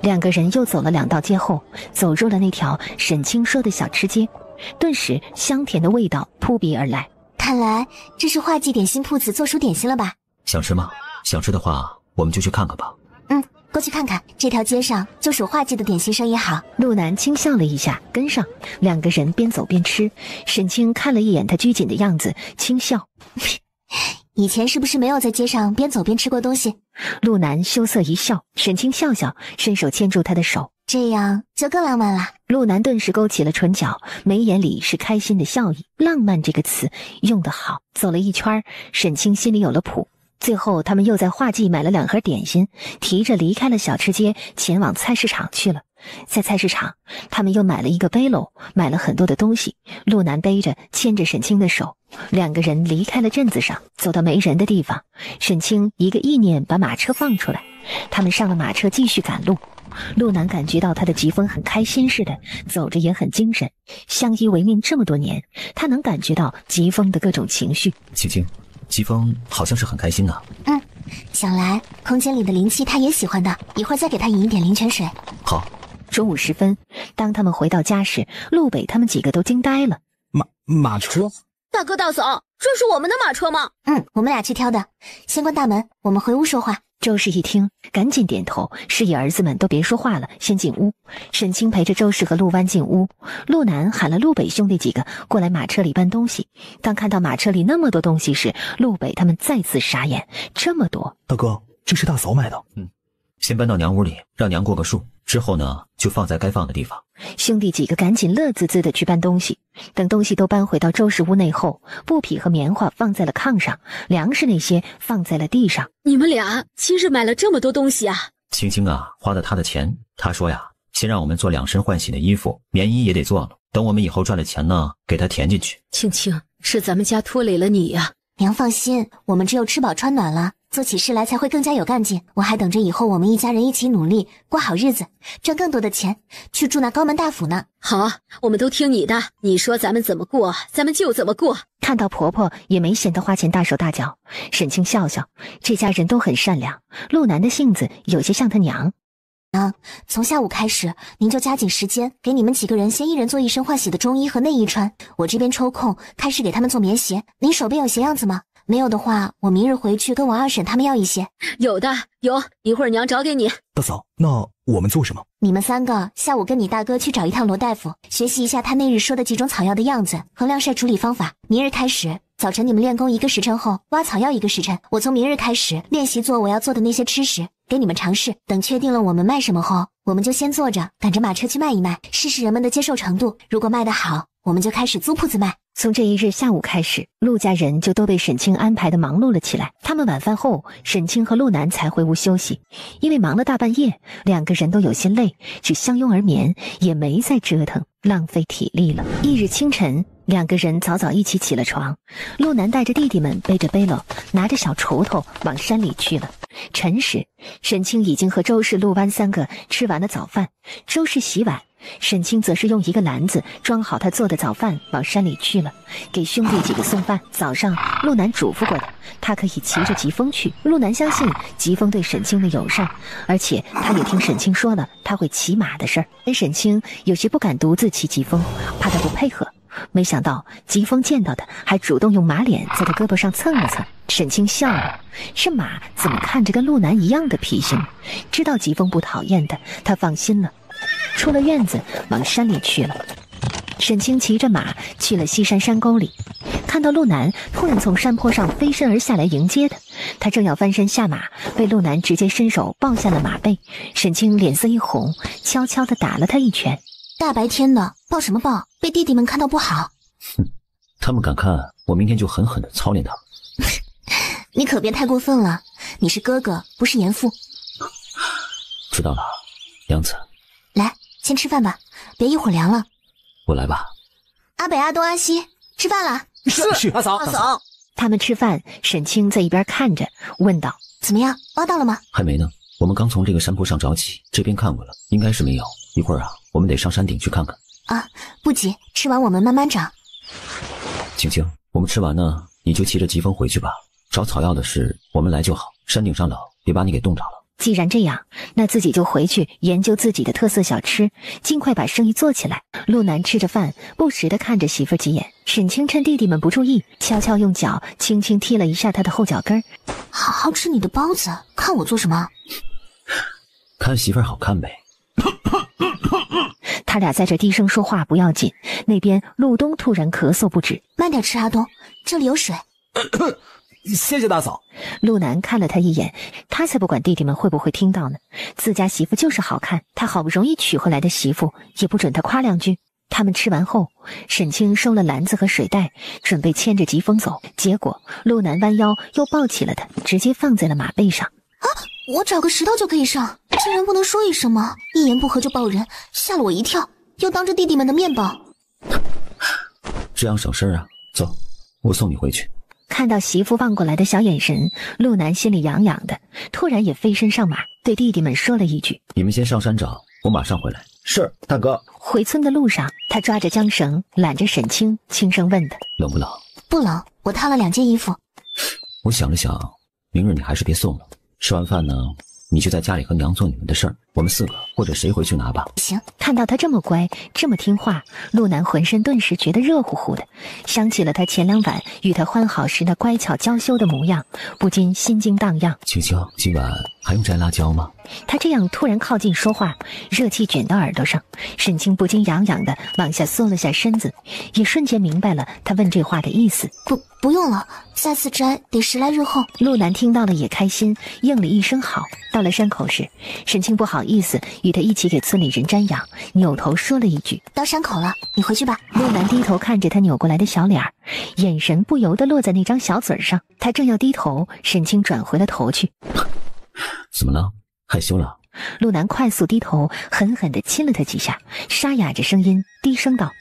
两个人又走了2道街后，走入了那条沈清说的小吃街，顿时香甜的味道扑鼻而来。看来这是画记点心铺子做出点心了吧？想吃吗？想吃的话，我们就去看看吧。过去看看，这条街上就属画记的点心生意好。陆南轻笑了一下，跟上，两个人边走边吃。沈清看了一眼他拘谨的样子，轻笑。以前是不是没有在街上边走边吃过东西？陆南羞涩一笑，沈清笑笑，伸手牵住他的手，这样就更浪漫了。陆南顿时勾起了唇角，眉眼里是开心的笑意。浪漫这个词用得好。走了一圈，沈清心里有了谱。最后他们又在画记买了2盒点心，提着离开了小吃街，前往菜市场去了。在菜市场，他们又买了一个背篓，买了很多的东西。陆南背着牵着沈清的手，两个人离开了镇子上，走到没人的地方。沈清一个意念把马车放出来，他们上了马车继续赶路。陆南感觉到他的疾风很开心似的，走着也很精神。相依为命这么多年，他能感觉到疾风的各种情绪。青青，疾风好像是很开心呢。想来空间里的灵气他也喜欢的，一会儿再给他引一点灵泉水。好。中午时分，当他们回到家时，陆北他们几个都惊呆了。马车？大哥大嫂，这是我们的马车吗？我们俩去挑的。先关大门，我们回屋说话。周氏一听，赶紧点头，示意儿子们都别说话了，先进屋。沈清陪着周氏和陆湾进屋，陆南喊了陆北兄弟几个过来马车里搬东西。当看到马车里那么多东西时，陆北他们再次傻眼，这么多。大哥，这是大嫂买的。先搬到娘屋里，让娘过个数，之后呢就放在该放的地方。兄弟几个赶紧乐滋滋的去搬东西。等东西都搬回到周氏屋内后，布匹和棉花放在了炕上，粮食那些放在了地上。你们俩今日买了这么多东西啊？青青啊，花了他的钱。他说呀，先让我们做2身换洗的衣服，棉衣也得做了，等我们以后赚了钱呢，给他填进去。青青，是咱们家拖累了你呀。娘放心，我们只有吃饱穿暖了，做起事来才会更加有干劲。我还等着以后我们一家人一起努力，过好日子，赚更多的钱，去住那高门大府呢。好啊，我们都听你的，你说咱们怎么过，咱们就怎么过。看到婆婆也没嫌她花钱大手大脚，沈清笑笑，这家人都很善良。陆南的性子有些像他娘。从下午开始，您就加紧时间，给你们几个人先一人做1身换洗的中衣和内衣穿。我这边抽空开始给他们做棉鞋。您手边有鞋样子吗？没有的话，我明日回去跟王二婶他们要一些。有的，有，一会儿娘找给你。大嫂，那我们做什么？你们3个下午跟你大哥去找一趟罗大夫，学习一下他那日说的几种草药的样子和晾晒处理方法。明日开始，早晨你们练功1个时辰后，挖草药1个时辰。我从明日开始练习做我要做的那些吃食，给你们尝试。等确定了我们卖什么后，我们就先做着，赶着马车去卖一卖，试试人们的接受程度。如果卖得好，我们就开始租铺子卖。从这一日下午开始，陆家人就都被沈清安排的忙碌了起来。他们晚饭后，沈清和陆南才回屋休息，因为忙了大半夜，两个人都有些累，只相拥而眠，也没再折腾，浪费体力了。翌日清晨，两个人早早一起起了床，陆南带着弟弟们背着背篓，拿着小锄头往山里去了。辰时，沈清已经和周氏、陆湾3个吃完了早饭，周氏洗碗，沈清则是用1个篮子装好他做的早饭往山里去了，给兄弟几个送饭。早上陆南嘱咐过他，他可以骑着疾风去。陆南相信疾风对沈清的友善，而且他也听沈清说了他会骑马的事儿。但沈清有些不敢独自骑疾风，怕他不配合。没想到疾风见到他，还主动用马脸在他胳膊上蹭了蹭。沈清笑了，这马怎么看着跟陆南一样的脾性？知道疾风不讨厌的，他放心了。出了院子，往山里去了。沈清骑着马去了西山山沟里，看到陆南突然从山坡上飞身而下来迎接他，他正要翻身下马，被陆南直接伸手抱下了马背。沈清脸色一红，悄悄地打了他一拳。大白天的，抱什么抱？被弟弟们看到不好。他们敢看，我明天就狠狠地操练他们。你可别太过分了，你是哥哥，不是严父。知道了，娘子。来，先吃饭吧，别一会儿凉了。我来吧。阿北、阿东、阿西，吃饭了。是大嫂。他们吃饭，沈清在一边看着，问道：“怎么样，挖到了吗？”还没呢，我们刚从这个山坡上找起，这边看过了，应该是没有。一会儿啊，我们得上山顶去看看。啊，不急，吃完我们慢慢找。青青，我们吃完呢，你就骑着疾风回去吧。找草药的事，我们来就好。山顶上冷，别把你给冻着了。既然这样，那自己就回去研究自己的特色小吃，尽快把生意做起来。陆南吃着饭，不时地看着媳妇几眼。沈清趁弟弟们不注意，悄悄用脚轻轻踢了一下他的后脚跟。好好吃你的包子，看我做什么？看媳妇儿好看呗。他俩在这低声说话不要紧，那边陆东突然咳嗽不止。慢点吃，阿东，这里有水。谢谢大嫂。陆南看了他一眼，他才不管弟弟们会不会听到呢。自家媳妇就是好看，他好不容易娶回来的媳妇，也不准他夸两句。他们吃完后，沈清收了篮子和水袋，准备牵着疾风走。结果陆南弯腰又抱起了他，直接放在了马背上。啊！我找个石头就可以上，竟然不能说一声吗？一言不合就抱人，吓了我一跳，又当着弟弟们的面抱。这样省事啊，走，我送你回去。看到媳妇望过来的小眼神，陆南心里痒痒的，突然也飞身上马，对弟弟们说了一句：你们先上山找，我马上回来。是，大哥。回村的路上，他抓着缰绳，揽着沈清，轻声问他：冷不冷？不冷，我烫了2件衣服。我想了想，明日你还是别送了。吃完饭呢，你就在家里和娘做你们的事儿，我们4个或者谁回去拿吧。行。看到他这么乖，这么听话，陆南浑身顿时觉得热乎乎的，想起了他前2晚与他欢好时那乖巧娇羞的模样，不禁心惊荡漾。青青，今晚还用摘辣椒吗？他这样突然靠近说话，热气卷到耳朵上，沈清不禁痒痒的往下缩了下身子，也瞬间明白了他问这话的意思。不用了，下次摘得10来日后。陆南听到了也开心，应了一声好。到了山口时，沈清不好意思与他一起给村里人瞻仰，扭头说了一句：到山口了，你回去吧。陆南低头看着他扭过来的小脸，眼神不由得落在那张小嘴上。他正要低头，沈清转回了头去。怎么了？害羞了？陆南快速低头，狠狠地亲了他几下，沙哑着声音低声道：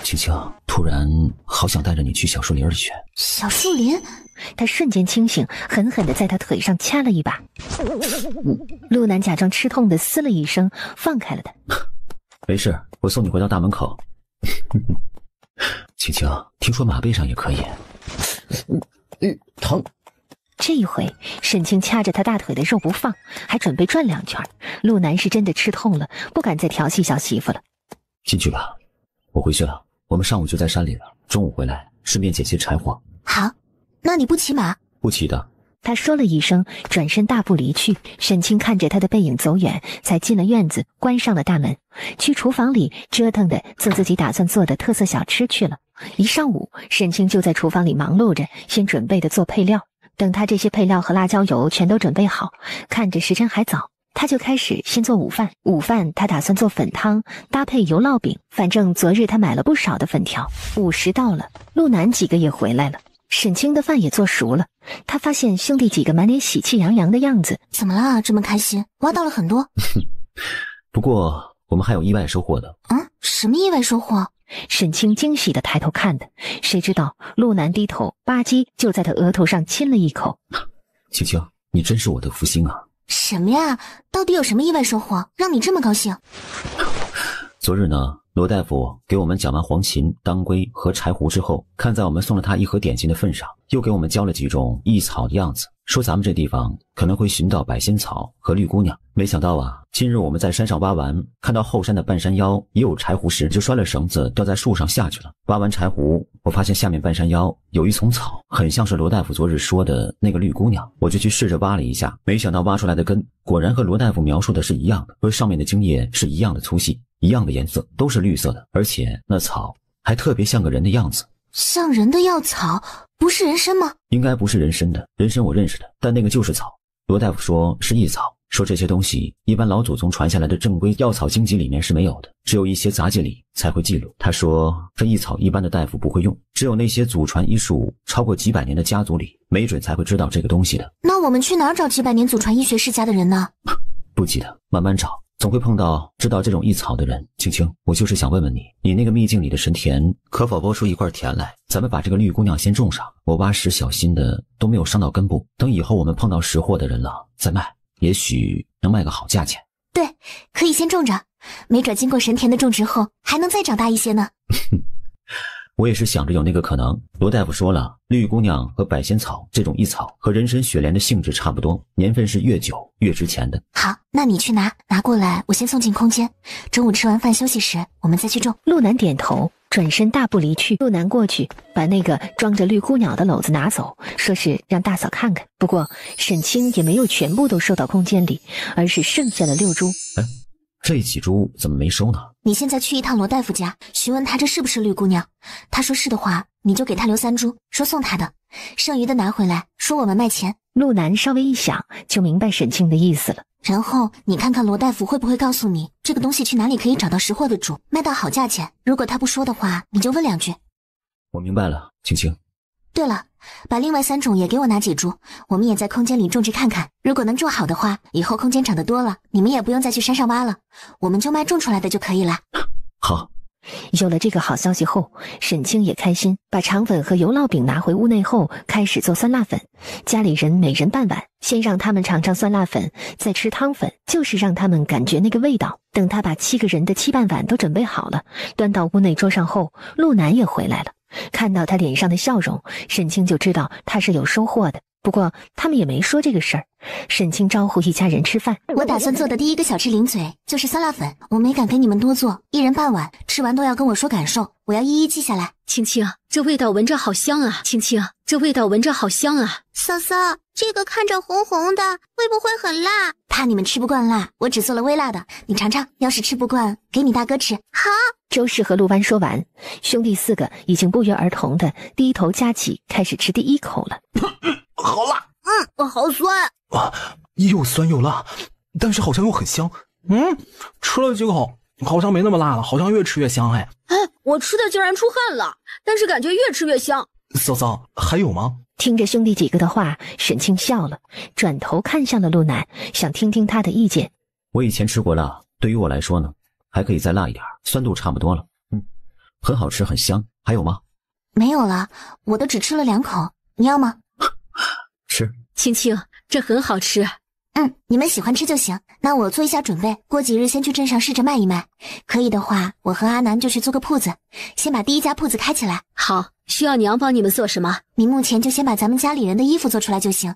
青青，突然好想带着你去小树林里去。小树林？他瞬间清醒，狠狠地在他腿上掐了一把。陆南假装吃痛的嘶了一声，放开了他。没事，我送你回到大门口。青青，听说马背上也可以。疼。这一回沈清掐着他大腿的肉不放，还准备转2圈。陆南是真的吃痛了，不敢再调戏小媳妇了。进去吧，我回去了，我们上午就在山里了，中午回来顺便捡些柴火。好，那你不骑马？不骑的。他说了一声，转身大步离去。沈清看着他的背影走远，才进了院子，关上了大门，去厨房里折腾的做自己打算做的特色小吃去了。一上午，沈清就在厨房里忙碌着，先准备的做配料。等他这些配料和辣椒油全都准备好，看着时辰还早，他就开始先做午饭。午饭他打算做粉汤，搭配油烙饼。反正昨日他买了不少的粉条。午时到了，陆南几个也回来了，沈清的饭也做熟了。他发现兄弟几个满脸喜气洋洋的样子。怎么了？这么开心？挖到了很多。不过我们还有意外收获的。什么意外收获？沈清惊喜地抬头看的，谁知道陆南低头吧唧就在他额头上亲了一口。青青，你真是我的福星啊。什么呀？到底有什么意外收获让你这么高兴？昨日呢，罗大夫给我们讲完黄芩、当归和柴胡之后，看在我们送了他1盒点心的份上，又给我们教了几种异草的样子，说咱们这地方可能会寻到百仙草和绿姑娘。没想到啊，今日我们在山上挖完，看到后山的半山腰也有柴胡时，就拴了绳子吊在树上下去了。挖完柴胡，我发现下面半山腰有一丛草，很像是罗大夫昨日说的那个绿姑娘，我就去试着挖了一下，没想到挖出来的根果然和罗大夫描述的是一样的，和上面的茎叶是一样的粗细，一样的颜色，都是绿色的，而且那草还特别像个人的样子。像人的药草，不是人参吗？应该不是人参的，人参我认识的，但那个就是草。罗大夫说是异草，说这些东西一般老祖宗传下来的正规药草经籍里面是没有的，只有一些杂记里才会记录。他说这异草一般的大夫不会用，只有那些祖传医术超过几百年的家族里，没准才会知道这个东西的。那我们去哪儿找几百年祖传医学世家的人呢？不急的，慢慢找，总会碰到知道这种异草的人。青青，我就是想问问你，你那个秘境里的神田可否拨出一块田来，咱们把这个绿姑娘先种上，我挖时小心的都没有伤到根部，等以后我们碰到识货的人了再卖，也许能卖个好价钱。对，可以先种着，没准经过神田的种植后还能再长大一些呢。我也是想着有那个可能。罗大夫说了，绿姑娘和百仙草这种异草和人参雪莲的性质差不多，年份是越久越值钱的。好，那你去拿过来，我先送进空间。中午吃完饭休息时，我们再去种。陆南点头，转身大步离去。陆南过去把那个装着绿姑鸟的篓子拿走，说是让大嫂看看。不过沈清也没有全部都收到空间里，而是剩下了6株。这几株怎么没收呢？你现在去一趟罗大夫家，询问他这是不是绿姑娘。他说是的话，你就给他留3株，说送他的，剩余的拿回来，说我们卖钱。陆南稍微一想，就明白沈清的意思了。然后你看看罗大夫会不会告诉你这个东西去哪里可以找到识货的主，卖到好价钱。如果他不说的话，你就问2句。我明白了，青青。对了，把另外3种也给我拿几株，我们也在空间里种植看看。如果能种好的话，以后空间长得多了，你们也不用再去山上挖了，我们就卖种出来的就可以了。好。有了这个好消息后，沈清也开心，把肠粉和油烙饼拿回屋内后，开始做酸辣粉。家里人每人半碗，先让他们尝尝酸辣粉，再吃汤粉，就是让他们感觉那个味道。等他把7个人的7半碗都准备好了，端到屋内桌上后，陆南也回来了。看到他脸上的笑容，沈清就知道他是有收获的。不过他们也没说这个事儿。沈清招呼一家人吃饭。我打算做的第一个小吃零嘴就是酸辣粉，我没敢给你们多做，1人半碗，吃完都要跟我说感受，我要一一记下来。青青，这味道闻着好香啊！青青，这味道闻着好香啊！嫂嫂，这个看着红红的，会不会很辣？怕你们吃不惯辣，我只做了微辣的，你尝尝，要是吃不惯，给你大哥吃。好。周氏和陆湾说完，兄弟4个已经不约而同的低头夹起，开始吃第1口了。好辣！好酸啊，又酸又辣，但是好像又很香。吃了几口，好像没那么辣了，好像越吃越香。我吃的竟然出汗了，但是感觉越吃越香。嫂嫂，还有吗？听着兄弟几个的话，沈清笑了，转头看向了陆南，想听听他的意见。我以前吃过辣，对于我来说呢，还可以再辣一点，酸度差不多了。很好吃，很香。还有吗？没有了，我的只吃了2口，你要吗？吃。青青，这很好吃。你们喜欢吃就行。那我做一下准备，过几日先去镇上试着卖一卖。可以的话，我和阿南就去做个铺子，先把第1家铺子开起来。好，需要娘帮你们做什么？你目前就先把咱们家里人的衣服做出来就行。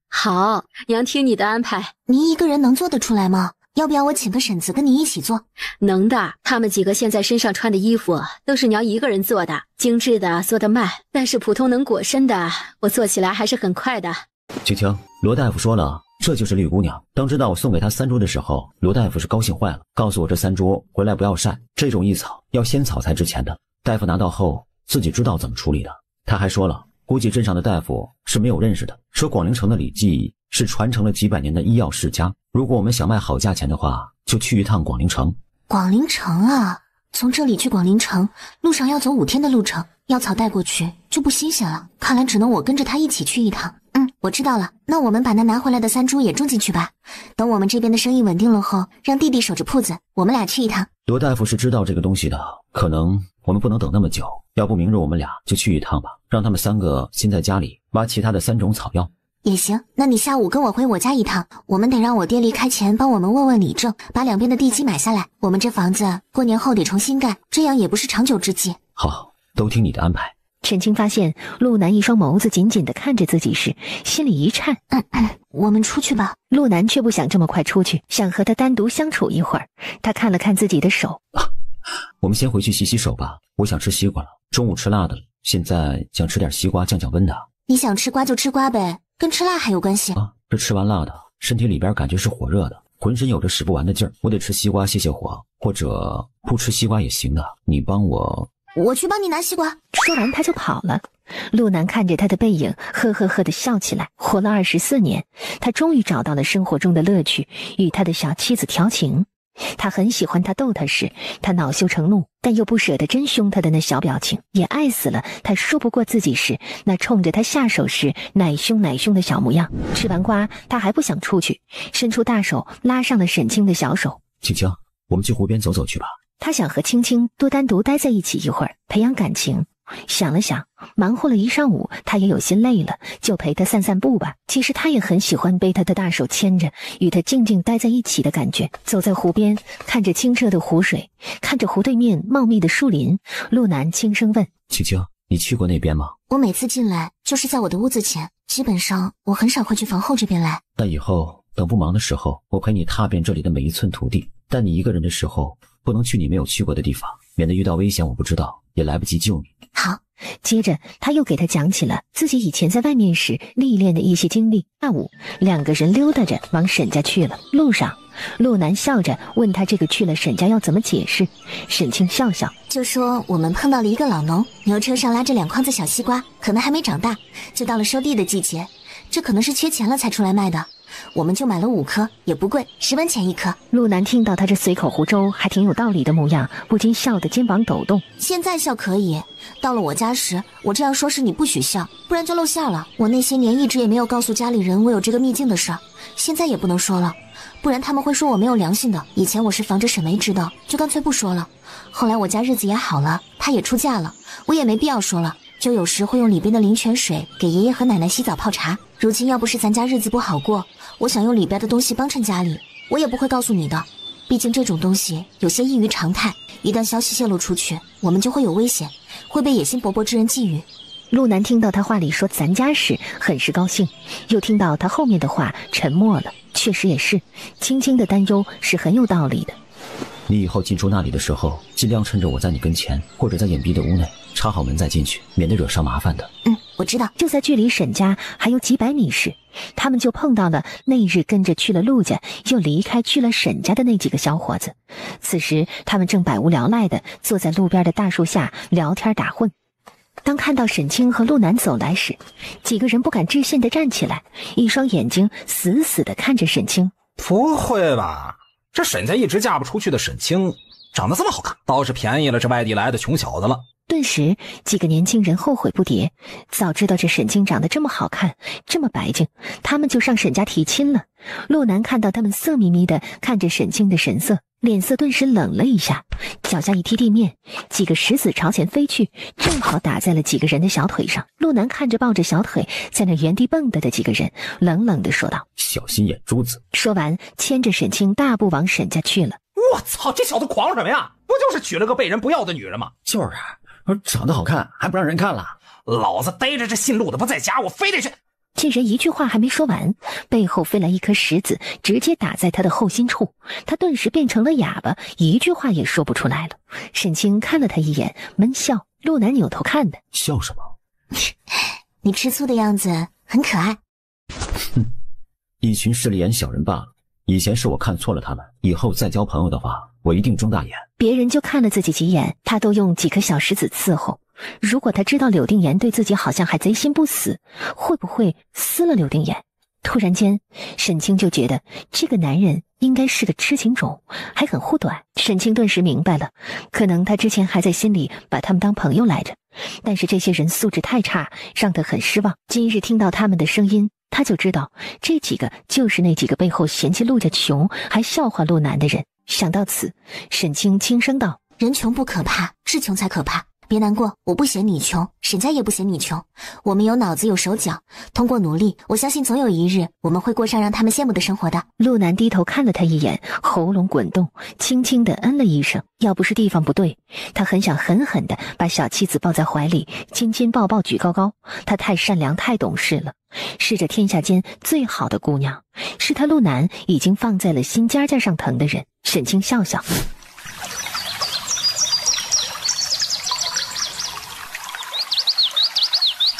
好，娘听你的安排。您一个人能做得出来吗？要不要我请个婶子跟你一起做？能的，他们几个现在身上穿的衣服都是娘一个人做的，精致的做得慢，但是普通能裹身的，我做起来还是很快的。青青，罗大夫说了，这就是绿姑娘。当知道我送给她3株的时候，罗大夫是高兴坏了，告诉我这3株回来不要晒，这种异草要鲜草才值钱的。大夫拿到后自己知道怎么处理的。他还说了，估计镇上的大夫是没有认识的，说广陵城的李记是传承了几百年的医药世家，如果我们想卖好价钱的话，就去一趟广陵城。广陵城啊，从这里去广陵城路上要走5天的路程，药草带过去就不新鲜了，看来只能我跟着他一起去一趟。我知道了，那我们把那拿回来的3株也种进去吧。等我们这边的生意稳定了后，让弟弟守着铺子，我们俩去一趟。罗大夫是知道这个东西的，可能我们不能等那么久，要不明日我们俩就去一趟吧，让他们3个先在家里挖其他的3种草药。也行，那你下午跟我回我家一趟，我们得让我爹离开前帮我们问问李正，把2边的地基买下来。我们这房子过年后得重新盖，这样也不是长久之计。好，都听你的安排。沈清发现陆南一双眸子紧紧地看着自己时，心里一颤。我们出去吧。陆南却不想这么快出去，想和他单独相处一会儿。他看了看自己的手，我们先回去洗洗手吧，我想吃西瓜了，中午吃辣的了，现在想吃点西瓜降降温的。你想吃瓜就吃瓜呗，跟吃辣还有关系？这吃完辣的，身体里边感觉是火热的，浑身有着使不完的劲儿，我得吃西瓜泄泄火，或者不吃西瓜也行的，你帮我。我去帮你拿西瓜。说完他就跑了。陆南看着他的背影，呵呵呵地笑起来。活了24年，他终于找到了生活中的乐趣，与他的小妻子调情。他很喜欢他逗他时，他恼羞成怒，但又不舍得真凶他的那小表情，也爱死了他说不过自己时那冲着他下手时奶凶奶凶的小模样。吃完瓜，他还不想出去，伸出大手拉上了沈清的小手。青青，我们去湖边走走去吧。他想和青青多单独待在一起一会儿，培养感情。想了想，忙活了一上午，他也有些累了，就陪他散散步吧。其实他也很喜欢被他的大手牵着，与他静静待在一起的感觉。走在湖边，看着清澈的湖水，看着湖对面茂密的树林，陆南轻声问：青青，你去过那边吗？我每次进来就是在我的屋子前，基本上我很少会去房后这边来。那以后等不忙的时候，我陪你踏遍这里的每一寸土地。但你一个人的时候，不能去你没有去过的地方，免得遇到危险我不知道，也来不及救你。好。接着他又给他讲起了自己以前在外面时历练的一些经历。下午两个人溜达着往沈家去了。路上陆南笑着问他这个去了沈家要怎么解释。沈清笑笑就说我们碰到了一个老农，牛车上拉着2筐子小西瓜，可能还没长大，就到了收地的季节，这可能是缺钱了才出来卖的，我们就买了5颗，也不贵，10文钱1颗。陆南听到他这随口胡诌还挺有道理的模样，不禁笑得肩膀抖动。现在笑可以，到了我家时，我这样说是你不许笑，不然就露馅了。我那些年一直也没有告诉家里人我有这个秘境的事儿，现在也不能说了，不然他们会说我没有良心的。以前我是防着沈梅知道，就干脆不说了。后来我家日子也好了，她也出嫁了，我也没必要说了，就有时会用里边的灵泉水给爷爷和奶奶洗澡泡茶。如今要不是咱家日子不好过，我想用里边的东西帮衬家里，我也不会告诉你的。毕竟这种东西有些异于常态，一旦消息泄露出去，我们就会有危险，会被野心勃勃之人觊觎。陆南听到他话里说咱家时很是高兴，又听到他后面的话沉默了。确实也是，青青的担忧是很有道理的。你以后进出那里的时候，尽量趁着我在你跟前，或者在隐蔽的屋内，插好门再进去，免得惹上麻烦的。我知道。就在距离沈家还有几百米时，他们就碰到了那日跟着去了陆家又离开去了沈家的那几个小伙子。此时他们正百无聊赖地坐在路边的大树下聊天打混。当看到沈清和陆南走来时，几个人不敢置信地站起来，一双眼睛死死地看着沈清。不会吧，这沈家一直嫁不出去的沈清长得这么好看，倒是便宜了这外地来的穷小子了。顿时几个年轻人后悔不迭，早知道这沈清长得这么好看，这么白净，他们就上沈家提亲了。陆南看到他们色眯眯地看着沈清的神色，脸色顿时冷了一下，脚下一踢地面，几个石子朝前飞去，正好打在了几个人的小腿上。陆南看着抱着小腿在那原地蹦跶的几个人，冷冷地说道：小心眼珠子。说完牵着沈清大步往沈家去了。我操，这小子狂什么呀？不就是娶了个被人不要的女人吗？就是长得好看还不让人看了，老子逮着这姓陆的不在家，我非得去。这人一句话还没说完，背后飞来一颗石子，直接打在他的后心处，他顿时变成了哑巴，一句话也说不出来了。沈清看了他一眼，闷笑。陆南扭头看他，笑什么？你吃醋的样子很可爱。一群势利眼小人罢了。以前是我看错了他们，以后再交朋友的话，我一定睁大眼。别人就看了自己几眼，他都用几颗小石子伺候。如果他知道柳定言对自己好像还贼心不死，会不会撕了柳定言？突然间，沈清就觉得这个男人应该是个痴情种，还很护短。沈清顿时明白了，可能他之前还在心里把他们当朋友来着，但是这些人素质太差，让他很失望。今日听到他们的声音，他就知道这几个就是那几个背后嫌弃陆家穷还笑话陆南的人。想到此，沈清轻声道：人穷不可怕，志穷才可怕。别难过，我不嫌你穷，沈家也不嫌你穷，我们有脑子有手脚，通过努力，我相信总有一日我们会过上让他们羡慕的生活的。陆南低头看了他一眼，喉咙滚动，轻轻地嗯了一声。要不是地方不对，他很想狠狠地把小妻子抱在怀里，亲亲抱抱举高高。他太善良太懂事了，是这天下间最好的姑娘，是他陆南已经放在了心尖尖上疼的人。沈清笑笑，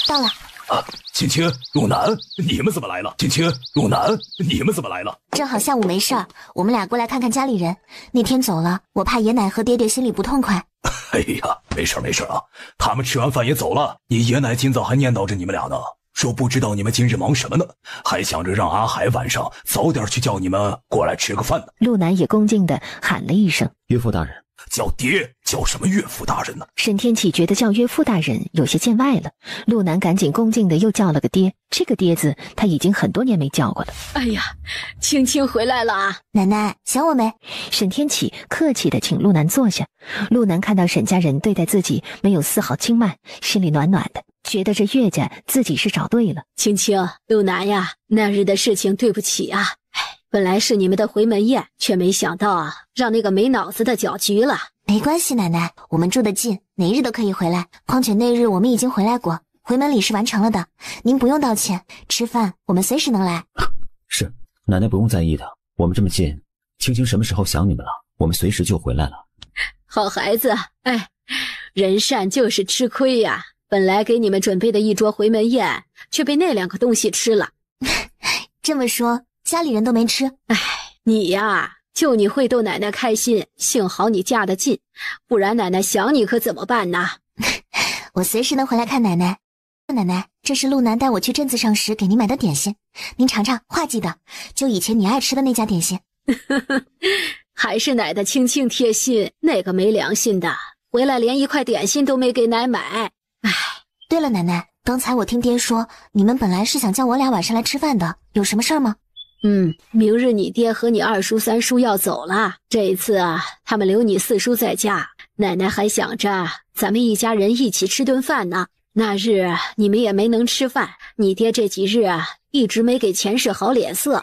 到了。青青、陆南，你们怎么来了？青青、陆南，你们怎么来了？正好下午没事儿，我们俩过来看看家里人。那天走了，我怕爷奶和爹爹心里不痛快。哎呀，没事啊，他们吃完饭也走了。你爷奶今早还念叨着你们俩呢，说不知道你们今日忙什么呢，还想着让阿海晚上早点去叫你们过来吃个饭呢。陆南也恭敬地喊了一声：“岳父大人。”叫爹，叫什么岳父大人呢？沈天启觉得叫岳父大人有些见外了，陆南赶紧恭敬的又叫了个爹，这个爹字他已经很多年没叫过了。哎呀，青青回来了啊！奶奶想我没？沈天启客气的请陆南坐下。陆南看到沈家人对待自己没有丝毫轻慢，心里暖暖的，觉得这岳家自己是找对了。青青，陆南呀，那日的事情对不起啊。本来是你们的回门宴，却没想到啊，让那个没脑子的搅局了。没关系，奶奶，我们住得近，哪日都可以回来。况且那日我们已经回来过，回门礼是完成了的，您不用道歉。吃饭我们随时能来。是，奶奶不用在意的，我们这么近，青青什么时候想你们了，我们随时就回来了。好孩子，哎，人善就是吃亏呀。本来给你们准备的一桌回门宴，却被那两个东西吃了。这么说，家里人都没吃。哎，你呀，就你会逗奶奶开心，幸好你嫁得近，不然奶奶想你可怎么办呢？我随时能回来看奶奶。奶奶，这是陆南带我去镇子上时给您买的点心，您尝尝，画记得，就以前你爱吃的那家点心。还是奶的青青贴心，那个没良心的，回来连一块点心都没给奶买。哎，对了，奶奶，刚才我听爹说，你们本来是想叫我俩晚上来吃饭的，有什么事儿吗？明日你爹和你二叔三叔要走了，这一次啊，他们留你四叔在家，奶奶还想着咱们一家人一起吃顿饭呢。那日你们也没能吃饭，你爹这几日啊，一直没给钱氏好脸色。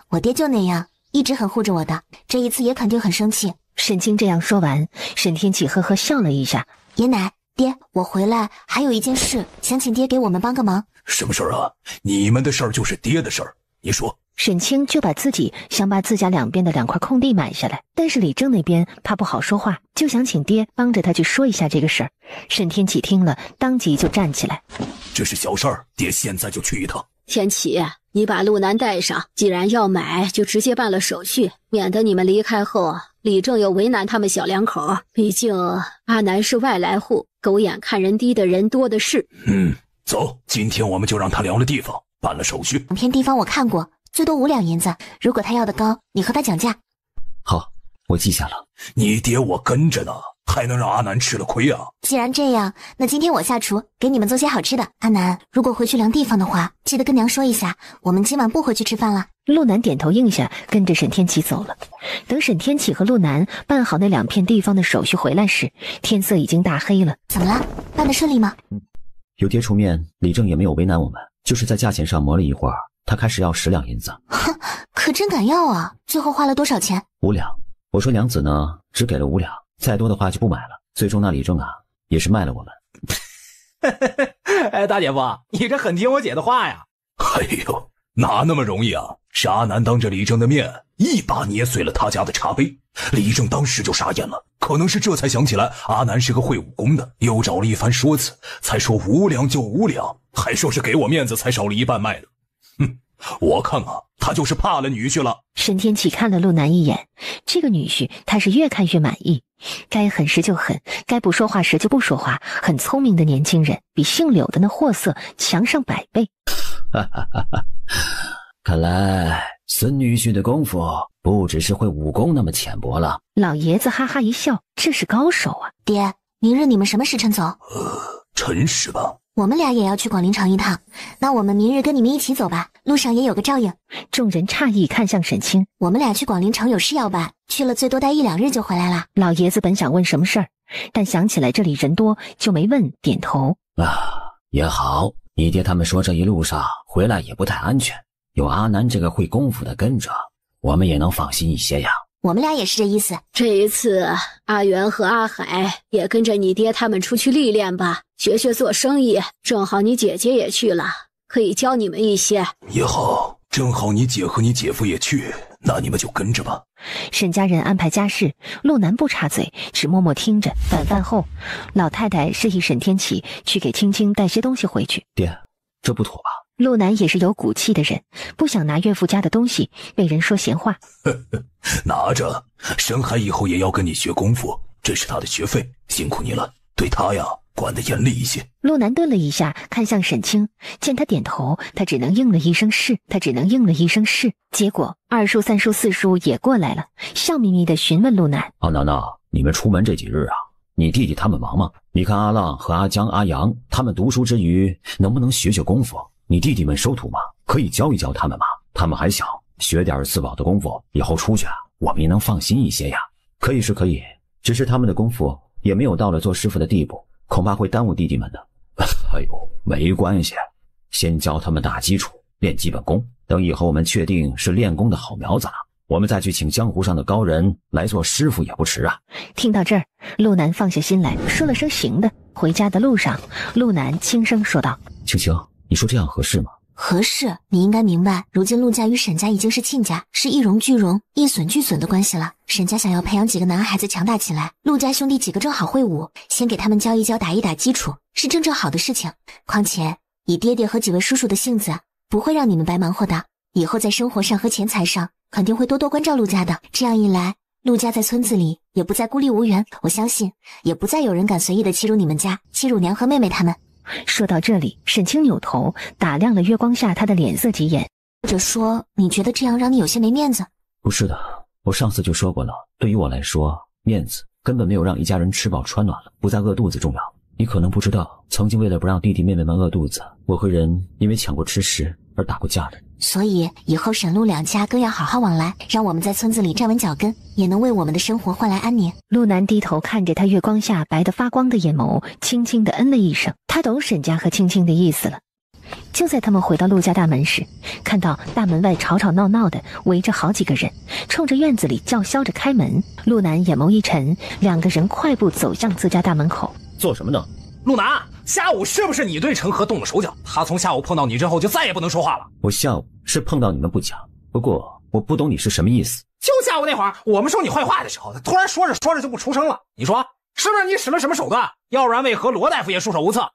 我爹就那样，一直很护着我的，这一次也肯定很生气。沈清这样说完，沈天启呵呵笑了一下。爷奶，爹，我回来还有一件事，想请爹给我们帮个忙。什么事儿啊？你们的事儿就是爹的事儿，你说。沈清就把自己想把自家两边的2块空地买下来，但是李正那边怕不好说话，就想请爹帮着他去说一下这个事儿。沈天启听了，当即就站起来：“这是小事儿，爹现在就去一趟。”天启，你把陆南带上，既然要买，就直接办了手续，免得你们离开后，李正又为难他们小两口。毕竟阿南是外来户，狗眼看人低的人多的是。走，今天我们就让他量了地方，办了手续。2片地方我看过，最多5两银子，如果他要的高，你和他讲价。好，我记下了。你爹我跟着呢，还能让阿南吃了亏啊？既然这样，那今天我下厨，给你们做些好吃的。阿南，如果回去量地方的话，记得跟娘说一下，我们今晚不回去吃饭了。陆南点头应下，跟着沈天启走了。等沈天启和陆南办好那2片地方的手续回来时，天色已经大黑了。怎么了？办得顺利吗？有爹出面，李正也没有为难我们，就是在价钱上磨了一会儿，他开始要10两银子。哼，可真敢要啊！最后花了多少钱？5两。我说娘子呢，只给了5两，再多的话就不买了。最终那李正啊，也是卖了我们。哎，大姐夫，你这很听我姐的话呀。哎呦，哪那么容易啊？是阿南当着李正的面一把捏碎了他家的茶杯，李正当时就傻眼了，可能是这才想起来阿南是个会武功的，又找了一番说辞，才说5两就5两，还说是给我面子才少了一半卖的。我看啊，他就是怕了女婿了。沈天启看了陆南一眼，这个女婿他是越看越满意，该狠时就狠，该不说话时就不说话，很聪明的年轻人，比姓柳的那货色强上100倍。看来孙女婿的功夫不只是会武功那么浅薄了。老爷子哈哈一笑，这是高手啊。爹，明日你们什么时辰走？辰时吧。我们俩也要去广陵城一趟，那我们明日跟你们一起走吧，路上也有个照应。众人诧异看向沈清，我们俩去广陵城有事要办，去了最多待1、2日就回来了。老爷子本想问什么事儿，但想起来这里人多，就没问，点头。也好，你爹他们说这一路上回来也不太安全，有阿南这个会功夫的跟着，我们也能放心一些呀。我们俩也是这意思。这一次阿元和阿海也跟着你爹他们出去历练吧，学学做生意，正好你姐姐也去了，可以教你们一些。也好，正好你姐和你姐夫也去，那你们就跟着吧。沈家人安排家事，陆南不插嘴，只默默听着。晚饭后，老太太示意沈天启去给青青带些东西回去。爹，这不妥吧？陆南也是有骨气的人，不想拿岳父家的东西被人说闲话。拿着，深海以后也要跟你学功夫，这是他的学费，辛苦你了。对他呀，管得严厉一些。陆南顿了一下，看向沈清，见他点头，他只能应了一声是。结果二叔、三叔、四叔也过来了，笑眯眯地询问陆南：阿南呐，你们出门这几日啊，你弟弟他们忙吗？你看阿浪和阿江、阿阳他们读书之余，能不能学学功夫？你弟弟们收徒吗？可以教一教他们吗？他们还小，学点自保的功夫，以后出去啊，我们也能放心一些呀。可以是可以，只是他们的功夫也没有到了做师傅的地步，恐怕会耽误弟弟们的。哎呦，没关系，先教他们打基础，练基本功，等以后我们确定是练功的好苗子了，我们再去请江湖上的高人来做师傅也不迟啊。听到这儿，陆南放下心来，说了声行的。回家的路上，陆南轻声说道：青青，你说这样合适吗？合适，你应该明白，如今陆家与沈家已经是亲家，是一荣俱荣、一损俱损的关系了。沈家想要培养几个男孩子强大起来，陆家兄弟几个正好会武，先给他们教一教、打一打基础，是正好的事情。况且以爹爹和几位叔叔的性子，不会让你们白忙活的。以后在生活上和钱财上，肯定会多多关照陆家的。这样一来，陆家在村子里也不再孤立无援，我相信也不再有人敢随意的欺辱你们家，欺辱娘和妹妹他们。说到这里，沈清扭头打量了月光下他的脸色几眼。或者说，你觉得这样让你有些没面子？不是的，我上次就说过了，对于我来说，面子根本没有让一家人吃饱穿暖了，不再饿肚子重要。你可能不知道，曾经为了不让弟弟妹妹们饿肚子，我和人因为抢过吃食而打过架的。所以以后沈陆两家更要好好往来，让我们在村子里站稳脚跟，也能为我们的生活换来安宁。陆南低头看着他月光下白得发光的眼眸，轻轻地嗯了一声。他懂沈家和青青的意思了。就在他们回到陆家大门时，看到大门外吵吵闹闹的围着好几个人，冲着院子里叫嚣着开门。陆南眼眸一沉，两个人快步走向自家大门口。做什么呢？陆南，下午是不是你对陈和动了手脚？他从下午碰到你之后就再也不能说话了。我下午是碰到你们不讲，不过我不懂你是什么意思。就下午那会儿，我们说你坏话的时候，他突然说着说着就不出声了。你说是不是你使了什么手段？要不然为何罗大夫也束手无策？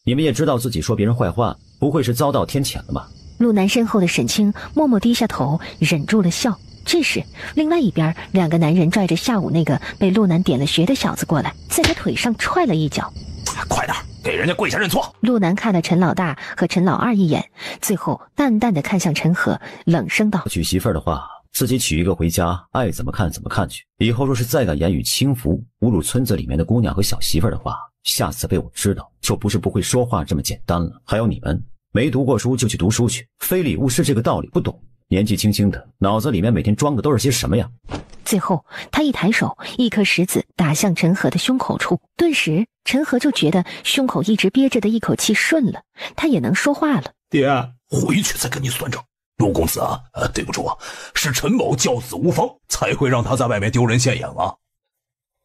你们也知道自己说别人坏话，不会是遭到天谴了吧？陆南身后的沈清默默低下头，忍住了笑。这时，另外一边，两个男人拽着下午那个被陆南点了穴的小子过来，在他腿上踹了一脚。快点，给人家跪下认错！陆南看了陈老大和陈老二一眼，最后淡淡的看向陈和，冷声道：娶媳妇儿的话，自己娶一个回家，爱怎么看怎么看去。以后若是再敢言语轻浮，侮辱村子里面的姑娘和小媳妇儿的话，下次被我知道，就不是不会说话这么简单了。还有你们，没读过书就去读书去，非礼勿视这个道理不懂。年纪轻轻的，脑子里面每天装的都是些什么呀？最后，他一抬手，一颗石子打向陈和的胸口处，顿时陈和就觉得胸口一直憋着的一口气顺了，他也能说话了。爹，回去再跟你算账。陆公子啊，对不住啊，是陈某教子无方，才会让他在外面丢人现眼啊。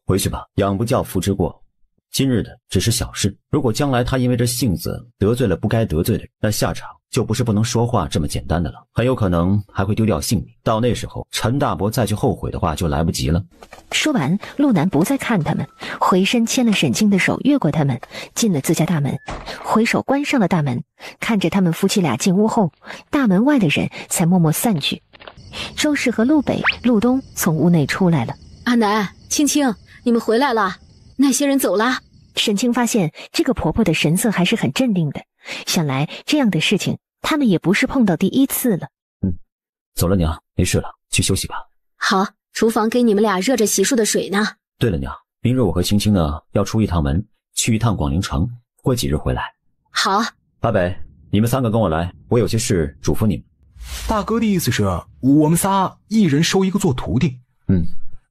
回去吧，养不教父之过。今日的只是小事，如果将来他因为这性子得罪了不该得罪的人，那下场就不是不能说话这么简单的了，很有可能还会丢掉性命。到那时候，陈大伯再去后悔的话就来不及了。说完，陆南不再看他们，回身牵了沈清的手，越过他们，进了自家大门，回手关上了大门。看着他们夫妻俩进屋后，大门外的人才默默散去。周氏和陆北、陆东从屋内出来了。阿南、青青，你们回来了。那些人走了。沈清发现这个婆婆的神色还是很镇定的，想来这样的事情他们也不是碰到第一次了。走了娘，没事了，去休息吧。好，厨房给你们俩热着洗漱的水呢。对了娘，明日我和青青呢要出一趟门，去一趟广陵城，过几日回来。好。八北，你们三个跟我来，我有些事嘱咐你们。大哥的意思是我们仨一人收一个做徒弟。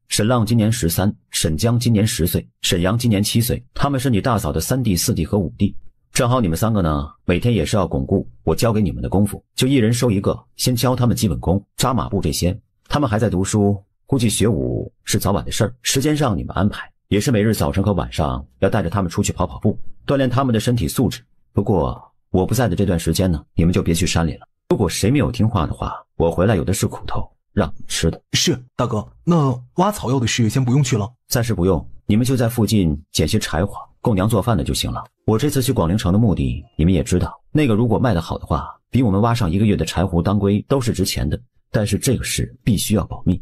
沈浪今年13，沈江今年10岁，沈阳今年7岁，他们是你大嫂的3弟、4弟和5弟。正好你们三个呢，每天也是要巩固我教给你们的功夫，就一人收一个，先教他们基本功、扎马步这些。他们还在读书，估计学武是早晚的事儿，时间上你们安排，也是每日早晨和晚上要带着他们出去跑跑步，锻炼他们的身体素质。不过我不在的这段时间呢，你们就别去山里了。如果谁没有听话的话，我回来有的是苦头让你们吃的。是，大哥，那挖草药的事先不用去了？暂时不用，你们就在附近捡些柴火供娘做饭的就行了。我这次去广陵城的目的你们也知道，那个如果卖得好的话，比我们挖上1个月的柴胡当归都是值钱的，但是这个事必须要保密。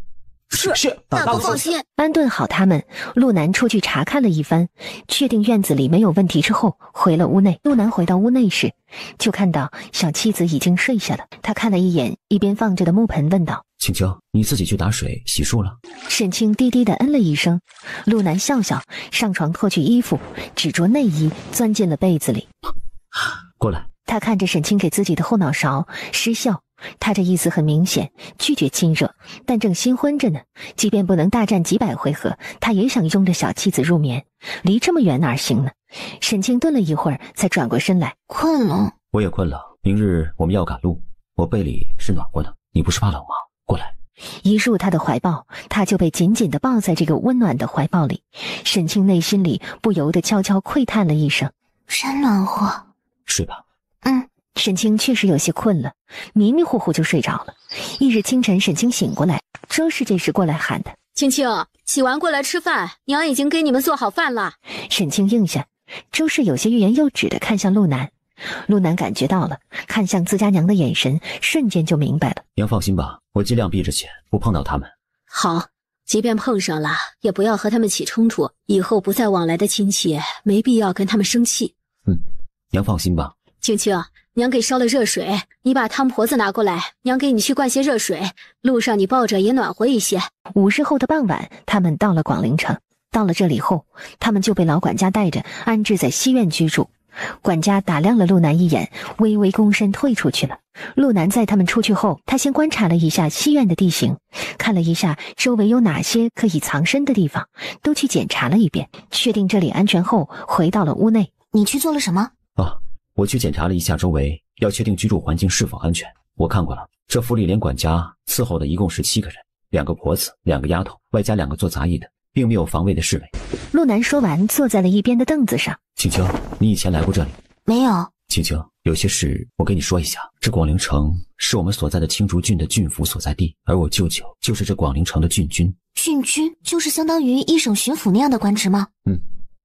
是，大公放心。安顿好他们，陆南出去查看了一番，确定院子里没有问题之后，回了屋内。陆南回到屋内时，就看到小妻子已经睡下了。他看了一眼一边放着的木盆，问道：青青，你自己去打水洗漱了？沈清低低的嗯了一声。陆南笑笑，上床脱去衣服，只着内衣钻进了被子里。过来。他看着沈清给自己的后脑勺，失笑。他这意思很明显，拒绝亲热，但正新婚着呢，即便不能大战几百回合，他也想拥着小妻子入眠。离这么远哪行呢？沈清顿了一会儿，才转过身来：困了。我也困了，明日我们要赶路，我被里是暖和的，你不是怕冷吗？过来。一入他的怀抱，他就被紧紧地抱在这个温暖的怀抱里。沈清内心里不由得悄悄喟叹了一声：真暖和。睡吧。沈清确实有些困了，迷迷糊糊就睡着了。翌日清晨，沈清醒过来，周氏这时过来喊的：青青，洗完过来吃饭，娘已经给你们做好饭了。沈清应下，周氏有些欲言又止地看向陆南。陆南感觉到了看向自家娘的眼神，瞬间就明白了。娘放心吧，我尽量闭着眼，不碰到他们。好，即便碰上了，也不要和他们起冲突。以后不再往来的亲戚，没必要跟他们生气。娘放心吧。青青，娘给烧了热水，你把汤婆子拿过来，娘给你去灌些热水，路上你抱着也暖和一些。午时后的傍晚，他们到了广陵城。到了这里后，他们就被老管家带着安置在西院居住。管家打量了陆南一眼，微微躬身退出去了。陆南在他们出去后，他先观察了一下西院的地形，看了一下周围有哪些可以藏身的地方，都去检查了一遍，确定这里安全后，回到了屋内。你去做了什么？我去检查了一下周围，要确定居住环境是否安全。我看过了，这府里连管家伺候的一共17个人，2个婆子，2个丫头，外加2个做杂役的，并没有防卫的侍卫。陆南说完，坐在了一边的凳子上。青青，你以前来过这里？没有。青青，有些事我跟你说一下。这广陵城是我们所在的青竹郡的郡府所在地，而我舅舅就是这广陵城的郡君。郡君就是相当于一省巡抚那样的官职吗？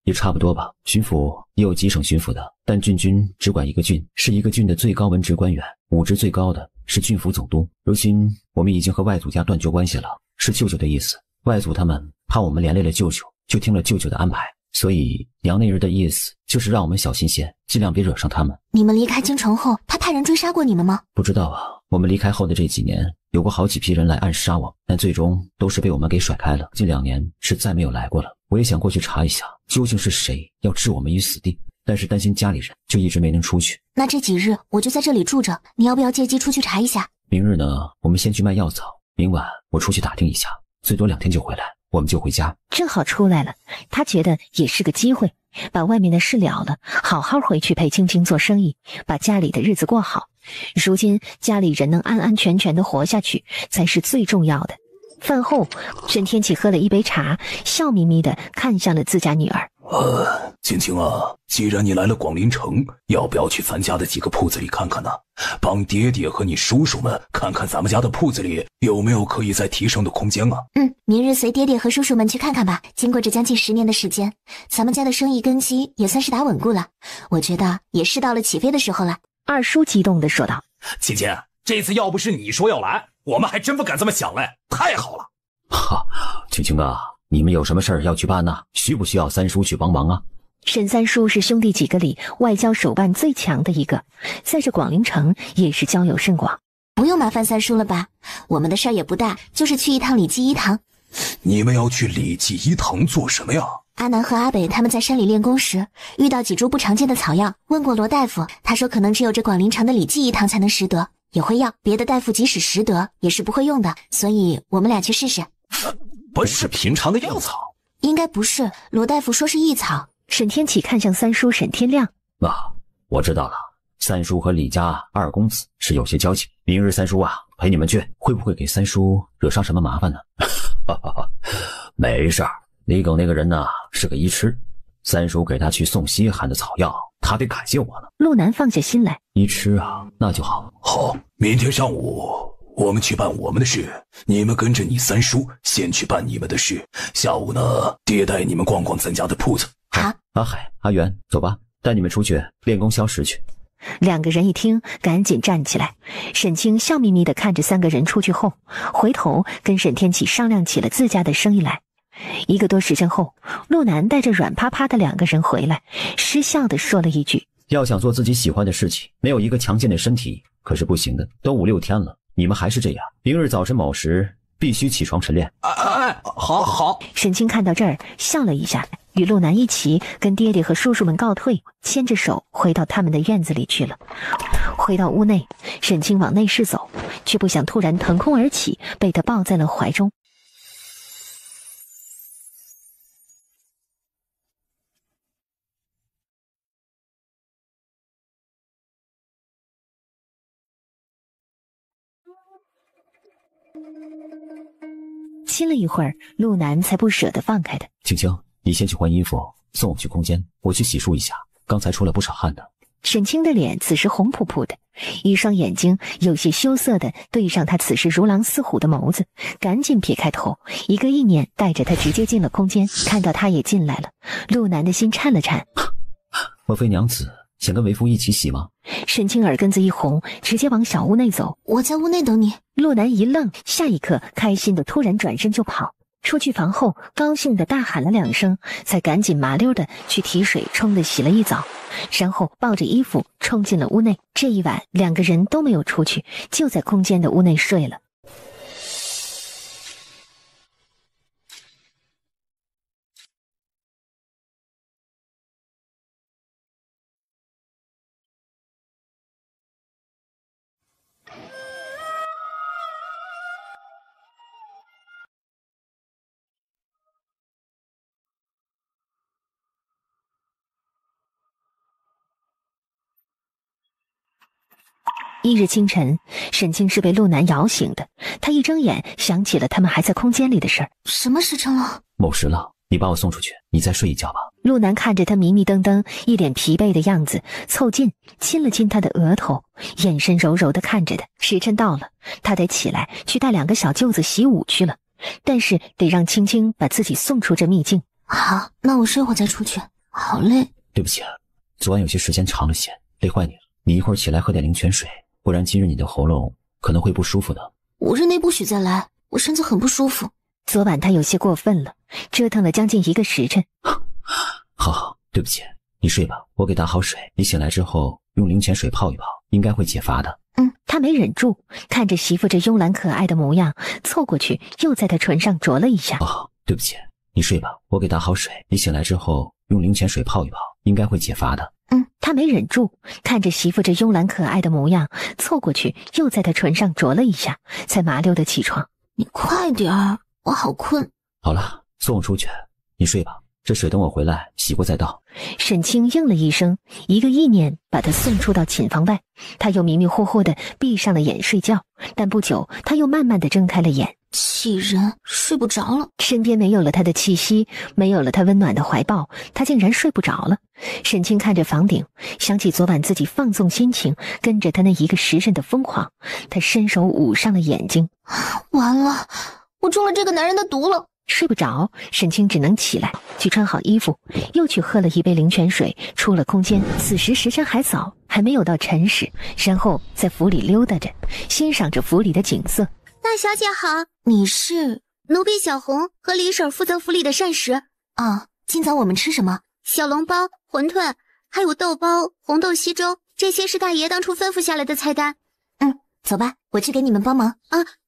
也差不多吧。巡抚也有几省巡抚的，但郡君只管一个郡，是一个郡的最高文职官员，武职最高的是郡府总督。如今我们已经和外祖家断绝关系了，是舅舅的意思。外祖他们怕我们连累了舅舅，就听了舅舅的安排，所以娘那日的意思就是让我们小心些，尽量别惹上他们。你们离开京城后，他派人追杀过你们吗？不知道啊，我们离开后的这几年，有过好几批人来暗杀我，但最终都是被我们给甩开了。近2年是再没有来过了。我也想过去查一下，究竟是谁要置我们于死地，但是担心家里人，就一直没能出去。那这几日我就在这里住着，你要不要借机出去查一下？明日呢，我们先去卖药草，明晚我出去打听一下，最多2天就回来，我们就回家。正好出来了，他觉得也是个机会，把外面的事了了，好好回去陪青青做生意，把家里的日子过好。如今家里人能安安全全的活下去，才是最重要的。饭后，沈天启喝了一杯茶，笑眯眯地看向了自家女儿。青青啊，既然你来了广陵城，要不要去咱家的几个铺子里看看呢？帮爹爹和你叔叔们看看咱们家的铺子里有没有可以再提升的空间啊。明日随爹爹和叔叔们去看看吧。经过这将近10年的时间，咱们家的生意根基也算是打稳固了，我觉得也是到了起飞的时候了。二叔激动地说道：青青，这次要不是你说要来，我们还真不敢这么想嘞，太好了。青青啊，你们有什么事儿要去办呢？需不需要三叔去帮忙啊？沈三叔是兄弟几个里外交手腕最强的一个，在这广陵城也是交友甚广。不用麻烦三叔了吧，我们的事儿也不大，就是去一趟礼记一堂。你们要去礼记一堂做什么呀？阿南和阿北他们在山里练功时遇到几株不常见的草药，问过罗大夫，他说可能只有这广陵城的礼记一堂才能识得，也会药，别的大夫即使识得也是不会用的，所以我们俩去试试。不是平常的药草？应该不是，罗大夫说是异草。沈天启看向三叔沈天亮，我知道了，三叔和李家二公子是有些交情，明日三叔啊陪你们去，会不会给三叔惹上什么麻烦呢？没事儿，李耿那个人呢是个医痴，三叔给他去送稀罕的草药，他得感谢我呢。陆南放下心来，医痴啊，那就好。好，明天上午我们去办我们的事，你们跟着你三叔先去办你们的事，下午呢爹带你们逛逛咱家的铺子。好，阿海、阿元，走吧，带你们出去练功消食去。两个人一听，赶紧站起来。沈清笑眯眯地看着三个人出去后，回头跟沈天启商量起了自家的生意来。1个多时辰后，陆南带着软趴趴的2个人回来，失笑地说了一句：要想做自己喜欢的事情，没有一个强健的身体可是不行的。都5、6天了，你们还是这样，明日早晨卯时必须起床晨练。好。沈清看到这儿笑了一下，与陆南一起跟爹爹和叔叔们告退，牵着手回到他们的院子里去了。回到屋内，沈清往内室走，却不想突然腾空而起，被他抱在了怀中。亲了一会儿，陆南才不舍得放开他。青青，你先去换衣服，送我去空间，我去洗漱一下，刚才出了不少汗呢。沈清的脸此时红扑扑的，一双眼睛有些羞涩的对上他此时如狼似虎的眸子，赶紧撇开头，一个意念带着他直接进了空间。看到他也进来了，陆南的心颤了颤。莫非娘子想跟为夫一起洗吗？沈清耳根子一红，直接往小屋内走。我在屋内等你。陆南一愣，下一刻开心的突然转身就跑。出去房后，高兴的大喊了2声，才赶紧麻溜的去提水冲的洗了一澡，然后抱着衣服冲进了屋内。这一晚2个人都没有出去，就在空间的屋内睡了。1日清晨，沈清是被陆南摇醒的。他一睁眼，想起了他们还在空间里的事儿。什么时辰了？卯时了，你把我送出去，你再睡一觉吧。陆南看着他迷迷瞪瞪、一脸疲惫的样子，凑近亲了亲他的额头，眼神柔柔地看着他。时辰到了，他得起来去带2个小舅子习武去了，但是得让青青把自己送出这秘境。好，那我睡会再出去。好累。对不起，昨晚有些时间长了些，累坏你了。你一会儿起来喝点灵泉水，不然今日你的喉咙可能会不舒服的。5日内不许再来，我身子很不舒服。昨晚他有些过分了，折腾了将近1个时辰。好，对不起，你睡吧，我给打好水，你醒来之后用灵泉水泡一泡，应该会解乏的。他没忍住，看着媳妇这慵懒可爱的模样，凑过去又在他唇上啄了一下。对不起，你睡吧，我给打好水，你醒来之后用灵泉水泡一泡，应该会解乏的。他没忍住，看着媳妇这慵懒可爱的模样，凑过去又在他唇上啄了一下，才麻溜的起床。你快点儿，我好困。好了，送我出去，你睡吧，这水等我回来洗过再倒。沈清应了一声，一个意念把他送出到寝房外。他又迷迷糊糊的闭上了眼睡觉，但不久他又慢慢的睁开了眼。气人，睡不着了。身边没有了他的气息，没有了他温暖的怀抱，他竟然睡不着了。沈清看着房顶，想起昨晚自己放纵心情，跟着他那1个时辰的疯狂，他伸手捂上了眼睛。完了，我中了这个男人的毒了。睡不着，沈清只能起来去穿好衣服，又去喝了一杯灵泉水，出了空间。此时时辰还早，还没有到辰时，然后在府里溜达着，欣赏着府里的景色。大小姐好，你是？奴婢小红，和李婶负责府里的膳食。今早我们吃什么？小笼包、馄饨，还有豆包、红豆稀粥，这些是大爷当初吩咐下来的菜单。走吧，我去给你们帮忙。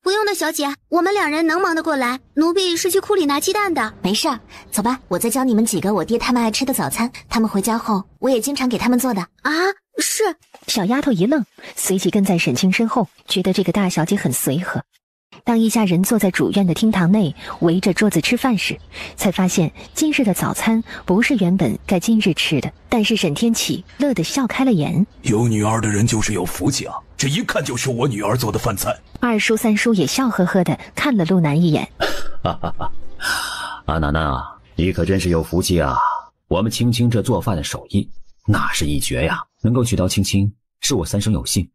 不用的，小姐，我们2人能忙得过来。奴婢是去库里拿鸡蛋的。没事儿，走吧，我再教你们几个我爹他们爱吃的早餐，他们回家后我也经常给他们做的。是。小丫头一愣，随即跟在沈清身后，觉得这个大小姐很随和。当一家人坐在主院的厅堂内，围着桌子吃饭时，才发现今日的早餐不是原本该今日吃的。但是沈天启乐得笑开了眼，有女儿的人就是有福气啊，这一看就是我女儿做的饭菜。2叔3叔也笑呵呵地看了陆南一眼。阿楠楠啊，你可真是有福气啊，我们青青这做饭的手艺那是一绝呀，能够娶到青青是我3生有幸。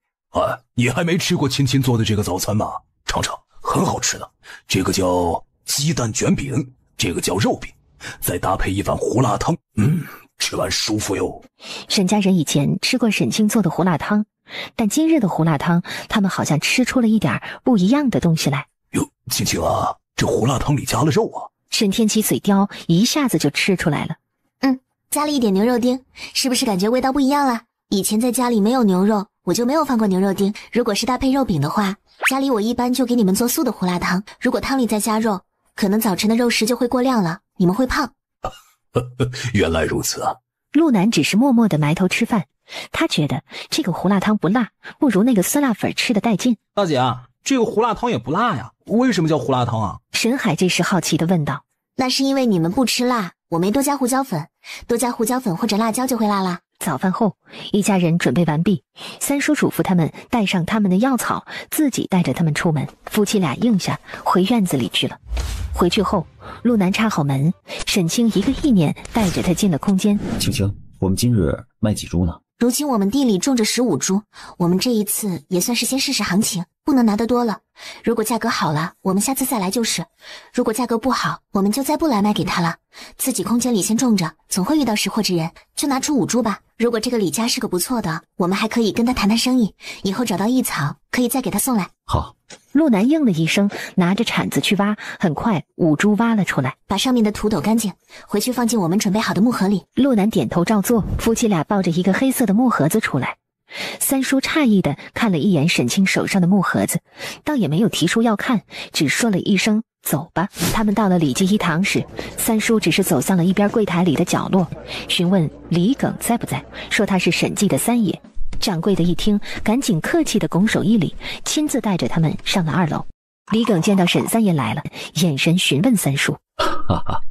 你还没吃过青青做的这个早餐吗？尝尝，很好吃的。这个叫鸡蛋卷饼，这个叫肉饼，再搭配一碗胡辣汤，吃完舒服哟。沈家人以前吃过沈清做的胡辣汤，但今日的胡辣汤，他们好像吃出了一点不一样的东西来。哟，青青啊，这胡辣汤里加了肉啊！沈天琪嘴刁，一下子就吃出来了。加了一点牛肉丁，是不是感觉味道不一样了？以前在家里没有牛肉，我就没有放过牛肉丁。如果是搭配肉饼的话，家里我一般就给你们做素的胡辣汤。如果汤里再加肉，可能早晨的肉食就会过量了，你们会胖。原来如此啊！陆南只是默默地埋头吃饭，他觉得这个胡辣汤不辣，不如那个酸辣粉吃得带劲。大姐啊，这个胡辣汤也不辣呀，为什么叫胡辣汤啊？沈海这时好奇地问道。那是因为你们不吃辣，我没多加胡椒粉，多加胡椒粉或者辣椒就会辣啦。早饭后，一家人准备完毕，三叔嘱咐他们带上他们的药草，自己带着他们出门。夫妻俩应下，回院子里去了。回去后，陆南插好门，沈清一个意念带着他进了空间。青青，我们今日卖几株呢？如今我们地里种着15株，我们这一次也算是先试试行情，不能拿得多了。如果价格好了，我们下次再来就是；如果价格不好，我们就再不来卖给他了。自己空间里先种着，总会遇到识货之人，就拿出5株吧。如果这个李家是个不错的，我们还可以跟他谈谈生意，以后找到异草可以再给他送来。好。陆南应了一声，拿着铲子去挖，很快5株挖了出来，把上面的土抖干净，回去放进我们准备好的木盒里。陆南点头照做，夫妻俩抱着一个黑色的木盒子出来。三叔诧异地看了一眼沈清手上的木盒子，倒也没有提出要看，只说了一声走吧。他们到了李记一堂时，三叔只是走向了一边柜台里的角落，询问李耿在不在，说他是沈记的三爷。掌柜的一听，赶紧客气地拱手一礼，亲自带着他们上了2楼。李耿见到沈三爷来了，眼神询问三叔：哈哈，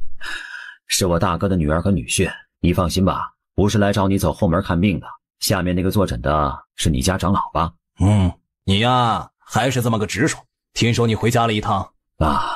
是我大哥的女儿和女婿，你放心吧，不是来找你走后门看病的。下面那个坐诊的是你家长老吧？你呀，还是这么个直爽。听说你回家了一趟啊？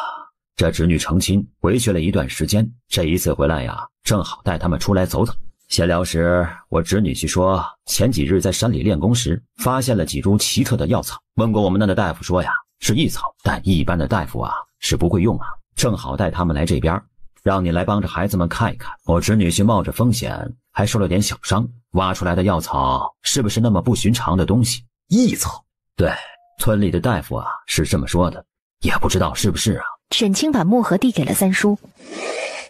这侄女成亲回去了一段时间，这一次回来呀，正好带他们出来走走。闲聊时，我侄女婿说，前几日在山里练功时，发现了几株奇特的药草。问过我们那的大夫说呀，是异草，但一般的大夫啊是不会用啊。正好带他们来这边，让你来帮着孩子们看一看。我侄女婿冒着风险，还受了点小伤，挖出来的药草是不是那么不寻常的东西？异草？对，村里的大夫啊是这么说的，也不知道是不是啊。沈清把木盒递给了三叔，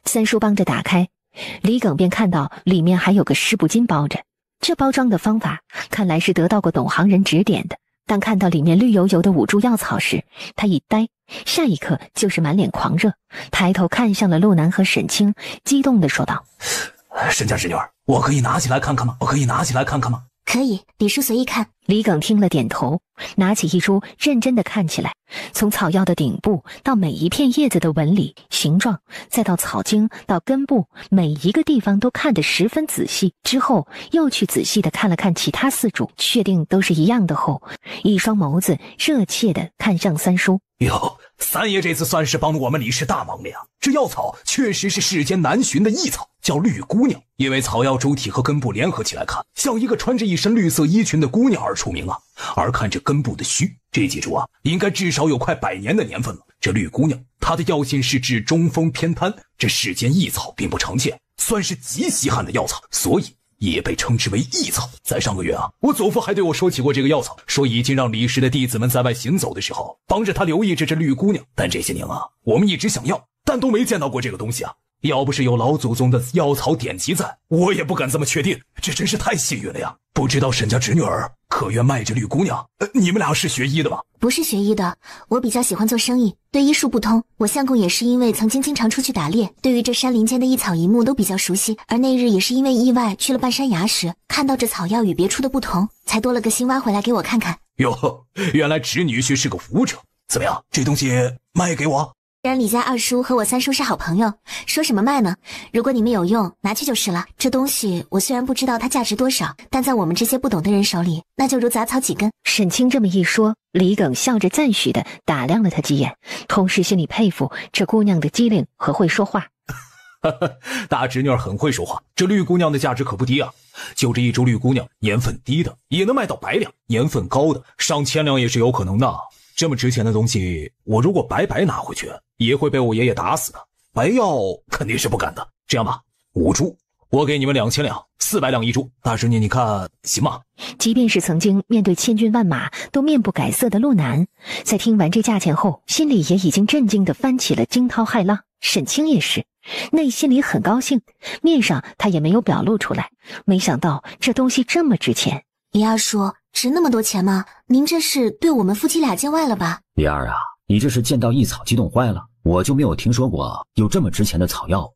三叔帮着打开。李耿便看到里面还有个湿布巾包着，这包装的方法看来是得到过懂行人指点的。当看到里面绿油油的5株药草时，他一呆，下一刻就是满脸狂热，抬头看向了陆南和沈清，激动地说道：沈家侄女儿，我可以拿起来看看吗？可以，李叔随意看。李耿听了点头，拿起一株认真地看起来，从草药的顶部到每一片叶子的纹理、形状，再到草茎到根部，每一个地方都看得十分仔细。之后又去仔细地看了看其他4株，确定都是一样的后，一双眸子热切地看向三叔。哟，三爷这次算是帮我们李氏大忙了呀！这药草确实是世间难寻的异草，叫绿姑娘，因为草药主体和根部联合起来看，像一个穿着一身绿色衣裙的姑娘而出名啊。而看这根部的须，这几株啊，应该至少有快100年的年份了。这绿姑娘，她的药性是治中风偏瘫，这世间异草并不常见，算是极稀罕的药草，所以也被称之为异草。在上个月啊，我祖父还对我说起过这个药草，说已经让李氏的弟子们在外行走的时候，帮着他留意着这绿姑娘。但这些年啊，我们一直想要，但都没见到过这个东西啊。要不是有老祖宗的药草典籍在，我也不敢这么确定。这真是太幸运了呀！不知道沈家侄女儿可愿卖这绿姑娘？你们俩是学医的吗？不是学医的，我比较喜欢做生意，对医术不通。我相公也是因为曾经经常出去打猎，对于这山林间的一草一木都比较熟悉。而那日也是因为意外去了半山崖时，看到这草药与别处的不同，才多了个心挖回来给我看看。哟，原来侄女婿是个武者。怎么样，这东西卖给我？既然李家2叔和我3叔是好朋友，说什么卖呢？如果你们有用，拿去就是了。这东西我虽然不知道它价值多少，但在我们这些不懂的人手里，那就如杂草几根。沈清这么一说，李耿笑着赞许地打量了他几眼，同时心里佩服这姑娘的机灵和会说话。大侄女儿很会说话，这绿姑娘的价值可不低啊！就这一株绿姑娘，年份低的也能卖到100两，年份高的上千两也是有可能的。这么值钱的东西，我如果白拿回去，也会被我爷爷打死的。白要肯定是不敢的。这样吧，5株我给你们2000两，400两一株。大师你看行吗？即便是曾经面对千军万马都面不改色的陆南，在听完这价钱后，心里也已经震惊地翻起了惊涛骇浪。沈清也是，内心里很高兴，面上他也没有表露出来。没想到这东西这么值钱。李二叔，值那么多钱吗？您这是对我们夫妻俩见外了吧？李二啊，你这是见到异草激动坏了，我就没有听说过有这么值钱的草药。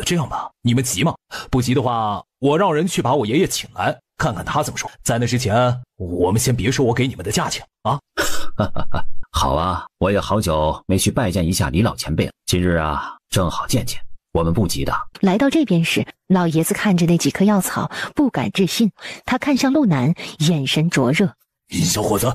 这样吧，你们急吗？不急的话，我让人去把我爷爷请来，看看他怎么说。在那之前，我们先别说我给你们的价钱啊。好啊，我也好久没去拜见一下李老前辈了，今日啊，正好见见。我们不急的。来到这边时，老爷子看着那几棵药草，不敢置信。他看向陆南，眼神灼热。小伙子，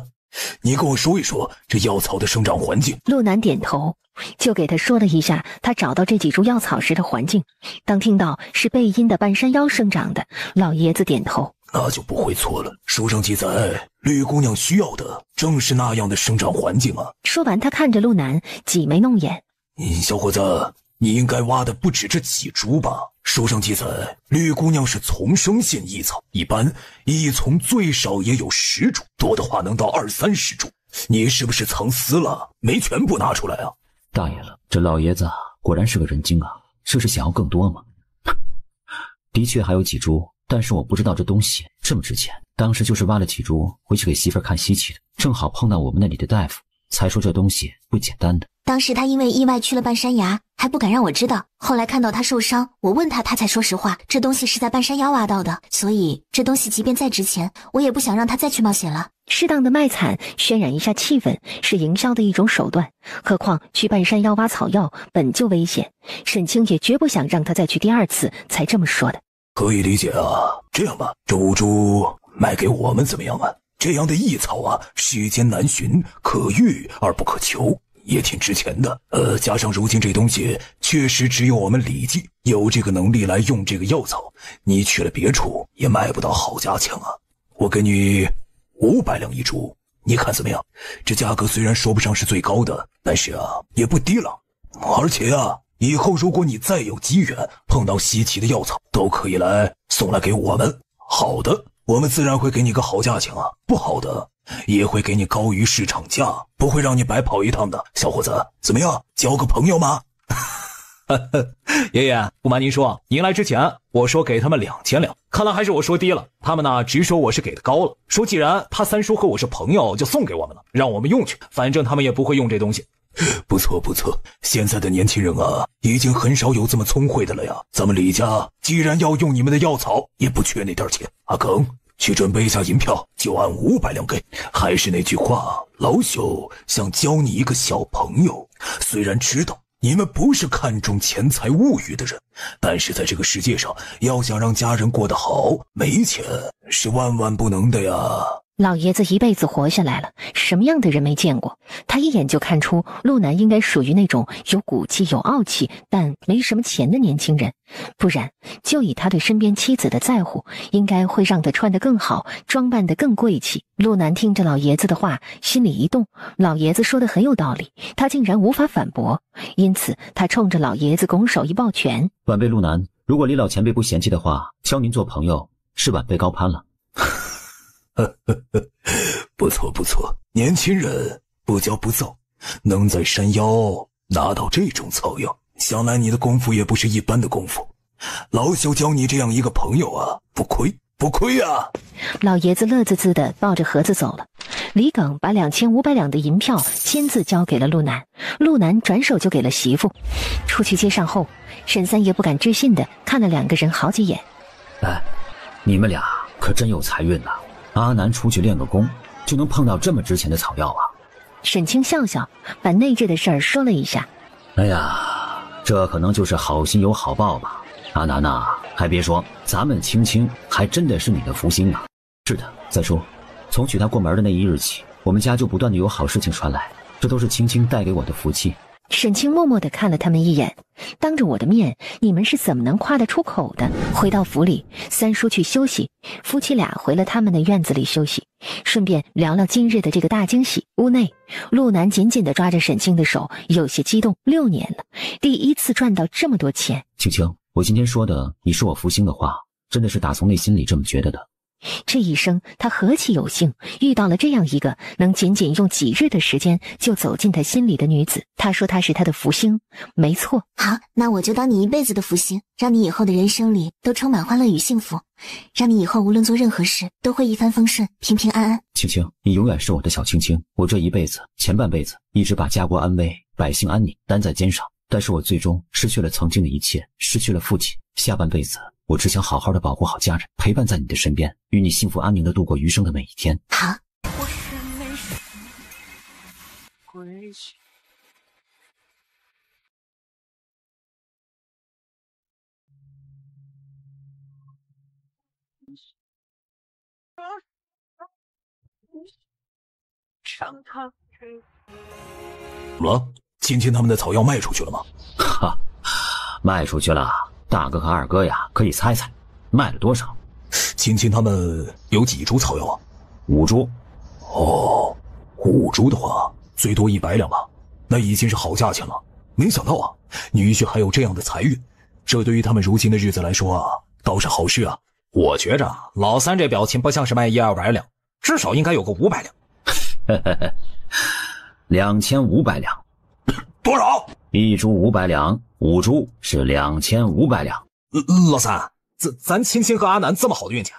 你跟我说一说这药草的生长环境。陆南点头，就给他说了一下他找到这几株药草时的环境。当听到是背阴的半山腰生长的，老爷子点头。那就不会错了，书上记载，绿姑娘需要的正是那样的生长环境啊。说完，他看着陆南，挤眉弄眼。小伙子，你应该挖的不止这几株吧？书上记载，绿姑娘是丛生性异草，一般一丛最少也有10株，多的话能到20-30株。你是不是藏私了，没全部拿出来啊？大爷了，这老爷子果然是个人精啊，这是想要更多吗？的确还有几株，但是我不知道这东西这么值钱。当时就是挖了几株回去给媳妇儿看稀奇的，正好碰到我们那里的大夫，才说这东西不简单的。当时他因为意外去了半山崖，还不敢让我知道。后来看到他受伤，我问他，他才说实话，这东西是在半山腰挖到的，所以这东西即便再值钱，我也不想让他再去冒险了。适当的卖惨，渲染一下气氛，是营销的一种手段。何况去半山腰挖草药本就危险，沈清也绝不想让他再去第2次，才这么说的。可以理解啊。这样吧，这5株卖给我们怎么样啊？这样的异草啊，世间难寻，可遇而不可求，也挺值钱的。加上如今这东西确实只有我们李记有这个能力来用这个药草，你去了别处也卖不到好价钱啊。我给你500两一株，你看怎么样？这价格虽然说不上是最高的，但是啊也不低了。而且啊，以后如果你再有机缘碰到稀奇的药草，都可以来送来给我们。好的，我们自然会给你个好价钱啊，不好的也会给你高于市场价，不会让你白跑一趟的。小伙子，怎么样，交个朋友吗？爷爷，不瞒您说，您来之前我说给他们2000两，看来还是我说低了。他们呢直说我是给的高了，说既然他三叔和我是朋友，就送给我们了，让我们用去，反正他们也不会用这东西。不错不错，现在的年轻人啊，已经很少有这么聪慧的了呀。咱们李家既然要用你们的药草，也不缺那点钱。阿庚，去准备一下银票，就按500两给。还是那句话，老朽想教你一个小朋友，虽然知道你们不是看重钱财物欲的人，但是在这个世界上，要想让家人过得好，没钱是万万不能的呀。老爷子一辈子活下来了，什么样的人没见过？他一眼就看出陆南应该属于那种有骨气、有傲气，但没什么钱的年轻人。不然，就以他对身边妻子的在乎，应该会让他穿得更好，装扮得更贵气。陆南听着老爷子的话，心里一动，老爷子说的很有道理，他竟然无法反驳，因此他冲着老爷子拱手一抱拳：“晚辈陆南，如果李老前辈不嫌弃的话，教您做朋友是晚辈高攀了。”不错不错，年轻人不骄不躁，能在山腰拿到这种草药，想来你的功夫也不是一般的功夫。老朽教你这样一个朋友啊，不亏不亏啊。老爷子乐滋滋地抱着盒子走了。李耿把2500两的银票亲自交给了陆南，陆南转手就给了媳妇。出去接上后，沈三爷不敢置信地看了2个人好几眼。哎，你们俩可真有财运呐！阿南出去练个功，就能碰到这么值钱的草药啊！沈清笑笑，把内置的事儿说了一下。哎呀，这可能就是好心有好报吧。阿南呐，还别说，咱们青青还真的是你的福星啊！是的，再说，从娶她过门的那一日起，我们家就不断的有好事情传来，这都是青青带给我的福气。沈清默默地看了他们一眼，当着我的面，你们是怎么能夸得出口的？回到府里，三叔去休息，夫妻俩回了他们的院子里休息，顺便聊聊今日的这个大惊喜。屋内，陆南紧紧地抓着沈清的手，有些激动。6年了，第一次赚到这么多钱。青青，我今天说的你是我福星的话，真的是打从内心里这么觉得的。这一生他何其有幸，遇到了这样一个能仅仅用几日的时间就走进他心里的女子。他说她是他的福星，没错。好，那我就当你一辈子的福星，让你以后的人生里都充满欢乐与幸福，让你以后无论做任何事都会一帆风顺，平平安安。青青，你永远是我的小青青。我这一辈子，前半辈子一直把家国安危、百姓安宁担在肩上，但是我最终失去了曾经的一切，失去了父亲。下半辈子我只想好好的保护好家人，陪伴在你的身边，与你幸福安宁的度过余生的每一天。好。我是没事归去。怎么了？青青他们的草药卖出去了吗？哈，卖出去了。大哥和二哥呀，可以猜猜，卖了多少？青青他们有几株草药啊？5株。哦，5株的话，最多100两吧，那已经是好价钱了。没想到啊，女婿还有这样的财运，这对于他们如今的日子来说啊，倒是好事啊。我觉着老三这表情不像是卖100-200两，至少应该有个500两。2500两。多少？1株500两，5株是2500两。老三，咱青青和阿南这么好的运气，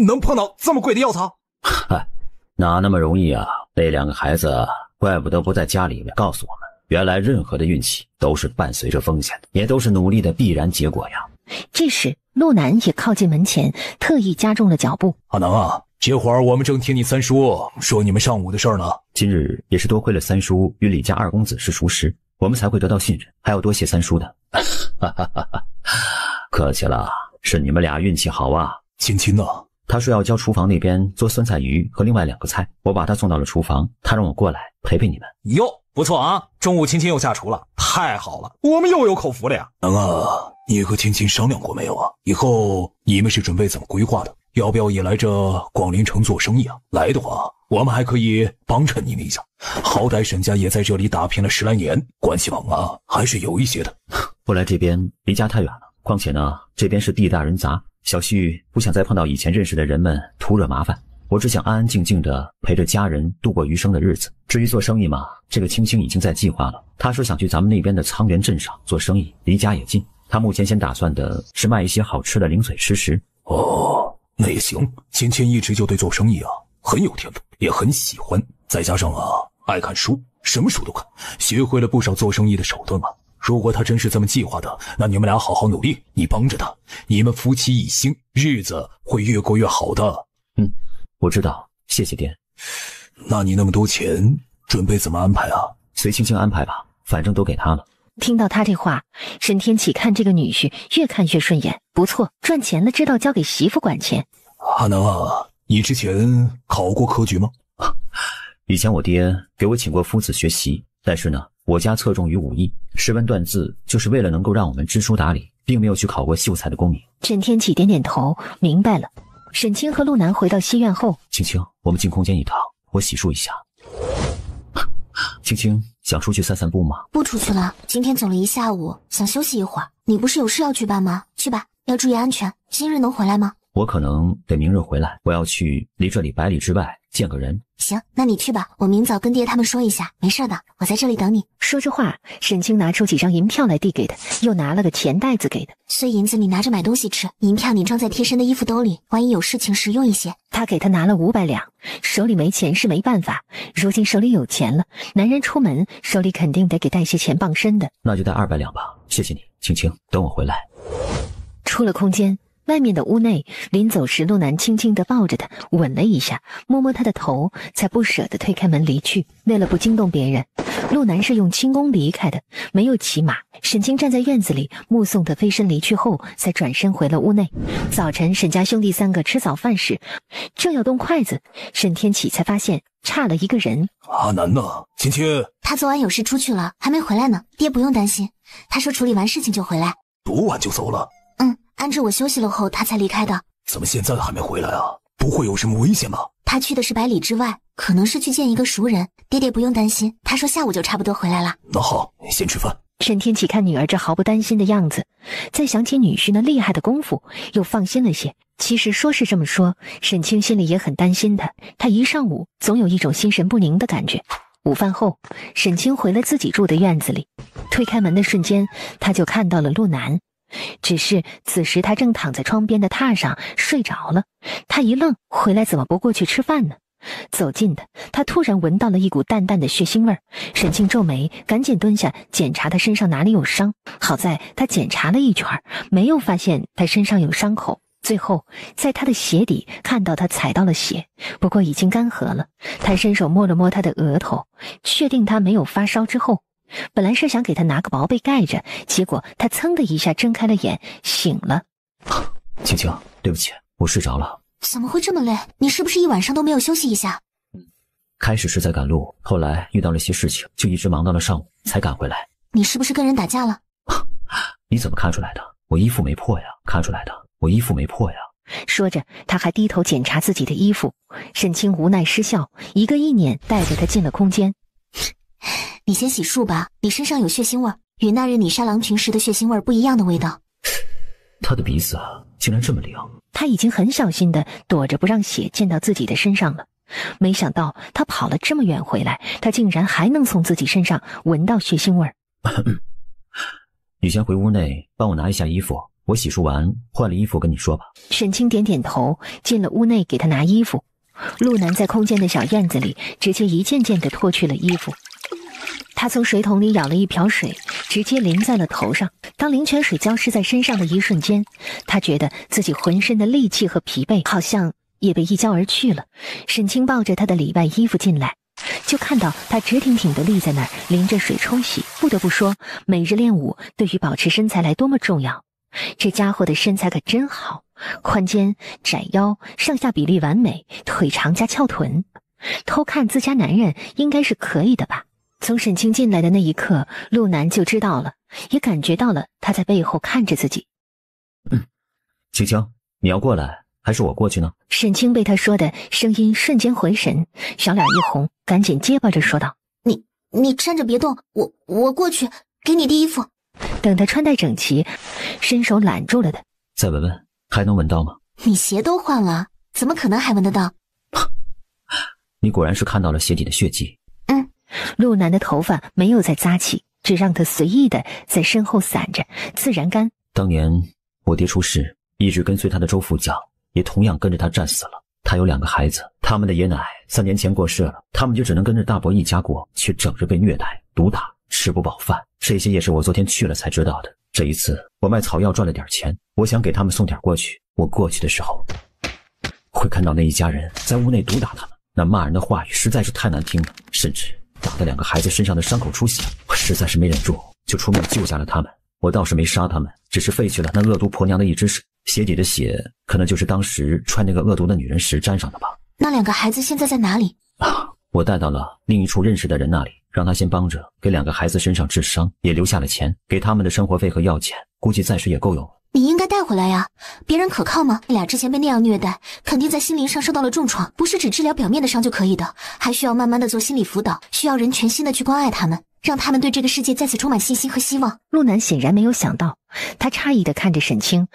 能碰到这么贵的药草？嗨，哪那么容易啊？那2个孩子怪不得不在家里面告诉我们，原来任何的运气都是伴随着风险的，也都是努力的必然结果呀。这时陆南也靠近门前，特意加重了脚步。阿南啊，这会儿我们正听你三叔说你们上午的事儿呢。今日也是多亏了三叔与李家2公子是熟识，我们才会得到信任，还要多谢三叔的。客气了，是你们俩运气好啊。青青呢？他说要教厨房那边做酸菜鱼和另外2个菜，我把他送到了厨房，他让我过来陪陪你们。哟，不错啊，中午青青又下厨了，太好了，我们又有口福了呀。南啊，你和青青商量过没有啊？以后你们是准备怎么规划的？要不要也来这广陵城做生意啊？来的话，我们还可以帮衬你们一下，好歹沈家也在这里打拼了10来年，关系网啊还是有一些的。不来这边离家太远了，况且呢，这边是地大人杂，小婿不想再碰到以前认识的人们徒惹麻烦，我只想安安静静的陪着家人度过余生的日子。至于做生意嘛，这个青青已经在计划了，他说想去咱们那边的苍原镇上做生意，离家也近。他目前先打算的是卖一些好吃的零嘴吃食。哦，那也行。青青一直就对做生意啊很有天赋，也很喜欢，再加上啊爱看书，什么书都看，学会了不少做生意的手段啊。如果他真是这么计划的，那你们俩好好努力，你帮着他，你们夫妻一心，日子会越过越好的。我知道，谢谢爹。那你那么多钱准备怎么安排啊？随青青安排吧，反正都给他了。听到他这话，沈天启看这个女婿越看越顺眼，不错，赚钱了知道交给媳妇管钱。阿南啊，你之前考过科举吗？以前我爹给我请过夫子学习，但是呢，我家侧重于武艺，识文断字就是为了能够让我们知书达理，并没有去考过秀才的功名。沈天启点点头，明白了。沈清和陆南回到西院后，青青，我们进空间一趟，我洗漱一下。青青想出去散散步吗？不出去了，今天走了一下午，想休息一会儿。你不是有事要去办吗？去吧，要注意安全。今日能回来吗？我可能得明日回来，我要去离这里100里之外见个人。行，那你去吧，我明早跟爹他们说一下，没事的，我在这里等你。说着话，沈清拿出几张银票来递给他，又拿了个钱袋子给他。碎银子你拿着买东西吃，银票你装在贴身的衣服兜里，万一有事情时用一些。他给他拿了500两，手里没钱是没办法，如今手里有钱了，男人出门手里肯定得给带些钱傍身的。那就带200两吧，谢谢你，青青，等我回来。出了空间，外面的屋内，临走时陆南轻轻地抱着他，吻了一下，摸摸他的头，才不舍得推开门离去。为了不惊动别人，陆南是用轻功离开的，没有骑马。沈清站在院子里目送他飞身离去后，才转身回了屋内。早晨沈家兄弟3个吃早饭时，正要动筷子，沈天启才发现差了一个人。阿南呢？青青，他昨晚有事出去了，还没回来呢。爹不用担心，他说处理完事情就回来。昨晚就走了？安置我休息了后，他才离开的。怎么现在还没回来啊？不会有什么危险吧？他去的是100里之外，可能是去见一个熟人。爹爹不用担心，他说下午就差不多回来了。那好，先吃饭。沈天启看女儿这毫不担心的样子，再想起女婿那厉害的功夫，又放心了些。其实说是这么说，沈清心里也很担心他。他一上午总有一种心神不宁的感觉。午饭后，沈清回了自己住的院子里，推开门的瞬间，他就看到了陆南。只是此时他正躺在窗边的榻上睡着了。他一愣，回来怎么不过去吃饭呢？走近的他突然闻到了一股淡淡的血腥味儿。沈清皱眉，赶紧蹲下检查他身上哪里有伤。好在他检查了一圈，没有发现他身上有伤口。最后在他的鞋底看到他踩到了血，不过已经干涸了。他伸手摸了摸他的额头，确定他没有发烧之后，本来是想给他拿个薄被盖着，结果他噌的一下睁开了眼，醒了。青青，对不起，我睡着了。怎么会这么累？你是不是一晚上都没有休息一下？开始是在赶路，后来遇到了些事情，就一直忙到了上午才赶回来。你是不是跟人打架了？你怎么看出来的？我衣服没破呀。看出来的，我衣服没破呀。说着他还低头检查自己的衣服。沈清无奈失笑，一个意念带着他进了空间。你先洗漱吧，你身上有血腥味，与那日你杀狼群时的血腥味不一样的味道。他的鼻子竟然这么灵。他已经很小心地躲着不让血溅到自己的身上了，没想到他跑了这么远回来，他竟然还能从自己身上闻到血腥味儿。你先回屋内帮我拿一下衣服，我洗漱完换了衣服跟你说吧。沈清点点头，进了屋内给他拿衣服。陆南在空间的小院子里直接一件件地脱去了衣服。他从水桶里舀了一瓢水，直接淋在了头上。当灵泉水浇湿在身上的一瞬间，他觉得自己浑身的戾气和疲惫好像也被一浇而去了。沈清抱着他的里外衣服进来，就看到他直挺挺地立在那儿，淋着水冲洗。不得不说，每日练武对于保持身材来多么重要。这家伙的身材可真好，宽肩窄腰，上下比例完美，腿长加翘臀。偷看自家男人应该是可以的吧。从沈清进来的那一刻，陆南就知道了，也感觉到了他在背后看着自己。青青，你要过来还是我过去呢？沈清被他说的声音瞬间回神，小脸一红，赶紧结巴着说道：你站着别动，我过去给你递衣服。等他穿戴整齐，伸手揽住了他。再闻闻，还能闻到吗？你鞋都换了，怎么可能还闻得到？你果然是看到了鞋底的血迹。陆南的头发没有再扎起，只让他随意的在身后散着，自然干。当年我爹出事，一直跟随他的周副将也同样跟着他战死了。他有2个孩子，他们的爷奶3年前过世了，他们就只能跟着大伯一家过，却整日被虐待毒打，吃不饱饭。这些也是我昨天去了才知道的。这一次我卖草药赚了点钱，我想给他们送点过去。我过去的时候，会看到那一家人在屋内毒打他们，那骂人的话语实在是太难听了，甚至打得2个孩子身上的伤口出血。我实在是没忍住，就出面救下了他们。我倒是没杀他们，只是废去了那恶毒婆娘的一只手，鞋底的血可能就是当时穿那个恶毒的女人时沾上的吧。那2个孩子现在在哪里？我带到了另一处认识的人那里，让他先帮着给2个孩子身上治伤，也留下了钱给他们的生活费和药钱，估计暂时也够用了。你应该带回来呀，别人可靠吗？你俩之前被那样虐待，肯定在心灵上受到了重创，不是只治疗表面的伤就可以的，还需要慢慢的做心理辅导，需要人全心的去关爱他们，让他们对这个世界再次充满信心和希望。陆南显然没有想到，他诧异的看着沈清。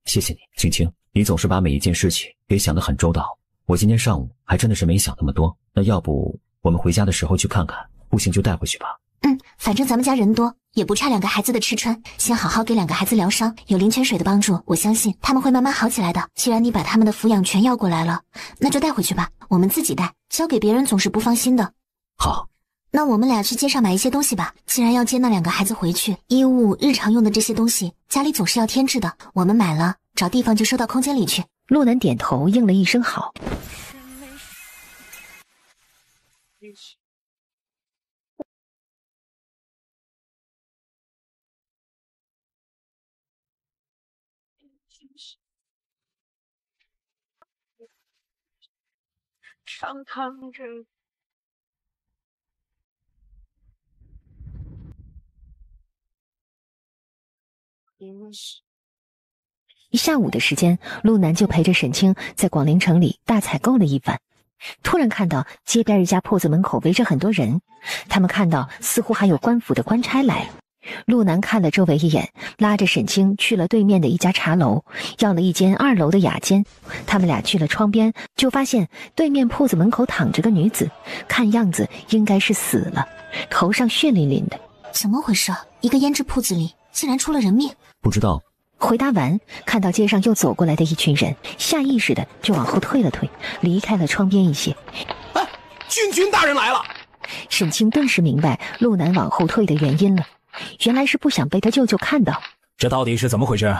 谢谢你，青青，你总是把每一件事情给想得很周到。我今天上午还真的是没想那么多，那要不我们回家的时候去看看，不行就带回去吧。反正咱们家人多，也不差2个孩子的吃穿，先好好给2个孩子疗伤，有灵泉水的帮助，我相信他们会慢慢好起来的。既然你把他们的抚养权要过来了，那就带回去吧，我们自己带，交给别人总是不放心的。好，那我们俩去街上买一些东西吧，既然要接那2个孩子回去，衣物日常用的这些东西家里总是要添置的，我们买了找地方就收到空间里去。陆南点头应了一声好。上汤着。一下午的时间，陆南就陪着沈清在广陵城里大采购了一番。突然看到街边一家铺子门口围着很多人，他们看到似乎还有官府的官差来了，陆南看了周围一眼，拉着沈清去了对面的一家茶楼，要了一间2楼的雅间。他们俩去了窗边，就发现对面铺子门口躺着个女子，看样子应该是死了，头上血淋淋的。怎么回事？一个胭脂铺子里竟然出了人命？不知道。回答完，看到街上又走过来的一群人，下意识的就往后退了退，离开了窗边一些。哎，君大人来了！沈清顿时明白陆南往后退的原因了，原来是不想被他舅舅看到。这到底是怎么回事？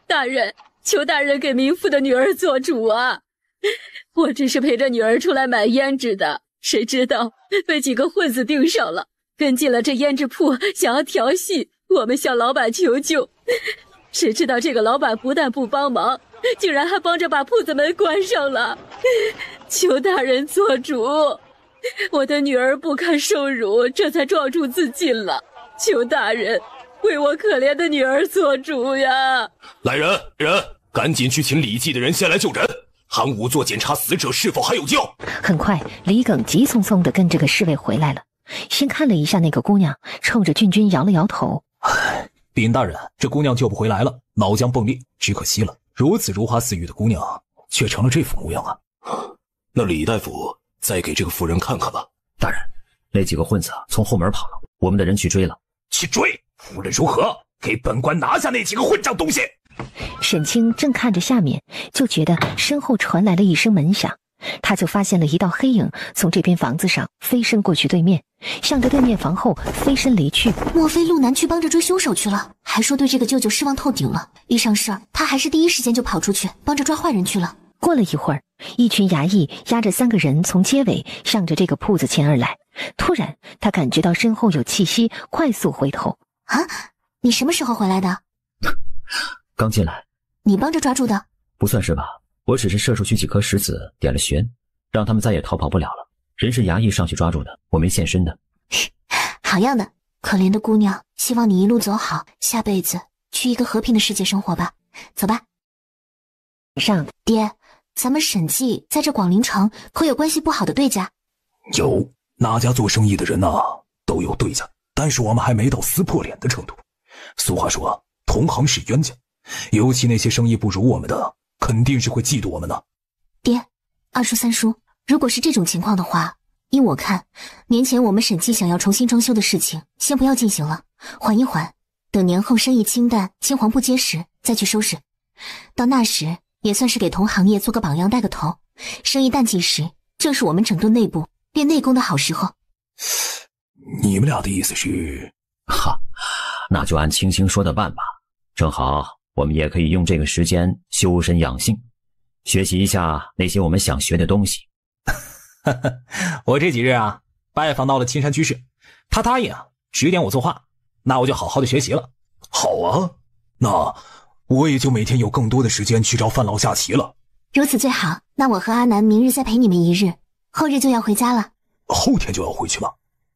大人，求大人给民妇的女儿做主啊！我只是陪着女儿出来买胭脂的，谁知道被几个混子盯上了，跟进了这胭脂铺，想要调戏我们，向老板求救。谁知道这个老板不但不帮忙，竟然还帮着把铺子门关上了。求大人做主，我的女儿不堪受辱，这才撞出自尽了。求大人为我可怜的女儿做主呀！来人，赶紧去请李记的人先来就诊，喊仵作检查死者是否还有救。很快，李耿急匆匆地跟着个侍卫回来了，先看了一下那个姑娘，冲着君摇了摇头。禀大人，这姑娘救不回来了，脑浆迸裂，只可惜了。如此如花似玉的姑娘，却成了这副模样啊！那李大夫再给这个妇人看看吧。大人，那几个混子从后门跑了，我们的人去追了。去追？无论如何，给本官拿下那几个混账东西！沈清正看着下面，就觉得身后传来了一声门响，他就发现了一道黑影从这边房子上飞身过去对面，向着对面房后飞身离去。莫非陆南去帮着追凶手去了？还说对这个舅舅失望透顶了，遇上事儿他还是第一时间就跑出去帮着抓坏人去了。过了一会儿，一群衙役押着3个人从街尾向着这个铺子前而来。突然他感觉到身后有气息，快速回头。啊，你什么时候回来的？刚进来。你帮着抓住的？不算是吧，我只是射出去几颗石子，点了旋，让他们再也逃跑不了了。人是衙役上去抓住的，我没现身的。好样的，可怜的姑娘，希望你一路走好，下辈子去一个和平的世界生活吧。走吧。上，爹，咱们沈记在这广陵城可有关系不好的对家？有，哪家做生意的人都有对家，但是我们还没到撕破脸的程度。俗话说，同行是冤家，尤其那些生意不如我们的，肯定是会嫉妒我们的。爹，二叔三叔，如果是这种情况的话，依我看，年前我们沈记想要重新装修的事情先不要进行了，缓一缓，等年后生意清淡，青黄不接时再去收拾。到那时也算是给同行业做个榜样，带个头。生意淡季时，正是我们整顿内部练内功的好时候。你们俩的意思是？哈，那就按青青说的办吧。正好我们也可以用这个时间修身养性，学习一下那些我们想学的东西。我这几日拜访到了青山居士，他答应指点我作画，那我就好好的学习了。好啊，那我也就每天有更多的时间去找范老下棋了。如此最好，那我和阿南明日再陪你们一日，后日就要回家了。后天就要回去吗？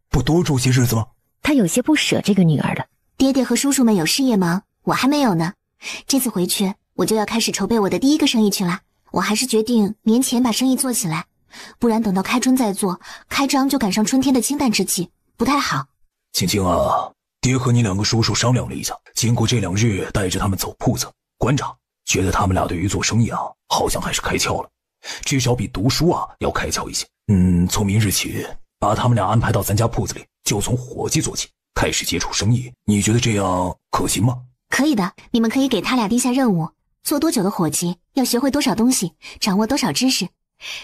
不多住些日子吗？他有些不舍这个女儿了。爹爹和叔叔们有事业忙，我还没有呢。这次回去我就要开始筹备我的第一个生意去了。我还是决定年前把生意做起来，不然等到开春再做，开张就赶上春天的清淡之气，不太好。青青啊，爹和你两个叔叔商量了一下，经过这2日带着他们走铺子观察，觉得他们俩对于做生意好像还是开窍了，至少比读书要开窍一些。从明日起把他们俩安排到咱家铺子里，就从伙计做起，开始接触生意。你觉得这样可行吗？可以的，你们可以给他俩定下任务，做多久的伙计，要学会多少东西，掌握多少知识，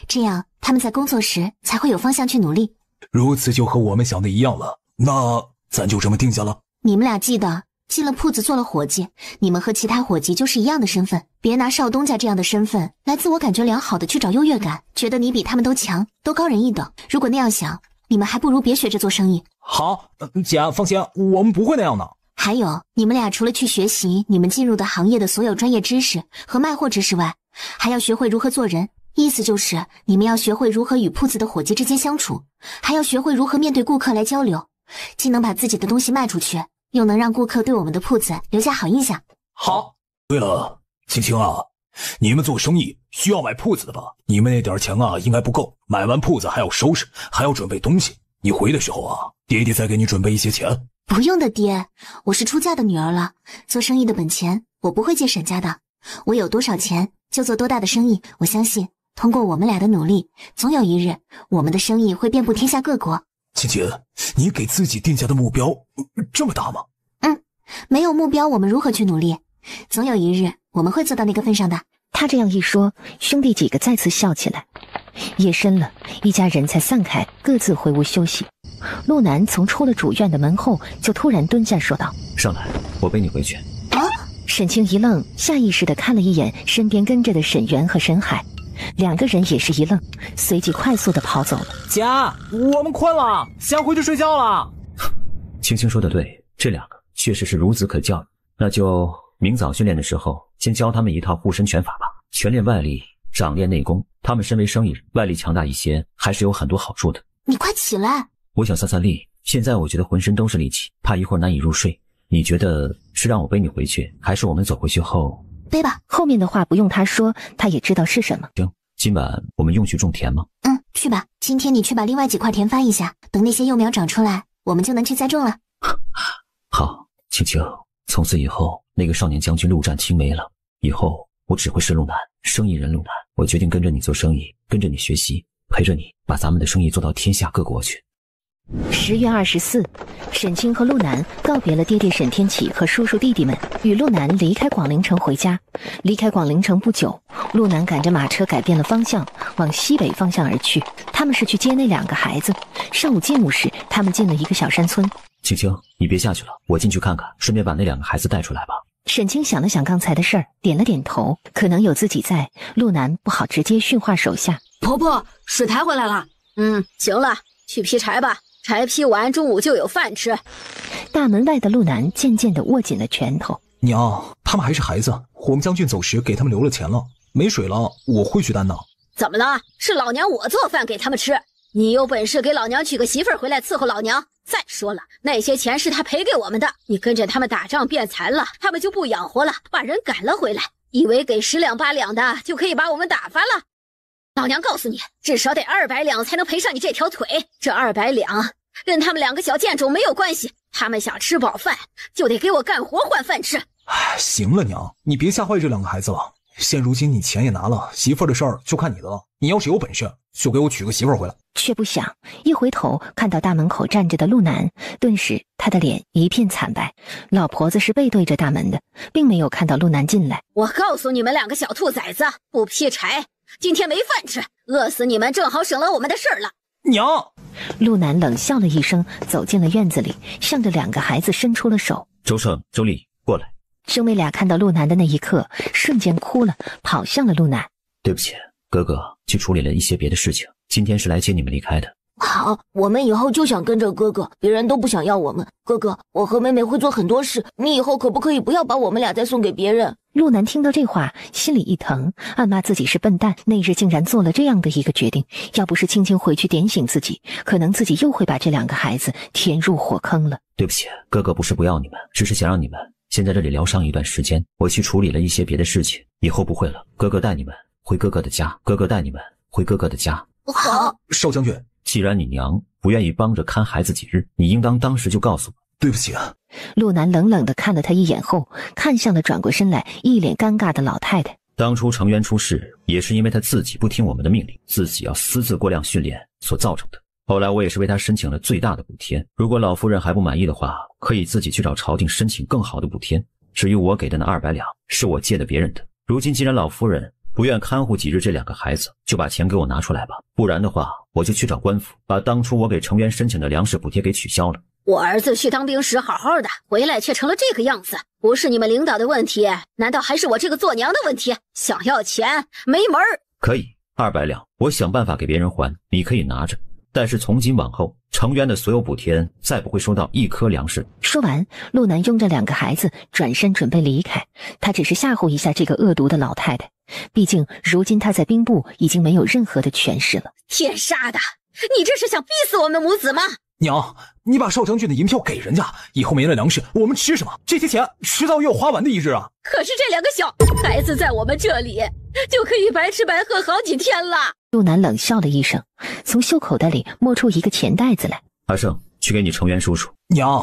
这样他们在工作时才会有方向去努力。如此就和我们想的一样了，那咱就这么定下了。你们俩记得，进了铺子做了伙计，你们和其他伙计就是一样的身份，别拿少东家这样的身份来自我感觉良好的去找优越感，觉得你比他们都强，都高人一等。如果那样想，你们还不如别学着做生意。好，姐放心，我们不会那样的。还有，你们俩除了去学习你们进入的行业的所有专业知识和卖货知识外，还要学会如何做人。意思就是你们要学会如何与铺子的伙计之间相处，还要学会如何面对顾客来交流，既能把自己的东西卖出去，又能让顾客对我们的铺子留下好印象。好。对了，青青你们做生意需要买铺子的吧？你们那点钱应该不够，买完铺子还要收拾，还要准备东西。你回的时候爹爹再给你准备一些钱，不用的，爹，我是出嫁的女儿了，做生意的本钱我不会借沈家的，我有多少钱就做多大的生意，我相信通过我们俩的努力，总有一日我们的生意会遍布天下各国。青青，你给自己定下的目标这么大吗？没有目标我们如何去努力？总有一日我们会做到那个份上的。他这样一说，兄弟几个再次笑起来。夜深了，一家人才散开，各自回屋休息。陆南从出了主院的门后，就突然蹲下说道：“上来，我背你回去。”沈清一愣，下意识地看了一眼身边跟着的沈源和沈海，两个人也是一愣，随即快速地跑走了。姐，我们困了，先回去睡觉了。青青说的对，这两个确实是孺子可教育，那就明早训练的时候，先教他们一套护身拳法吧，全练外力，掌练内功。他们身为生意人，外力强大一些，还是有很多好处的。你快起来！我想散散力，现在我觉得浑身都是力气，怕一会儿难以入睡。你觉得是让我背你回去，还是我们走回去后？背吧。后面的话不用他说，他也知道是什么。行，今晚我们用去种田吗？去吧。今天你去把另外几块田翻一下，等那些幼苗长出来，我们就能去栽种了。好，青青，从此以后，那个少年将军陆战青没了，以后我只会是陆南，生意人陆南。我决定跟着你做生意，跟着你学习，陪着你把咱们的生意做到天下各国去。10月24，沈清和陆南告别了爹爹沈天启和叔叔弟弟们，与陆南离开广陵城回家。离开广陵城不久，陆南赶着马车改变了方向，往西北方向而去。他们是去接那两个孩子。上午进午时，他们进了一个小山村。青青，你别下去了，我进去看看，顺便把那两个孩子带出来吧。沈清想了想刚才的事儿，点了点头。可能有自己在，陆南不好直接训话手下。婆婆，水抬回来了。行了，去劈柴吧，柴劈完中午就有饭吃。大门外的陆南渐渐地握紧了拳头。娘，他们还是孩子，我们将军走时给他们留了钱了，没水了我会去担当。怎么了？是老娘我做饭给他们吃，你有本事给老娘娶个媳妇儿回来伺候老娘。再说了，那些钱是他赔给我们的，你跟着他们打仗变残了，他们就不养活了，把人赶了回来，以为给10两8两的就可以把我们打发了。老娘告诉你，至少得200两才能赔上你这条腿。这200两跟他们两个小贱种没有关系，他们想吃饱饭就得给我干活换饭吃。行了娘，你别吓坏这两个孩子了。现如今你钱也拿了，媳妇儿的事儿就看你的了。你要是有本事，就给我娶个媳妇儿回来。却不想一回头看到大门口站着的陆南，顿时他的脸一片惨白。老婆子是背对着大门的，并没有看到陆南进来。我告诉你们两个小兔崽子，不劈柴今天没饭吃，饿死你们正好省了我们的事儿了。娘！陆南冷笑了一声，走进了院子里，向着两个孩子伸出了手。周胜、周丽，过来。兄妹俩看到陆南的那一刻，瞬间哭了，跑向了陆南。对不起，哥哥去处理了一些别的事情，今天是来接你们离开的。好，我们以后就想跟着哥哥，别人都不想要我们。哥哥，我和妹妹会做很多事，你以后可不可以不要把我们俩再送给别人？陆南听到这话，心里一疼，暗骂自己是笨蛋，那日竟然做了这样的一个决定。要不是青青回去点醒自己，可能自己又会把这两个孩子填入火坑了。对不起，哥哥不是不要你们，只是想让你们先在这里疗伤一段时间。我去处理了一些别的事情，以后不会了。哥哥带你们回哥哥的家，哥哥带你们回哥哥的家。好，少将军，既然你娘不愿意帮着看孩子几日，你应当当时就告诉我。对不起啊。陆南冷冷地看了他一眼后，看向了转过身来一脸尴尬的老太太。当初程渊出事，也是因为他自己不听我们的命令，自己要私自过量训练所造成的。后来我也是为他申请了最大的补贴，如果老夫人还不满意的话，可以自己去找朝廷申请更好的补贴。至于我给的那200两，是我借的别人的。如今既然老夫人不愿看护几日这两个孩子，就把钱给我拿出来吧，不然的话我就去找官府，把当初我给程渊申请的粮食补贴给取消了。我儿子去当兵时好好的，回来却成了这个样子，不是你们领导的问题，难道还是我这个做娘的问题？想要钱没门儿。可以，200两我想办法给别人还，你可以拿着，但是从今往后，程渊的所有补贴再不会收到1颗粮食。说完，陆南拥着两个孩子转身准备离开，他只是吓唬一下这个恶毒的老太太，毕竟如今他在兵部已经没有任何的权势了。天杀的，你这是想逼死我们母子吗？娘，你把少将军的银票给人家，以后没了粮食，我们吃什么？这些钱迟早也有花完的一日啊！可是这两个小孩子在我们这里就可以白吃白喝好几天了。陆南冷笑了一声，从袖口袋里摸出一个钱袋子来。阿胜，去给你程渊叔叔。娘，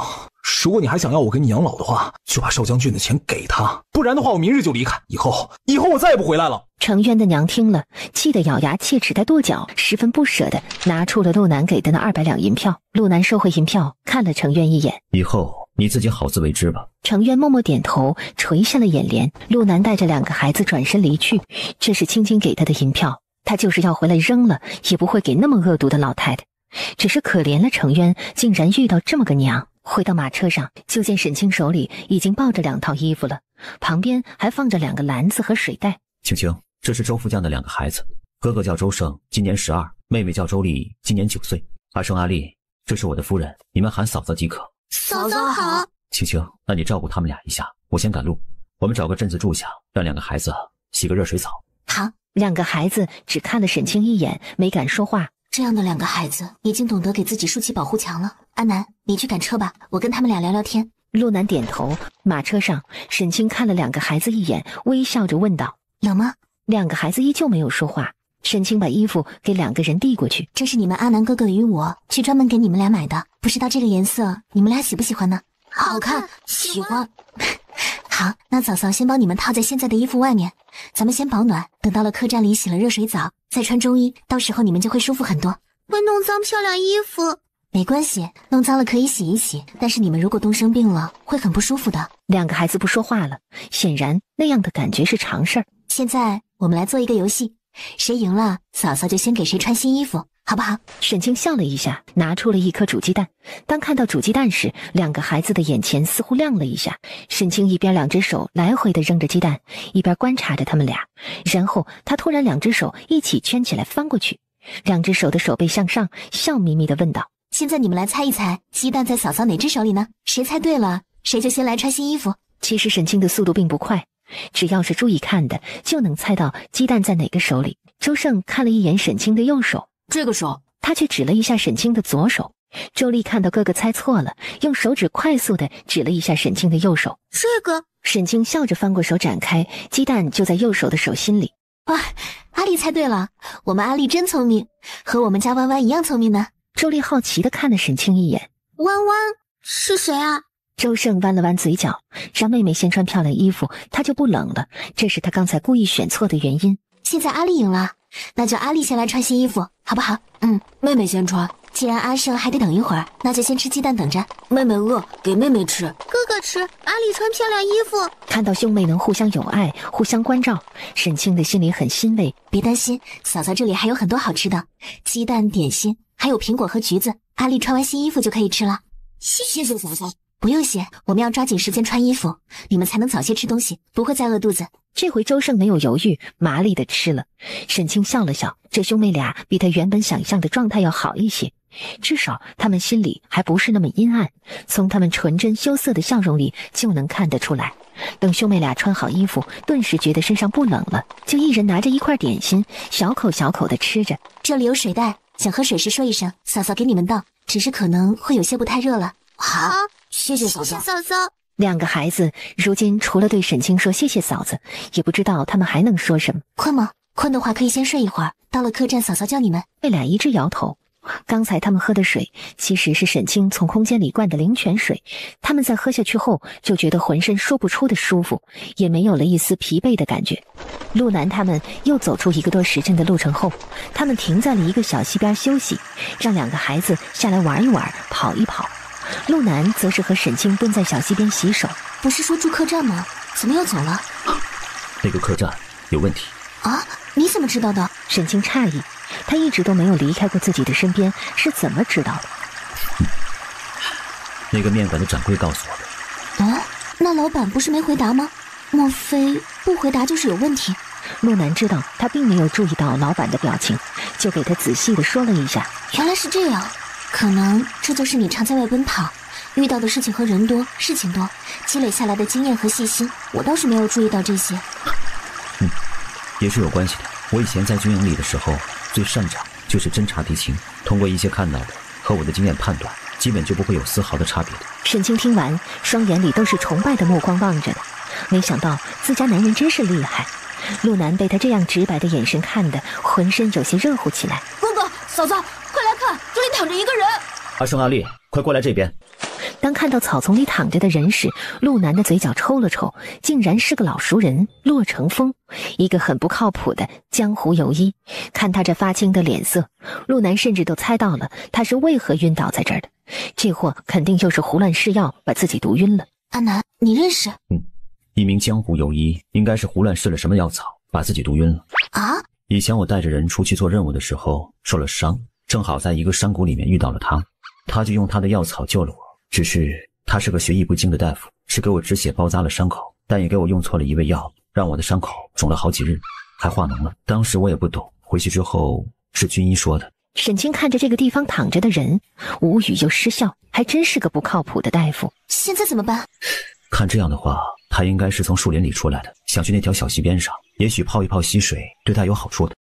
如果你还想要我给你养老的话，就把邵将军的钱给他，不然的话我明日就离开，以后我再也不回来了。程渊的娘听了，气得咬牙切齿地跺脚，十分不舍地拿出了陆南给的那200两银票。陆南收回银票，看了程渊一眼，以后你自己好自为之吧。程渊默默点头，垂下了眼帘。陆南带着2个孩子转身离去，这是青青给他的银票，他就是要回来扔了，也不会给那么恶毒的老太太。只是可怜了程渊，竟然遇到这么个娘。回到马车上，就见沈清手里已经抱着2套衣服了，旁边还放着2个篮子和水袋。青青，这是周副将的2个孩子，哥哥叫周胜，今年12，妹妹叫周丽，今年9岁。阿生、阿丽，这是我的夫人，你们喊嫂子即可。嫂嫂好。青青，那你照顾他们俩一下，我先赶路。我们找个镇子住下，让2个孩子洗个热水澡。好。2个孩子只看了沈清一眼，没敢说话。这样的2个孩子已经懂得给自己竖起保护墙了。阿南，你去赶车吧，我跟他们俩聊聊天。陆南点头。马车上，沈清看了2个孩子一眼，微笑着问道：冷吗？2个孩子依旧没有说话。沈清把衣服给2个人递过去，这是你们阿南哥哥与我去专门给你们俩买的，不知道这个颜色你们俩喜不喜欢呢？好看，喜欢。好，那嫂嫂先帮你们套在现在的衣服外面，咱们先保暖，等到了客栈里洗了热水澡，再穿中衣，到时候你们就会舒服很多。会弄脏漂亮衣服。没关系，弄脏了可以洗一洗，但是你们如果冻生病了，会很不舒服的。2个孩子不说话了，显然那样的感觉是常事儿。现在我们来做一个游戏，谁赢了，嫂嫂就先给谁穿新衣服，好不好？沈清笑了一下，拿出了1颗煮鸡蛋。当看到煮鸡蛋时，2个孩子的眼前似乎亮了一下。沈清一边2只手来回的扔着鸡蛋，一边观察着他们俩，然后他突然2只手一起圈起来翻过去，2只手的手背向上，笑眯眯地问道：现在你们来猜一猜，鸡蛋在嫂嫂哪只手里呢？谁猜对了，谁就先来穿新衣服。其实沈清的速度并不快，只要是注意看的，就能猜到鸡蛋在哪个手里。周胜看了一眼沈清的右手，这个手，他却指了一下沈清的左手。周丽看到哥哥猜错了，用手指快速地指了一下沈清的右手。这个。沈清笑着翻过手展开，鸡蛋就在右手的手心里。哇，阿丽猜对了，我们阿丽真聪明，和我们家弯弯一样聪明呢。周丽好奇地看了沈清一眼。弯弯是谁啊？周胜弯了弯嘴角，让妹妹先穿漂亮衣服，她就不冷了，这是他刚才故意选错的原因。现在阿丽赢了，那就阿丽先来穿新衣服，好不好？妹妹先穿。既然阿胜还得等一会儿，那就先吃鸡蛋等着。妹妹饿，给妹妹吃。哥哥吃，阿丽穿漂亮衣服。看到兄妹能互相友爱，互相关照，沈清的心里很欣慰。别担心，嫂嫂这里还有很多好吃的，鸡蛋、点心，还有苹果和橘子。阿丽穿完新衣服就可以吃了。谢谢嫂嫂。不用谢，我们要抓紧时间穿衣服，你们才能早些吃东西，不会再饿肚子。这回周胜没有犹豫，麻利地吃了。沈清笑了笑，这兄妹俩比他原本想象的状态要好一些，至少他们心里还不是那么阴暗，从他们纯真羞涩的笑容里就能看得出来。等兄妹俩穿好衣服，顿时觉得身上不冷了，就一人拿着1块点心，小口小口地吃着。这里有水袋，想喝水时说一声，嫂嫂给你们倒，只是可能会有些不太热了。好，谢谢嫂嫂。谢谢嫂嫂。 2个孩子如今除了对沈清说谢谢嫂子，也不知道他们还能说什么。困吗？困的话可以先睡一会儿，到了客栈嫂嫂叫你们。妹俩一致摇头。刚才他们喝的水其实是沈清从空间里灌的灵泉水，他们在喝下去后就觉得浑身说不出的舒服，也没有了一丝疲惫的感觉。陆南他们又走出1个多时辰的路程后，他们停在了一个小溪边休息，让2个孩子下来玩一玩，跑一跑。陆南则是和沈清蹲在小溪边洗手。不是说住客栈吗？怎么又走了？那个客栈有问题啊？你怎么知道的？沈清诧异，他一直都没有离开过自己的身边，是怎么知道的？那个面馆的掌柜告诉我的。哦，那老板不是没回答吗？莫非不回答就是有问题？陆南知道他并没有注意到老板的表情，就给他仔细地说了一下。原来是这样，可能这就是你常在外奔跑，遇到的事情和人多，事情多，积累下来的经验和细心。我倒是没有注意到这些。也是有关系的。我以前在军营里的时候，最擅长就是侦察敌情，通过一些看到的和我的经验判断，基本就不会有丝毫的差别的。沈清听完，双眼里都是崇拜的目光望着的，没想到自家男人真是厉害。陆南被他这样直白的眼神看得浑身有些热乎起来。哥哥，嫂嫂，快来看，这里躺着一个人！阿生、阿丽，快过来这边！当看到草丛里躺着的人时，陆南的嘴角抽了抽，竟然是个老熟人骆成风，一个很不靠谱的江湖游医。看他这发青的脸色，陆南甚至都猜到了他是为何晕倒在这儿的。这货肯定又是胡乱试药把自己毒晕了。阿南，你认识？一名江湖游医应该是胡乱试了什么药草，把自己毒晕了。啊？以前我带着人出去做任务的时候受了伤，正好在一个山谷里面遇到了他，他就用他的药草救了我。只是他是个学艺不精的大夫，是给我止血包扎了伤口，但也给我用错了一味药，让我的伤口肿了好几日，还化脓了。当时我也不懂，回去之后是军医说的。沈清看着这个地方躺着的人，无语又失笑，还真是个不靠谱的大夫。现在怎么办？看这样的话，他应该是从树林里出来的，想去那条小溪边上，也许泡一泡溪水对他有好处的。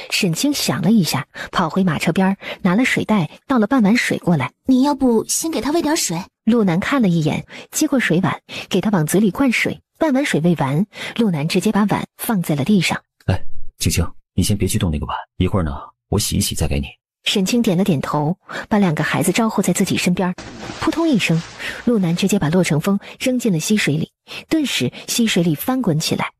沈清想了一下，跑回马车边，拿了水袋倒了半碗水过来。你要不先给他喂点水？陆南看了一眼，接过水碗，给他往嘴里灌水。半碗水喂完，陆南直接把碗放在了地上。哎，青青，你先别去动那个碗，一会儿呢我洗一洗再给你。沈清点了点头，把两个孩子招呼在自己身边。扑通一声，陆南直接把骆成风扔进了溪水里，顿时溪水里翻滚起来。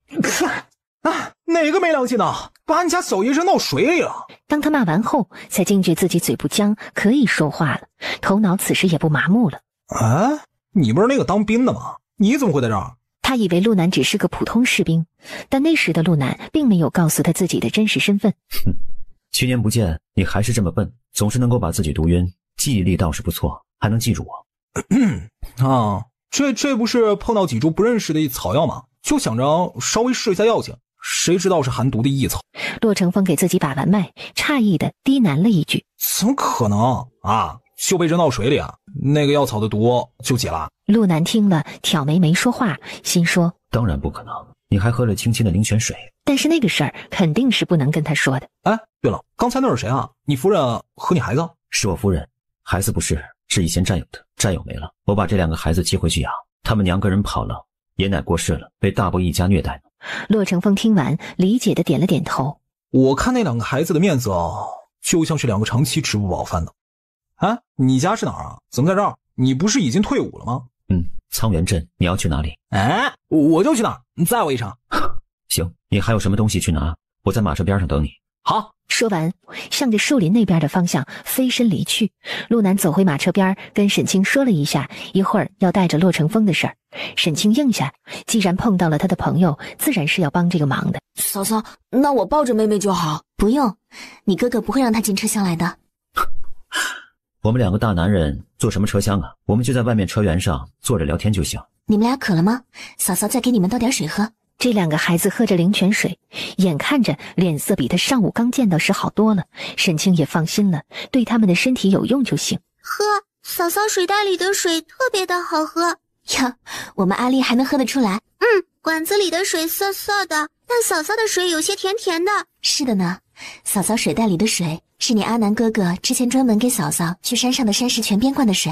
啊，哪个没良心的，把你家小爷扔到水里了！当他骂完后，才惊觉自己嘴不僵，可以说话了，头脑此时也不麻木了。啊，你不是那个当兵的吗？你怎么会在这儿？他以为陆南只是个普通士兵，但那时的陆南并没有告诉他自己的真实身份。7年不见，你还是这么笨，总是能够把自己毒晕，记忆力倒是不错，还能记住我。啊，这不是碰到几株不认识的草药吗？就想着稍微试一下药性，谁知道是含毒的异草。骆成风给自己把完脉，诧异的低喃了一句：怎么可能啊？就被扔到水里啊，那个药草的毒就解了。陆南听了挑眉没说话，心说当然不可能，你还喝了清清的灵泉水。但是那个事儿肯定是不能跟他说的。哎，对了，刚才那是谁啊？你夫人和你孩子？是我夫人，孩子不是，是以前战友的，战友没了，我把这2个孩子接回去养，他们娘个人跑了，爷奶过世了，被大伯一家虐待呢。骆成风听完理解的点了点头。我看那2个孩子的面子就像是2个长期吃不饱饭的。啊，你家是哪儿啊？怎么在这儿？你不是已经退伍了吗？沧源镇，你要去哪里？哎，我就去哪儿，你载我一程。行，你还有什么东西去拿？我在马车边上等你。好。说完，向着树林那边的方向飞身离去。陆南走回马车边，跟沈清说了一下，一会儿要带着骆成风的事儿。沈清应下，既然碰到了他的朋友，自然是要帮这个忙的。嫂嫂，那我抱着妹妹就好。不用，你哥哥不会让她进车厢来的。我们2个大男人坐什么车厢啊？我们就在外面车辕上坐着聊天就行。你们俩渴了吗？嫂嫂再给你们倒点水喝。这2个孩子喝着灵泉水，眼看着脸色比他上午刚见到时好多了，沈清也放心了，对他们的身体有用就行。喝，嫂嫂水袋里的水特别的好喝呀，我们阿丽还能喝得出来。管子里的水涩涩的，但嫂嫂的水有些甜甜的。是的呢，嫂嫂水袋里的水是你阿南哥哥之前专门给嫂嫂去山上的山石泉边灌的水，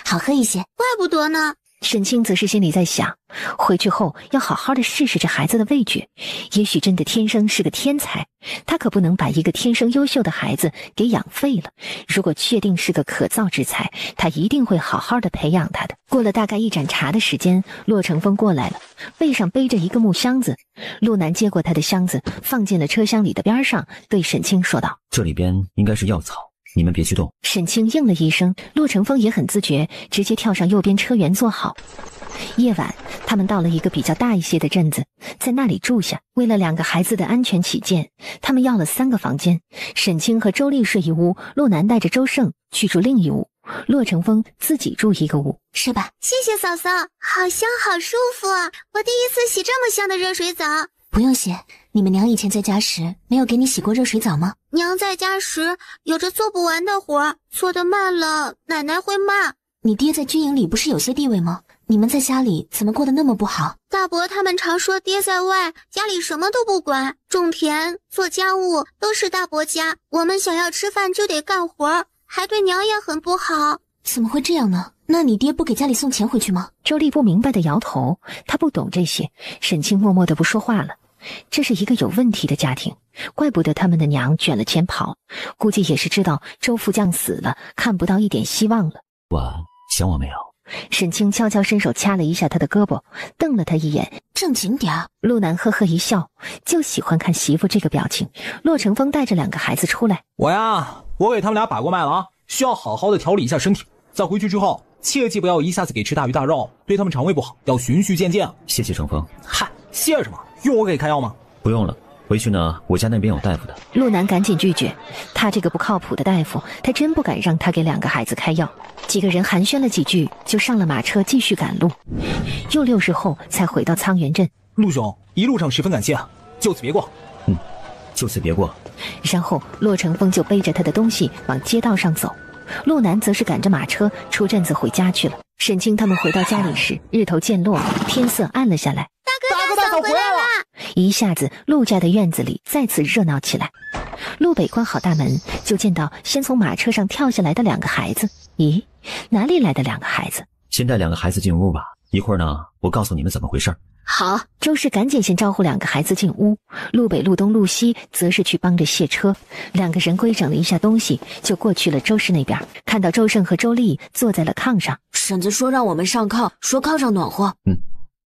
好喝一些。怪不得呢。沈清则是心里在想，回去后要好好的试试这孩子的味觉，也许真的天生是个天才，他可不能把一个天生优秀的孩子给养废了。如果确定是个可造之才，他一定会好好的培养他的。过了大概1盏茶的时间，骆成风过来了，背上背着一个木箱子。陆南接过他的箱子，放进了车厢里的边上，对沈清说道：这里边应该是药草，你们别去动。沈清应了一声，骆成风也很自觉，直接跳上右边车辕坐好。夜晚，他们到了一个比较大一些的镇子，在那里住下。为了2个孩子的安全起见，他们要了3个房间。沈清和周丽睡一屋，陆南带着周胜去住另一屋，骆成风自己住一个屋。是吧？谢谢嫂嫂，好香好舒服啊！我第一次洗这么香的热水澡。不用洗，你们娘以前在家时没有给你洗过热水澡吗？娘在家时有着做不完的活，做得慢了奶奶会骂。你爹在军营里不是有些地位吗？你们在家里怎么过得那么不好？大伯他们常说爹在外，家里什么都不管，种田做家务都是大伯家，我们想要吃饭就得干活，还对娘也很不好。怎么会这样呢？那你爹不给家里送钱回去吗？周丽不明白的摇头，他不懂这些。沈清默默的不说话了。这是一个有问题的家庭，怪不得他们的娘卷了钱跑，估计也是知道周副将死了，看不到一点希望了。晚，想我没有？沈清悄悄伸手掐了一下他的胳膊，瞪了他一眼。正经点儿。陆南呵呵一笑，就喜欢看媳妇这个表情。骆成风带着2个孩子出来。我给他们俩把过脉了啊，需要好好的调理一下身体。在回去之后，切记不要一下子给吃大鱼大肉，对他们肠胃不好，要循序渐进啊。谢谢成风。嗨，谢什么？用我给开药吗？不用了，回去呢，我家那边有大夫的。陆南赶紧拒绝，他这个不靠谱的大夫，他真不敢让他给2个孩子开药。几个人寒暄了几句，就上了马车继续赶路。又6日后才回到苍原镇。陆兄，一路上十分感谢啊，就此别过。就此别过。然后骆成风就背着他的东西往街道上走，陆南则是赶着马车出镇子回家去了。沈清他们回到家里时，日头渐落，天色暗了下来。大哥大嫂回来了！一下子陆家的院子里再次热闹起来。陆北关好大门，就见到先从马车上跳下来的2个孩子。咦，哪里来的2个孩子？先带2个孩子进屋吧，一会儿呢，我告诉你们怎么回事。好。周氏赶紧先招呼2个孩子进屋，陆北、陆东、陆西则是去帮着卸车。2个人规整了一下东西，就过去了周氏那边。看到周胜和周丽坐在了炕上，婶子说让我们上炕，说炕上暖和。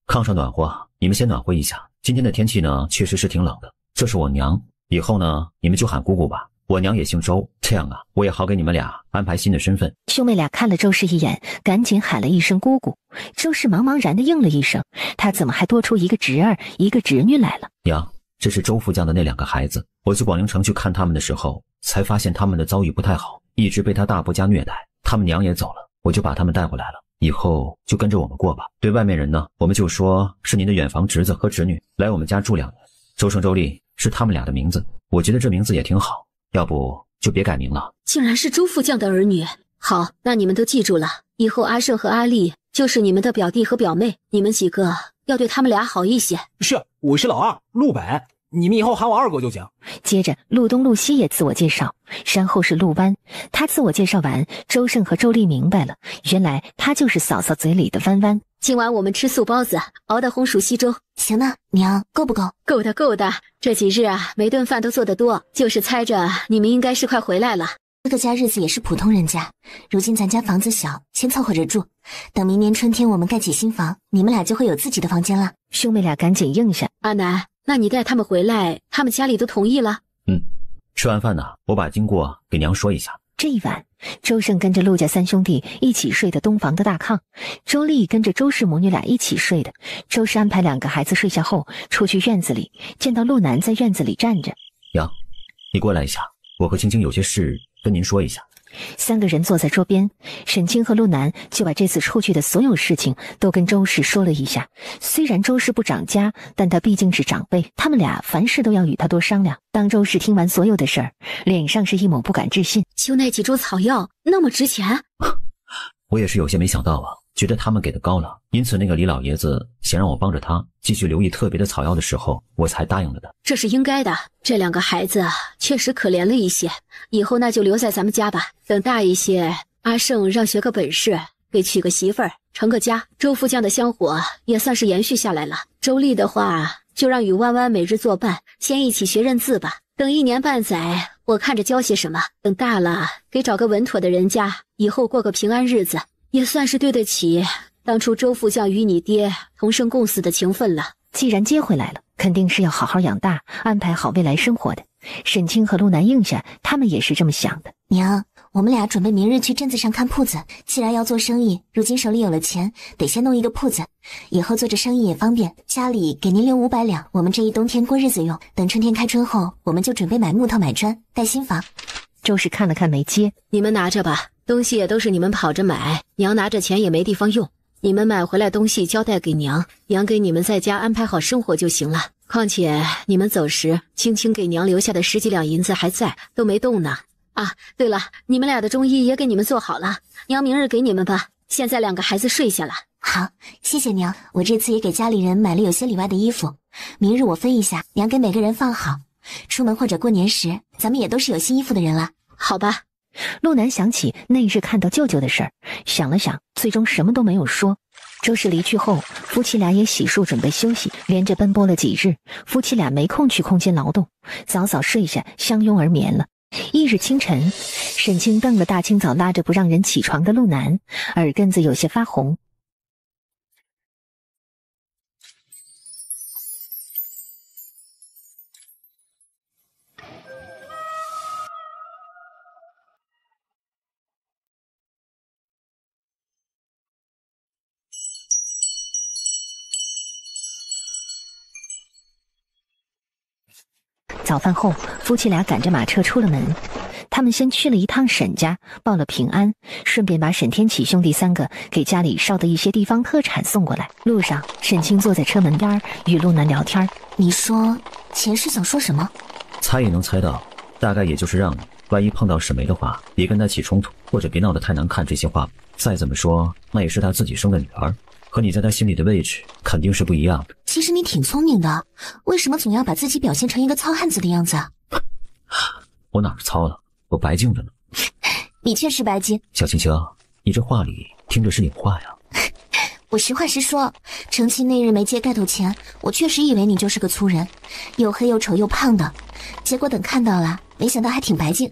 炕上暖和，你们先暖和一下。今天的天气呢，确实是挺冷的。这是我娘，以后呢，你们就喊姑姑吧。我娘也姓周，这样啊，我也好给你们俩安排新的身份。兄妹俩看了周氏一眼，赶紧喊了一声姑姑。周氏茫茫然的应了一声，他怎么还多出一个侄儿一个侄女来了？娘，这是周副将的那2个孩子。我去广陵城去看他们的时候，才发现他们的遭遇不太好，一直被他大伯家虐待，他们娘也走了，我就把他们带回来了。以后就跟着我们过吧。对外面人呢，我们就说是您的远房侄子和侄女来我们家住2年。周胜、周丽是他们俩的名字，我觉得这名字也挺好，要不就别改名了。竟然是周副将的儿女。好，那你们都记住了，以后阿胜和阿丽就是你们的表弟和表妹，你们几个要对他们俩好一些。是，我是老二，陆北，你们以后喊我2哥就行。接着陆东、陆西也自我介绍，然后是陆湾。他自我介绍完，周胜和周丽明白了，原来他就是嫂嫂嘴里的弯弯。今晚我们吃素包子，熬的红薯稀粥。行呢，娘，够不够？够的够的，这几日啊，每顿饭都做得多，就是猜着你们应该是快回来了。这个家日子也是普通人家，如今咱家房子小，先凑合着住，等明年春天我们盖起新房，你们俩就会有自己的房间了。兄妹俩赶紧应下。阿南，那你带他们回来，他们家里都同意了？吃完饭呢，我把经过给娘说一下。这一晚，周胜跟着陆家3兄弟一起睡的东房的大炕，周丽跟着周氏母女俩一起睡的。周氏安排2个孩子睡下后，出去院子里，见到陆南在院子里站着。娘，你过来一下，我和青青有些事跟您说一下。3个人坐在桌边，沈清和陆南就把这次出去的所有事情都跟周氏说了一下。虽然周氏不长家，但他毕竟是长辈，他们俩凡事都要与他多商量。当周氏听完所有的事儿，脸上是一抹不敢置信。就那几株草药那么值钱？我也是有些没想到啊，觉得他们给的高了，因此那个李老爷子想让我帮着他继续留意特别的草药的时候，我才答应了的。这是应该的，这2个孩子确实可怜了一些，以后那就留在咱们家吧。等大一些，阿胜让学个本事，给娶个媳妇儿，成个家。周副将的香火也算是延续下来了。周丽的话，就让与弯弯每日作伴，先一起学认字吧。等1年半载，我看着教些什么，等大了给找个稳妥的人家，以后过个平安日子，也算是对得起当初周副将与你爹同生共死的情分了。既然接回来了，肯定是要好好养大，安排好未来生活的。沈清和陆南应下，他们也是这么想的。娘，我们俩准备明日去镇子上看铺子，既然要做生意，如今手里有了钱，得先弄一个铺子，以后做着生意也方便。家里给您留500两，我们这一冬天过日子用，等春天开春后，我们就准备买木头买砖盖新房。周氏看了看没接。你们拿着吧，东西也都是你们跑着买，娘拿着钱也没地方用，你们买回来东西交代给娘，娘给你们在家安排好生活就行了。况且你们走时，青青给娘留下的10几两银子还在，都没动呢。啊，对了，你们俩的中医也给你们做好了，娘明日给你们吧。现在2个孩子睡下了。好，谢谢娘，我这次也给家里人买了有些里外的衣服，明日我分一下，娘给每个人放好。出门或者过年时，咱们也都是有新衣服的人了。好吧。陆南想起那日看到舅舅的事儿，想了想，最终什么都没有说。周氏离去后，夫妻俩也洗漱准备休息，连着奔波了几日，夫妻俩没空去空间劳动，早早睡下，相拥而眠了。翌日清晨，沈清瞪了大清早拉着不让人起床的陆南，耳根子有些发红。早饭后，夫妻俩赶着马车出了门。他们先去了一趟沈家，报了平安，顺便把沈天启兄弟3个给家里烧的一些地方特产送过来。路上，沈清坐在车门边与陆南聊天。你说前世想说什么？猜也能猜到，大概也就是让你万一碰到沈梅的话，别跟他起冲突，或者别闹得太难看，这些话再怎么说，那也是他自己生的女儿，和你在他心里的位置肯定是不一样的。其实你挺聪明的，为什么总要把自己表现成一个糙汉子的样子？我哪儿糙了？我白净着呢。你确实白净。小青青，你这话里听着是领话呀。我实话实说，成亲那日没揭盖头前，我确实以为你就是个粗人，又黑又丑又胖的，结果等看到了，没想到还挺白净。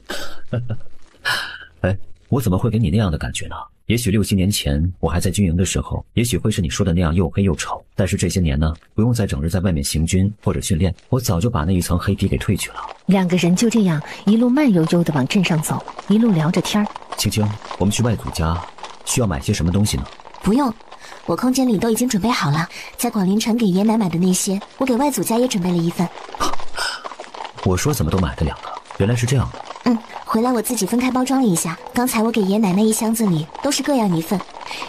哎，我怎么会给你那样的感觉呢？也许6、7年前我还在军营的时候，也许会是你说的那样又黑又丑，但是这些年呢，不用再整日在外面行军或者训练，我早就把那一层黑皮给褪去了。2个人就这样一路慢悠悠地往镇上走，一路聊着天。青青，我们去外祖家需要买些什么东西呢？不用，我空间里都已经准备好了，在广陵城给爷奶买的那些，我给外祖家也准备了一份。我说怎么都买了2个，原来是这样的。回来我自己分开包装了一下，刚才我给爷奶奶一箱子里都是各样一份，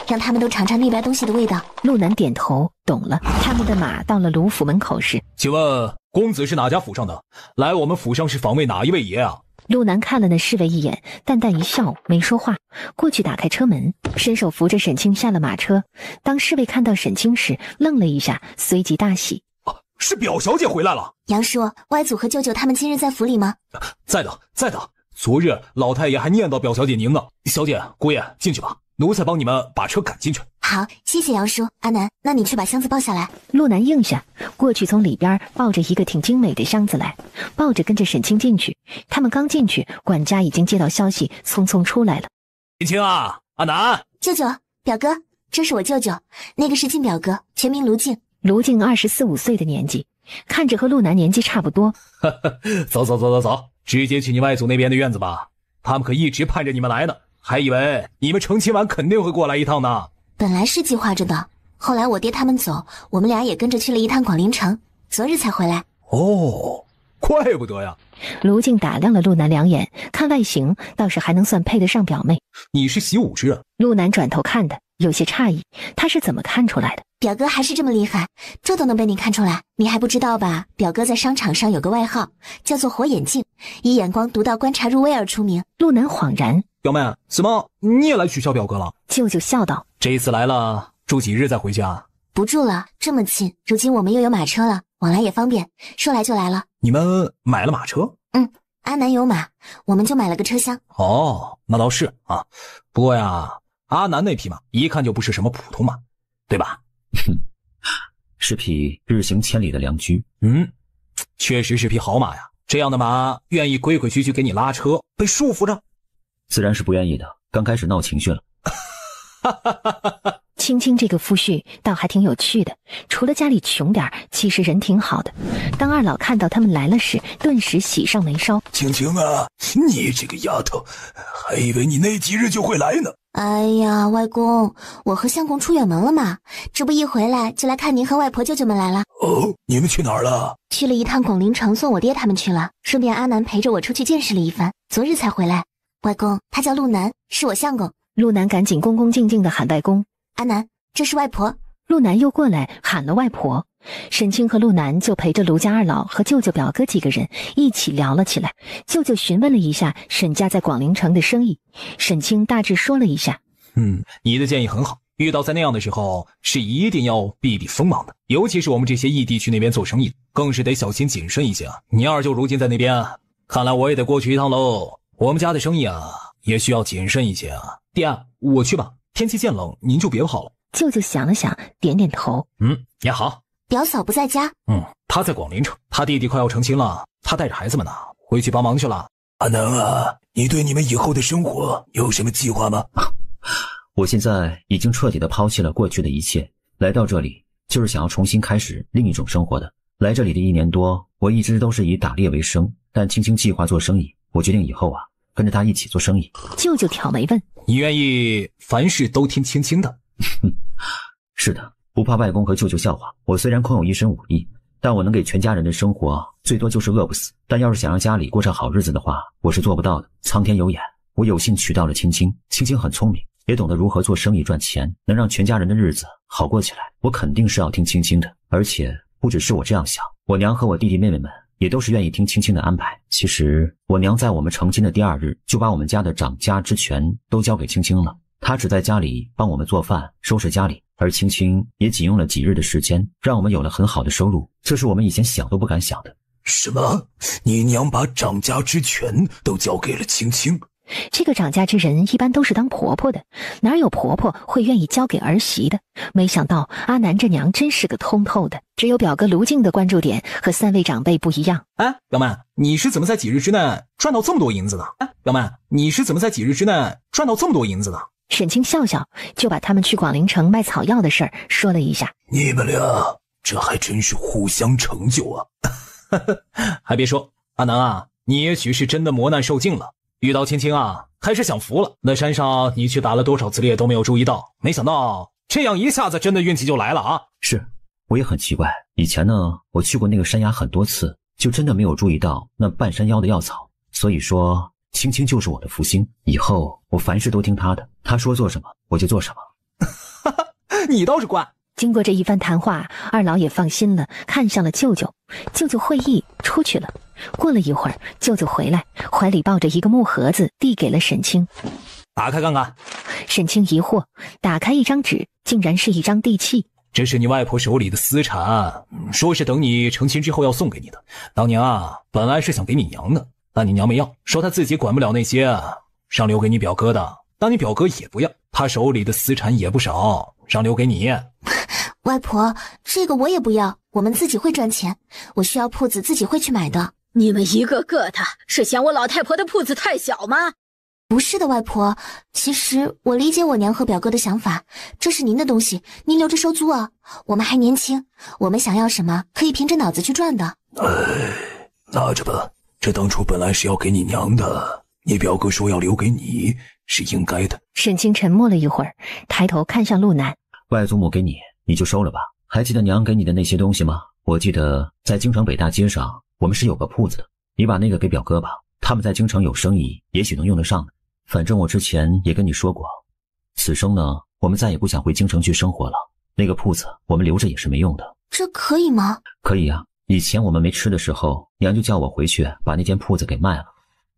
让他们都尝尝那边东西的味道。陆南点头懂了。他们的马到了卢府门口时，请问公子是哪家府上的？来我们府上是访问哪一位爷啊？陆南看了那侍卫一眼，淡淡一笑，没说话，过去打开车门，伸手扶着沈清下了马车。当侍卫看到沈清时，愣了一下，随即大喜。是表小姐回来了。杨叔，外祖和舅舅他们今日在府里吗？在的，在的。昨日老太爷还念叨表小姐您呢。小姐、姑爷，进去吧，奴才帮你们把车赶进去。好，谢谢杨叔。阿南，那你去把箱子抱下来。陆南应下，过去从里边抱着一个挺精美的箱子来，抱着跟着沈清进去。他们刚进去，管家已经接到消息，匆匆出来了。青青啊，阿南，舅舅，表哥，这是我舅舅，那个是靖表哥，全名卢靖。卢靖24、5岁的年纪，看着和陆南年纪差不多。走，直接去你外祖那边的院子吧，他们可一直盼着你们来呢，还以为你们成亲完肯定会过来一趟呢。本来是计划着的，后来我爹他们走，我们俩也跟着去了一趟广陵城，昨日才回来。哦，怪不得呀。卢靖打量了陆南2眼，看外形倒是还能算配得上表妹。你是习武之人？陆南转头看的有些诧异，他是怎么看出来的？表哥还是这么厉害，这都能被你看出来，你还不知道吧？表哥在商场上有个外号，叫做火眼镜，以眼光独到、观察入微而出名。陆南恍然，表妹，怎么你也来取笑表哥了？舅舅笑道：这一次来了，住几日再回家？不住了，这么近，如今我们又有马车了，往来也方便，说来就来了。你们买了马车？阿南有马，我们就买了个车厢。哦，那倒是啊，不过呀，阿南那匹马一看就不是什么普通马，对吧？是匹日行千里的良驹。确实是匹好马呀。这样的马愿意规规矩矩给你拉车，被束缚着？自然是不愿意的，刚开始闹情绪了。青青这个夫婿倒还挺有趣的，除了家里穷点，其实人挺好的。当二老看到他们来了时，顿时喜上眉梢。青青啊，你这个丫头，还以为你那几日就会来呢。哎呀，外公，我和相公出远门了嘛，这不一回来就来看您和外婆舅舅们来了。哦，你们去哪儿了？去了一趟广陵城送我爹他们去了，顺便阿南陪着我出去见识了一番，昨日才回来。外公，他叫陆南，是我相公。陆南赶紧恭恭敬敬地喊外公。阿南，这是外婆。陆南又过来喊了外婆。沈清和陆南就陪着卢家二老和舅舅表哥几个人一起聊了起来。舅舅询问了一下沈家在广陵城的生意，沈清大致说了一下。你的建议很好，遇到在那样的时候是一定要避避锋芒的，尤其是我们这些异地去那边做生意，更是得小心谨慎一些啊。你二舅如今在那边，看来我也得过去一趟喽。我们家的生意啊也需要谨慎一些啊。爹，我去吧，天气渐冷，您就别跑了。舅舅想了想，点点头。也好。表嫂不在家。他在广陵城，他弟弟快要成亲了，他带着孩子们呢，回去帮忙去了。阿南啊，你对你们以后的生活有什么计划吗？我现在已经彻底的抛弃了过去的一切，来到这里就是想要重新开始另一种生活的。来这里的1年多，我一直都是以打猎为生，但青青计划做生意，我决定以后啊，跟着他一起做生意。舅舅挑眉问：你愿意凡事都听青青的？是的，不怕外公和舅舅笑话。我虽然空有一身武艺，但我能给全家人的生活最多就是饿不死，但要是想让家里过上好日子的话，我是做不到的。苍天有眼，我有幸娶到了青青，青青很聪明，也懂得如何做生意赚钱，能让全家人的日子好过起来。我肯定是要听青青的，而且不只是我这样想，我娘和我弟弟妹妹们也都是愿意听青青的安排。其实我娘在我们成亲的第2日就把我们家的掌家之权都交给青青了，她只在家里帮我们做饭收拾家里，而青青也仅用了几日的时间让我们有了很好的收入，这是我们以前想都不敢想的。什么？你娘把掌家之权都交给了青青？这个掌家之人一般都是当婆婆的，哪有婆婆会愿意交给儿媳的？没想到阿南这娘真是个通透的。只有表哥卢静的关注点和3位长辈不一样。哎，表妹，你是怎么在几日之内赚到这么多银子的？哎，表妹，你是怎么在几日之内赚到这么多银子的？沈清笑笑，就把他们去广陵城卖草药的事儿说了一下。你们俩这还真是互相成就啊！还别说，阿南啊，你也许是真的磨难受尽了，遇到青青啊，还是享福了。那山上你去打了多少次猎都没有注意到，没想到这样一下子真的运气就来了啊！是，我也很奇怪，以前呢，我去过那个山崖很多次，就真的没有注意到那半山腰的药草。所以说，青青就是我的福星，以后我凡事都听她的，她说做什么我就做什么。你倒是乖。经过这一番谈话，二老也放心了，看向了舅舅。舅舅会意出去了。过了一会儿，舅舅回来，怀里抱着一个木盒子，递给了沈清。打开看看。沈清疑惑，打开一张纸，竟然是一张地契。这是你外婆手里的私产，说是等你成亲之后要送给你的。当年啊，本来是想给你娘的，但你娘没要，说她自己管不了那些，让留给你表哥的。但你表哥也不要，他手里的私产也不少，让留给你。外婆，这个我也不要，我们自己会赚钱，我需要铺子自己会去买的。你们一个个的是嫌我老太婆的铺子太小吗？不是的，外婆，其实我理解我娘和表哥的想法，这是您的东西，您留着收租啊。我们还年轻，我们想要什么可以凭着脑子去赚的。拿着吧，这当初本来是要给你娘的，你表哥说要留给你，是应该的。沈清沉默了一会儿，抬头看向陆南。外祖母给你，你就收了吧。还记得娘给你的那些东西吗？我记得在京城北大街上，我们是有个铺子的，你把那个给表哥吧，他们在京城有生意，也许能用得上的。反正我之前也跟你说过，此生呢，我们再也不想回京城去生活了。那个铺子我们留着也是没用的。这可以吗？可以啊，以前我们没吃的时候，娘就叫我回去把那间铺子给卖了。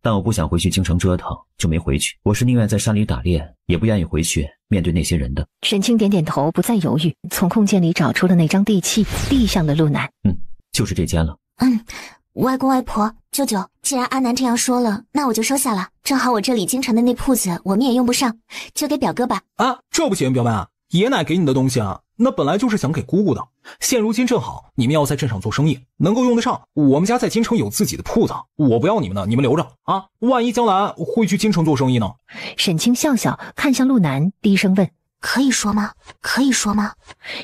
但我不想回去京城折腾，就没回去。我是宁愿在山里打猎，也不愿意回去面对那些人的。沈清点点头，不再犹豫，从空间里找出了那张地契，递向了陆南。就是这间了。外公外婆，舅舅，既然阿南这样说了，那我就收下了。正好我这里京城的那铺子我们也用不上，就给表哥吧。啊，这不行，表妹，爷奶给你的东西啊，那本来就是想给姑姑的。现如今正好你们要在镇上做生意，能够用得上。我们家在京城有自己的铺子，我不要你们的，你们留着啊。万一将来会去京城做生意呢？沈清笑笑看向陆南，低声问：可以说吗？可以说吗？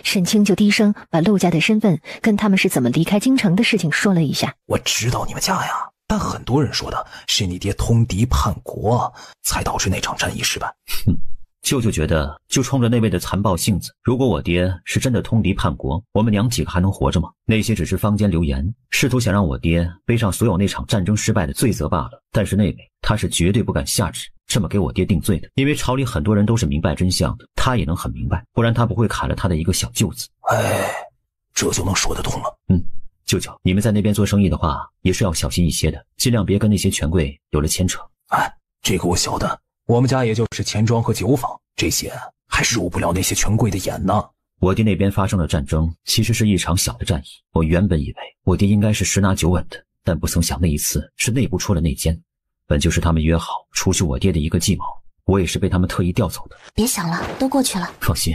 沈清就低声把陆家的身份跟他们是怎么离开京城的事情说了一下。我知道你们家呀，但很多人说的是你爹通敌叛国，才导致那场战役失败。舅舅觉得就冲着那位的残暴性子，如果我爹是真的通敌叛国，我们娘几个还能活着吗？那些只是坊间流言，试图想让我爹背上所有那场战争失败的罪责罢了。但是那位他是绝对不敢下旨这么给我爹定罪的，因为朝里很多人都是明白真相的，他也能很明白，不然他不会砍了他的一个小舅子。这就能说得通了。舅舅，你们在那边做生意的话，也是要小心一些的，尽量别跟那些权贵有了牵扯。这个我晓得。我们家也就是钱庄和酒坊，这些还入不了那些权贵的眼呢。我爹那边发生的战争其实是一场小的战役，我原本以为我爹应该是十拿九稳的，但不曾想那一次是内部出了内奸，本就是他们约好除去我爹的一个计谋，我也是被他们特意调走的。别想了，都过去了。放心，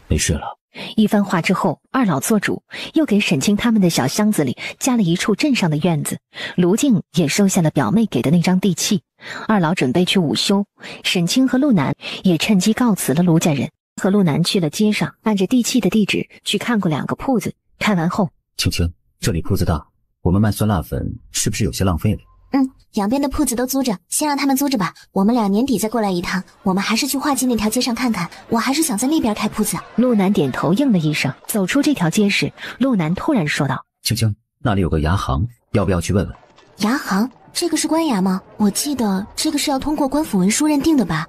没事了。一番话之后，二老做主，又给沈清他们的小箱子里加了一处镇上的院子。卢静也收下了表妹给的那张地契。二老准备去午休，沈清和陆南也趁机告辞了卢家人，和陆南去了街上，按着地契的地址去看过2个铺子。看完后，青青，这里铺子大，我们卖酸辣粉是不是有些浪费了？两边的铺子都租着，先让他们租着吧。我们2年底再过来一趟。我们还是去化济那条街上看看，我还是想在那边开铺子。陆南点头应了一声。走出这条街时，陆南突然说道：青青，那里有个牙行，要不要去问问？牙行？这个是官衙吗？我记得这个是要通过官府文书认定的吧？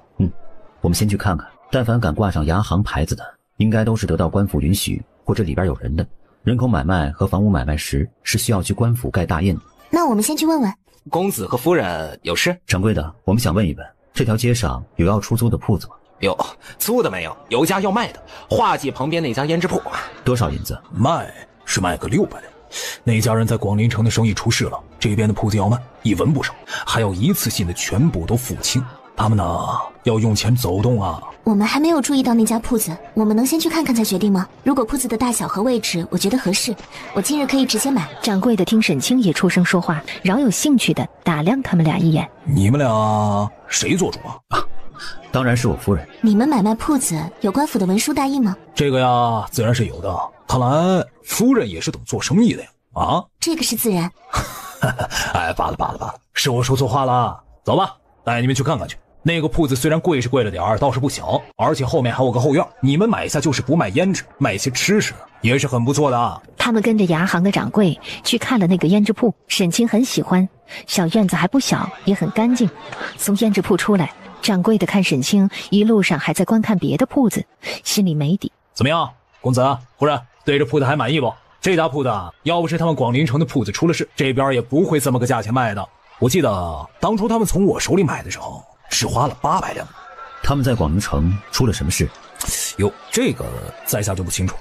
我们先去看看。但凡敢挂上牙行牌子的，应该都是得到官府允许，或者里边有人的。人口买卖和房屋买卖时是需要去官府盖大印的。那我们先去问问。公子和夫人有事？掌柜的，我们想问一问，这条街上有要出租的铺子吗？有，租的没有，有家要卖的，化济旁边那家胭脂铺。多少银子？卖是卖个600两。那家人在广陵城的生意出事了，这边的铺子要卖，1文不少，还要一次性的全部都付清。他们呢，要用钱走动啊。我们还没有注意到那家铺子，我们能先去看看再决定吗？如果铺子的大小和位置我觉得合适，我今日可以直接买。掌柜的听沈清也出声说话，饶有兴趣的打量他们俩一眼。你们俩谁做主啊？当然是我夫人。你们买卖铺子有官府的文书大印吗？这个呀，自然是有的。看来夫人也是懂做生意的呀。啊，这个是自然。哎，罢了，是我说错话了。走吧，带你们去看看去。那个铺子虽然贵是贵了点儿，倒是不小，而且后面还有个后院。你们买下就是不卖胭脂，卖些吃食也是很不错的啊。他们跟着牙行的掌柜去看了那个胭脂铺，沈清很喜欢，小院子还不小，也很干净。从胭脂铺出来，掌柜的看沈清一路上还在观看别的铺子，心里没底。怎么样，公子夫人，对这铺子还满意不？这家铺子要不是他们广陵城的铺子出了事，这边也不会这么个价钱卖的。我记得当初他们从我手里买的时候是花了800两。他们在广陵城出了什么事？哟，这个在下就不清楚。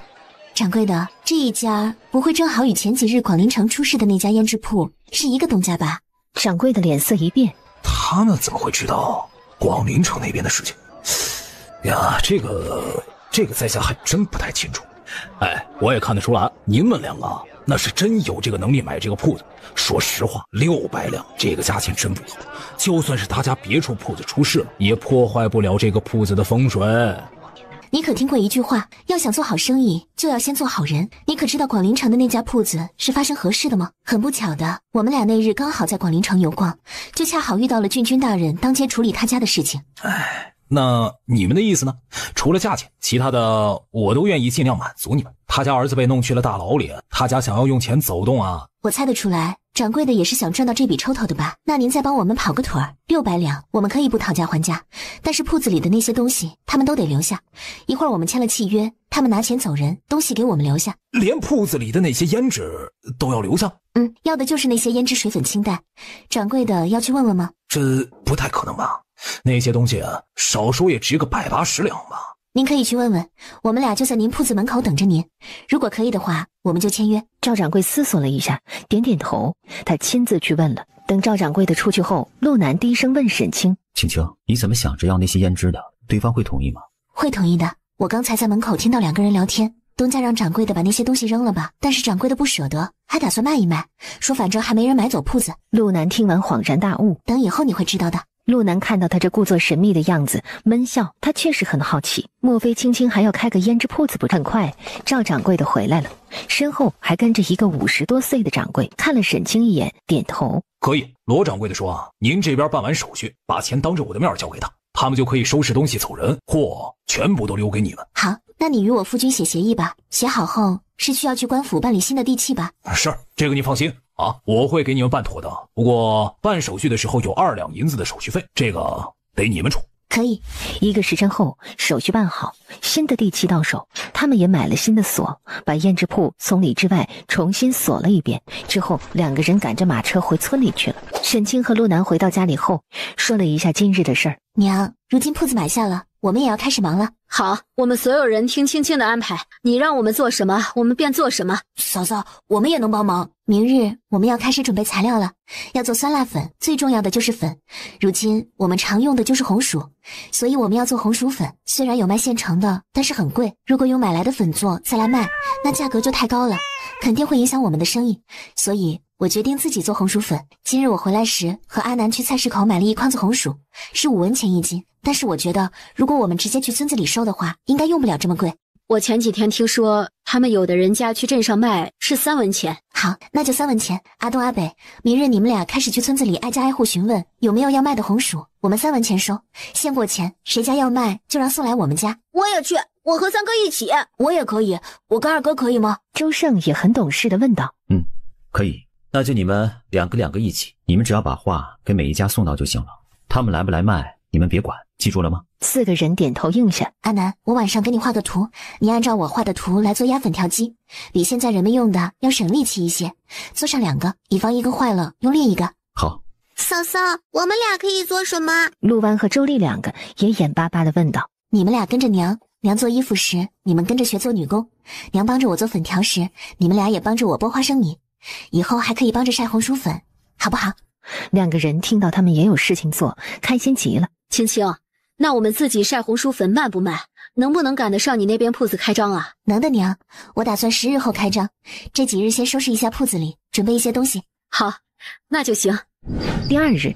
掌柜的，这一家不会正好与前几日广陵城出事的那家胭脂铺是一个东家吧？掌柜的脸色一变，他们怎么会知道广陵城那边的事情呀？这个在下还真不太清楚。哎，我也看得出来，你们两个那是真有这个能力买这个铺子。说实话，600两这个价钱真不高，就算是他家别处铺子出事了，也破坏不了这个铺子的风水。你可听过一句话，要想做好生意，就要先做好人。你可知道广陵城的那家铺子是发生何事的吗？很不巧的，我们俩那日刚好在广陵城游逛，就恰好遇到了郡君大人当街处理他家的事情。哎，那你们的意思呢？除了价钱，其他的我都愿意尽量满足你们。他家儿子被弄去了大牢里，他家想要用钱走动啊。我猜得出来，掌柜的也是想赚到这笔抽头的吧？那您再帮我们跑个腿儿，600两，我们可以不讨价还价，但是铺子里的那些东西他们都得留下。一会儿我们签了契约，他们拿钱走人，东西给我们留下。连铺子里的那些胭脂都要留下？要的就是那些胭脂水粉清淡。掌柜的要去问问吗？这不太可能吧？那些东西少说也值个180两吧。您可以去问问，我们俩就在您铺子门口等着您。如果可以的话，我们就签约。赵掌柜思索了一下，点点头，他亲自去问了。等赵掌柜的出去后，陆南低声问沈清：青青，你怎么想着要那些胭脂的？对方会同意吗？会同意的。我刚才在门口听到2个人聊天，东家让掌柜的把那些东西扔了吧，但是掌柜的不舍得，还打算卖一卖，说反正还没人买走铺子。陆南听完恍然大悟，等以后你会知道的。陆南看到他这故作神秘的样子，闷笑。他确实很好奇，莫非青青还要开个胭脂铺子不？很快，赵掌柜的回来了，身后还跟着一个50多岁的掌柜，看了沈清一眼，点头。可以，罗掌柜的说啊，您这边办完手续，把钱当着我的面交给他，他们就可以收拾东西走人，货全部都留给你们。好，那你与我夫君写协议吧，写好后是需要去官府办理新的地契吧？是，这个你放心啊，我会给你们办妥的。不过办手续的时候有2两银子的手续费，这个得你们出。可以。1个时辰后，手续办好，新的地契到手，他们也买了新的锁，把胭脂铺从里至外重新锁了一遍。之后2个人赶着马车回村里去了。沈清和陆南回到家里后，说了一下今日的事儿。娘，如今铺子买下了，我们也要开始忙了。好，我们所有人听青青的安排，你让我们做什么，我们便做什么。嫂嫂，我们也能帮忙。明日我们要开始准备材料了，要做酸辣粉，最重要的就是粉。如今我们常用的就是红薯，所以我们要做红薯粉。虽然有卖现成的，但是很贵。如果用买来的粉做再来卖，那价格就太高了，肯定会影响我们的生意。所以我决定自己做红薯粉。今日我回来时和阿南去菜市口买了一筐子红薯，是5文钱1斤。但是我觉得，如果我们直接去村子里收的话，应该用不了这么贵。我前几天听说，他们有的人家去镇上卖是3文钱。好，那就3文钱。阿东、阿北，明日你们俩开始去村子里挨家挨户询问有没有要卖的红薯，我们3文钱收，现过钱，谁家要卖就让送来我们家。我也去，我和三哥一起。我也可以，我跟二哥可以吗？周胜也很懂事的问道。可以，那就你们两个一起，你们只要把话给每一家送到就行了，他们来不来卖你们别管，记住了吗？4个人点头应下。阿南，我晚上给你画个图，你按照我画的图来做压粉条机，比现在人们用的要省力气一些，做上2个，以防一个坏了用另一个。好。嫂嫂，我们俩可以做什么？陆湾和周丽2个也眼巴巴地问道。你们俩跟着娘做衣服时，你们跟着学做女工，娘帮着我做粉条时，你们俩也帮着我剥花生米，以后还可以帮着晒红薯粉，好不好？2个人听到他们也有事情做，开心极了。青青，那我们自己晒红薯粉卖不卖？能不能赶得上你那边铺子开张啊？能的娘，我打算10日后开张，这几日先收拾一下铺子里，准备一些东西。好，那就行。第2日，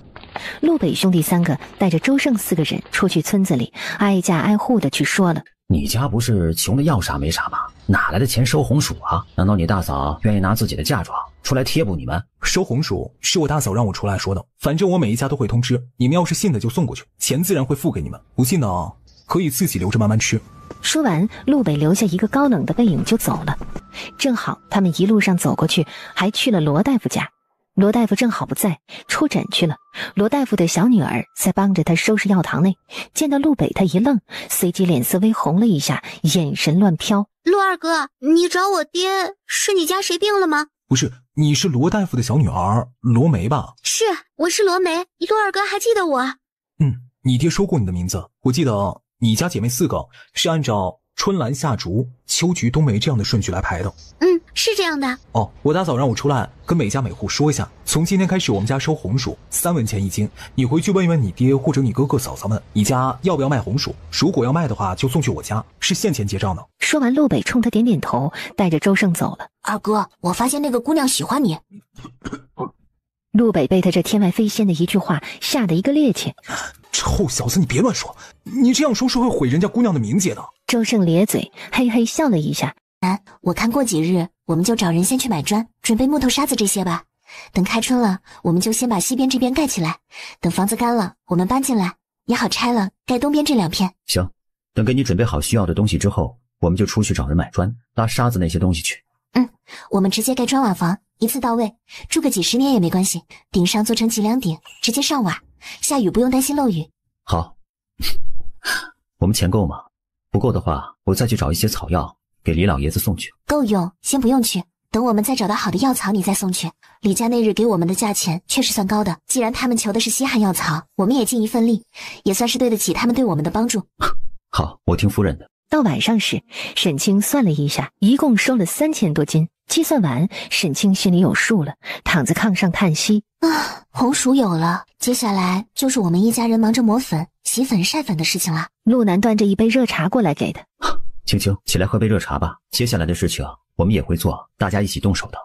陆北兄弟3个带着周胜4个人出去村子里，挨家挨户的去说了。你家不是穷的要啥没啥吗？哪来的钱收红薯啊？难道你大嫂愿意拿自己的嫁妆出来贴补你们？收红薯是我大嫂让我出来说的，反正我每一家都会通知，你们要是信的就送过去，钱自然会付给你们，不信的可以自己留着慢慢吃。说完，陆北留下一个高冷的背影就走了。正好他们一路上走过去，还去了罗大夫家。罗大夫正好不在，出诊去了。罗大夫的小女儿在帮着他收拾药堂内，见到陆北他一愣，随即脸色微红了一下，眼神乱飘。陆二哥，你找我爹，是你家谁病了吗？不是，你是罗大夫的小女儿罗梅吧？是，我是罗梅。陆二哥还记得我？你爹说过你的名字，我记得你家姐妹4个是按照春兰、夏竹、秋菊、冬梅这样的顺序来排的。是这样的。我大嫂让我出来跟每家每户说一下，从今天开始我们家收红薯3文钱1斤，你回去问一问你爹或者你哥哥嫂嫂们，你家要不要卖红薯？如果要卖的话就送去我家，是现钱结账的。说完，陆北冲他点点头，带着周胜走了。二哥，我发现那个姑娘喜欢你。陆北被他这天外飞仙的一句话吓得一个趔趄。臭小子，你别乱说，你这样说是会毁人家姑娘的名节的。周胜咧嘴嘿嘿笑了一下。我看过几日我们就找人先去买砖，准备木头沙子这些吧，等开春了我们就先把西边这边盖起来，等房子干了我们搬进来，也好拆了盖东边这2片。行，等给你准备好需要的东西之后，我们就出去找人买砖拉沙子那些东西去。我们直接盖砖瓦房，一次到位，住个几10年也没关系，顶上做成脊梁顶，直接上瓦，下雨不用担心漏雨。好。我们钱够吗？不够的话我再去找一些草药给李老爷子送去。够用，先不用去，等我们再找到好的药草你再送去。李家那日给我们的价钱确实算高的，既然他们求的是稀罕药草，我们也尽一份力，也算是对得起他们对我们的帮助。好，我听夫人的。到晚上时，沈清算了一下，一共收了3000多斤。计算完，沈清心里有数了，躺在炕上叹息。红薯有了，接下来就是我们一家人忙着磨粉、洗粉、晒粉的事情了。陆南端着一杯热茶过来给他。青青，起来喝杯热茶吧，接下来的事情我们也会做，大家一起动手的。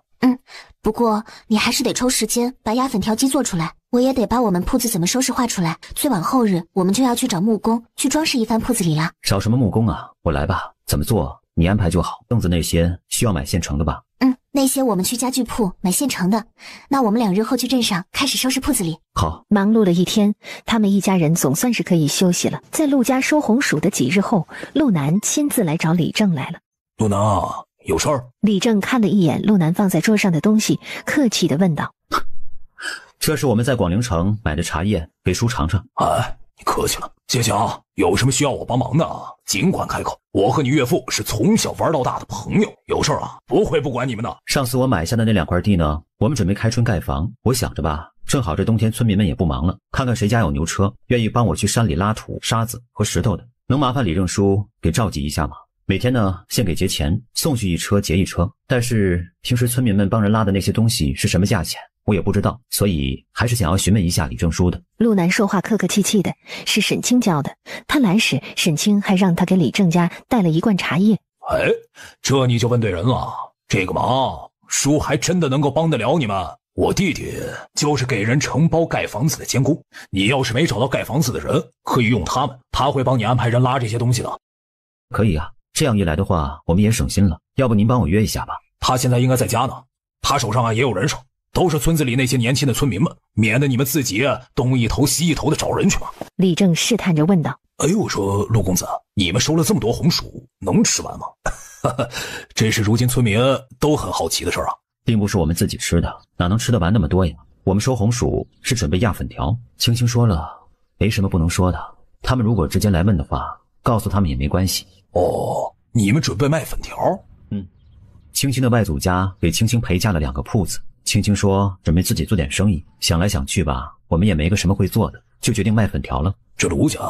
不过你还是得抽时间把压粉条机做出来，我也得把我们铺子怎么收拾画出来，最晚后日我们就要去找木工去装饰一番铺子里了。找什么木工啊，我来吧，怎么做你安排就好。凳子那些需要买现成的吧？那些我们去家具铺买现成的，那我们2日后去镇上开始收拾铺子里。好。忙碌了一天，他们一家人总算是可以休息了。在陆家收红薯的几日后，陆南亲自来找李正来了。陆南啊，有事儿？李正看了一眼陆南放在桌上的东西，客气地问道：这是我们在广陵城买的茶叶，给叔尝尝。你客气了。谢谢啊，有什么需要我帮忙的尽管开口，我和你岳父是从小玩到大的朋友，有事儿不会不管你们的。上次我买下的那2块地呢，我们准备开春盖房，我想着吧，正好这冬天村民们也不忙了，看看谁家有牛车愿意帮我去山里拉土、沙子和石头的，能麻烦李正叔给召集一下吗？每天呢，先给结钱，送去一车结一车。但是平时村民们帮人拉的那些东西是什么价钱，我也不知道，所以还是想要询问一下李正叔的。陆南说话客客气气的，是沈清教的。他来时，沈清还让他给李正家带了一罐茶叶。哎，这你就问对人了，这个忙叔还真的能够帮得了你们。我弟弟就是给人承包盖房子的监工，你要是没找到盖房子的人，可以用他们，他会帮你安排人拉这些东西的。可以啊，这样一来的话，我们也省心了。要不您帮我约一下吧？他现在应该在家呢，他手上也有人手，都是村子里那些年轻的村民们，免得你们自己东一头西一头的找人去嘛。李正试探着问道。哎，我说陆公子，你们收了这么多红薯，能吃完吗？这是如今村民都很好奇的事啊。并不是我们自己吃的，哪能吃得完那么多呀？我们收红薯是准备压粉条。青青说了，没什么不能说的。他们如果直接来问的话，告诉他们也没关系。哦，你们准备卖粉条？青青的外祖家给青青陪嫁了2个铺子，青青说准备自己做点生意。想来想去吧，我们也没个什么会做的，就决定卖粉条了。这卢家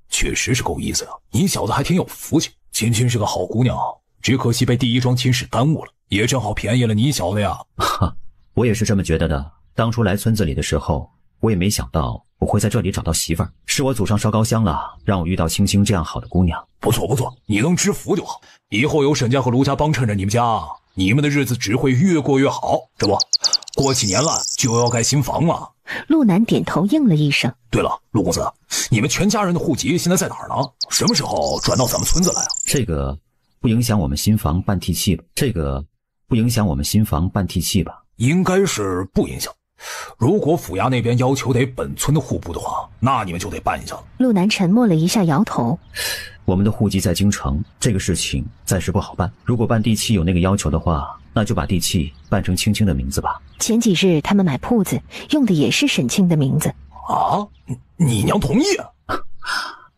确实是够意思啊，你小子还挺有福气。青青是个好姑娘，只可惜被第一桩亲事耽误了，也正好便宜了你小子呀。哈，我也是这么觉得的。当初来村子里的时候，我也没想到我会在这里找到媳妇儿，是我祖上烧高香了，让我遇到青青这样好的姑娘。不错不错，你能知福就好。以后有沈家和卢家帮衬着你们家，你们的日子只会越过越好。这不，过起年了就要盖新房了。陆南点头应了一声。对了，陆公子，你们全家人的户籍现在在哪儿呢？什么时候转到咱们村子来啊？这个不影响我们新房办替契吧？应该是不影响。如果府衙那边要求得本村的户部的话，那你们就得办一下。陆南沉默了一下，摇头。我们的户籍在京城，这个事情暂时不好办。如果办地契有那个要求的话，那就把地契办成青青的名字吧。前几日他们买铺子用的也是沈清的名字。啊，你娘同意啊？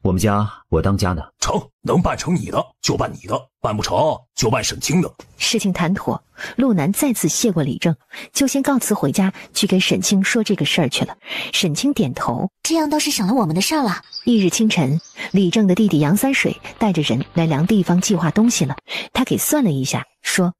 我们家我当家的，成，能办成你的就办你的，办不成就办沈清的。事情谈妥，陆南再次谢过李正，就先告辞回家去给沈清说这个事儿去了。沈清点头，这样倒是省了我们的事儿了。翌日清晨，李正的弟弟杨三水带着人来量地方计划东西了。他给算了一下，说：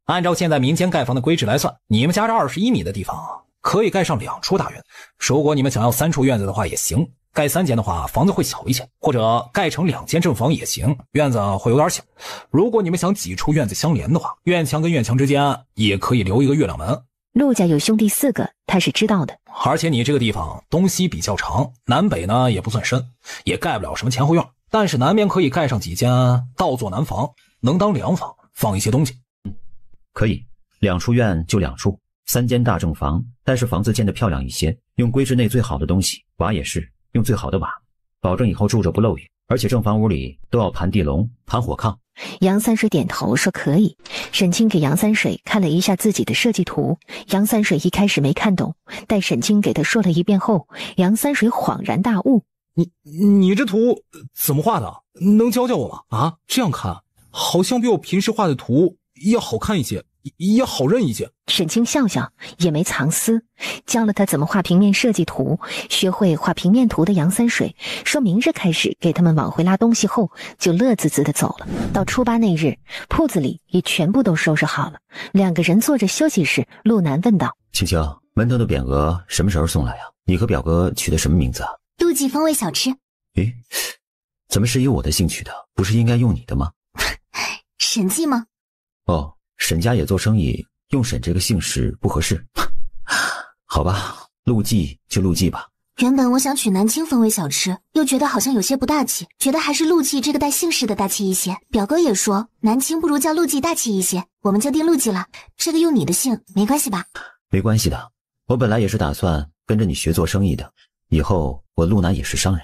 按照现在民间盖房的规制来算，你们家这21米的地方可以盖上2处大院子。如果你们想要3处院子的话也行，盖3间的话房子会小一些，或者盖成2间正房也行，院子会有点小。如果你们想几处院子相连的话，院墙跟院墙之间也可以留一个月亮门。陆家有兄弟4个，他是知道的。而且你这个地方东西比较长，南北呢也不算深，也盖不了什么前后院，但是南边可以盖上几间倒座南房，能当凉房，放一些东西。可以，2处院就2处，3间大正房，但是房子建得漂亮一些，用规制内最好的东西，瓦也是用最好的瓦，保证以后住着不漏雨。而且正房屋里都要盘地笼、盘火炕。杨三水点头说可以。沈清给杨三水看了一下自己的设计图，杨三水一开始没看懂，待沈清给他说了一遍后，杨三水恍然大悟。你这图怎么画的？能教教我吗？啊，这样看好像比我平时画的图要好看一些，也好认一些。沈清笑笑，也没藏私，教了他怎么画平面设计图。学会画平面图的杨三水说明日开始给他们往回拉东西后，就乐滋滋的走了。到初8那日，铺子里也全部都收拾好了。2个人坐着休息时，陆南问道：青青，门头的匾额什么时候送来啊？你和表哥取的什么名字啊？陆记风味小吃。诶，怎么是以我的姓取的？不是应该用你的吗？沈记吗？哦，沈家也做生意，用沈这个姓氏不合适。好吧，陆记就陆记吧。原本我想取南京风味小吃，又觉得好像有些不大气，觉得还是陆记这个带姓氏的大气一些。表哥也说南京不如叫陆记大气一些，我们就定陆记了。这个用你的姓没关系吧？没关系的，我本来也是打算跟着你学做生意的，以后我陆南也是商人。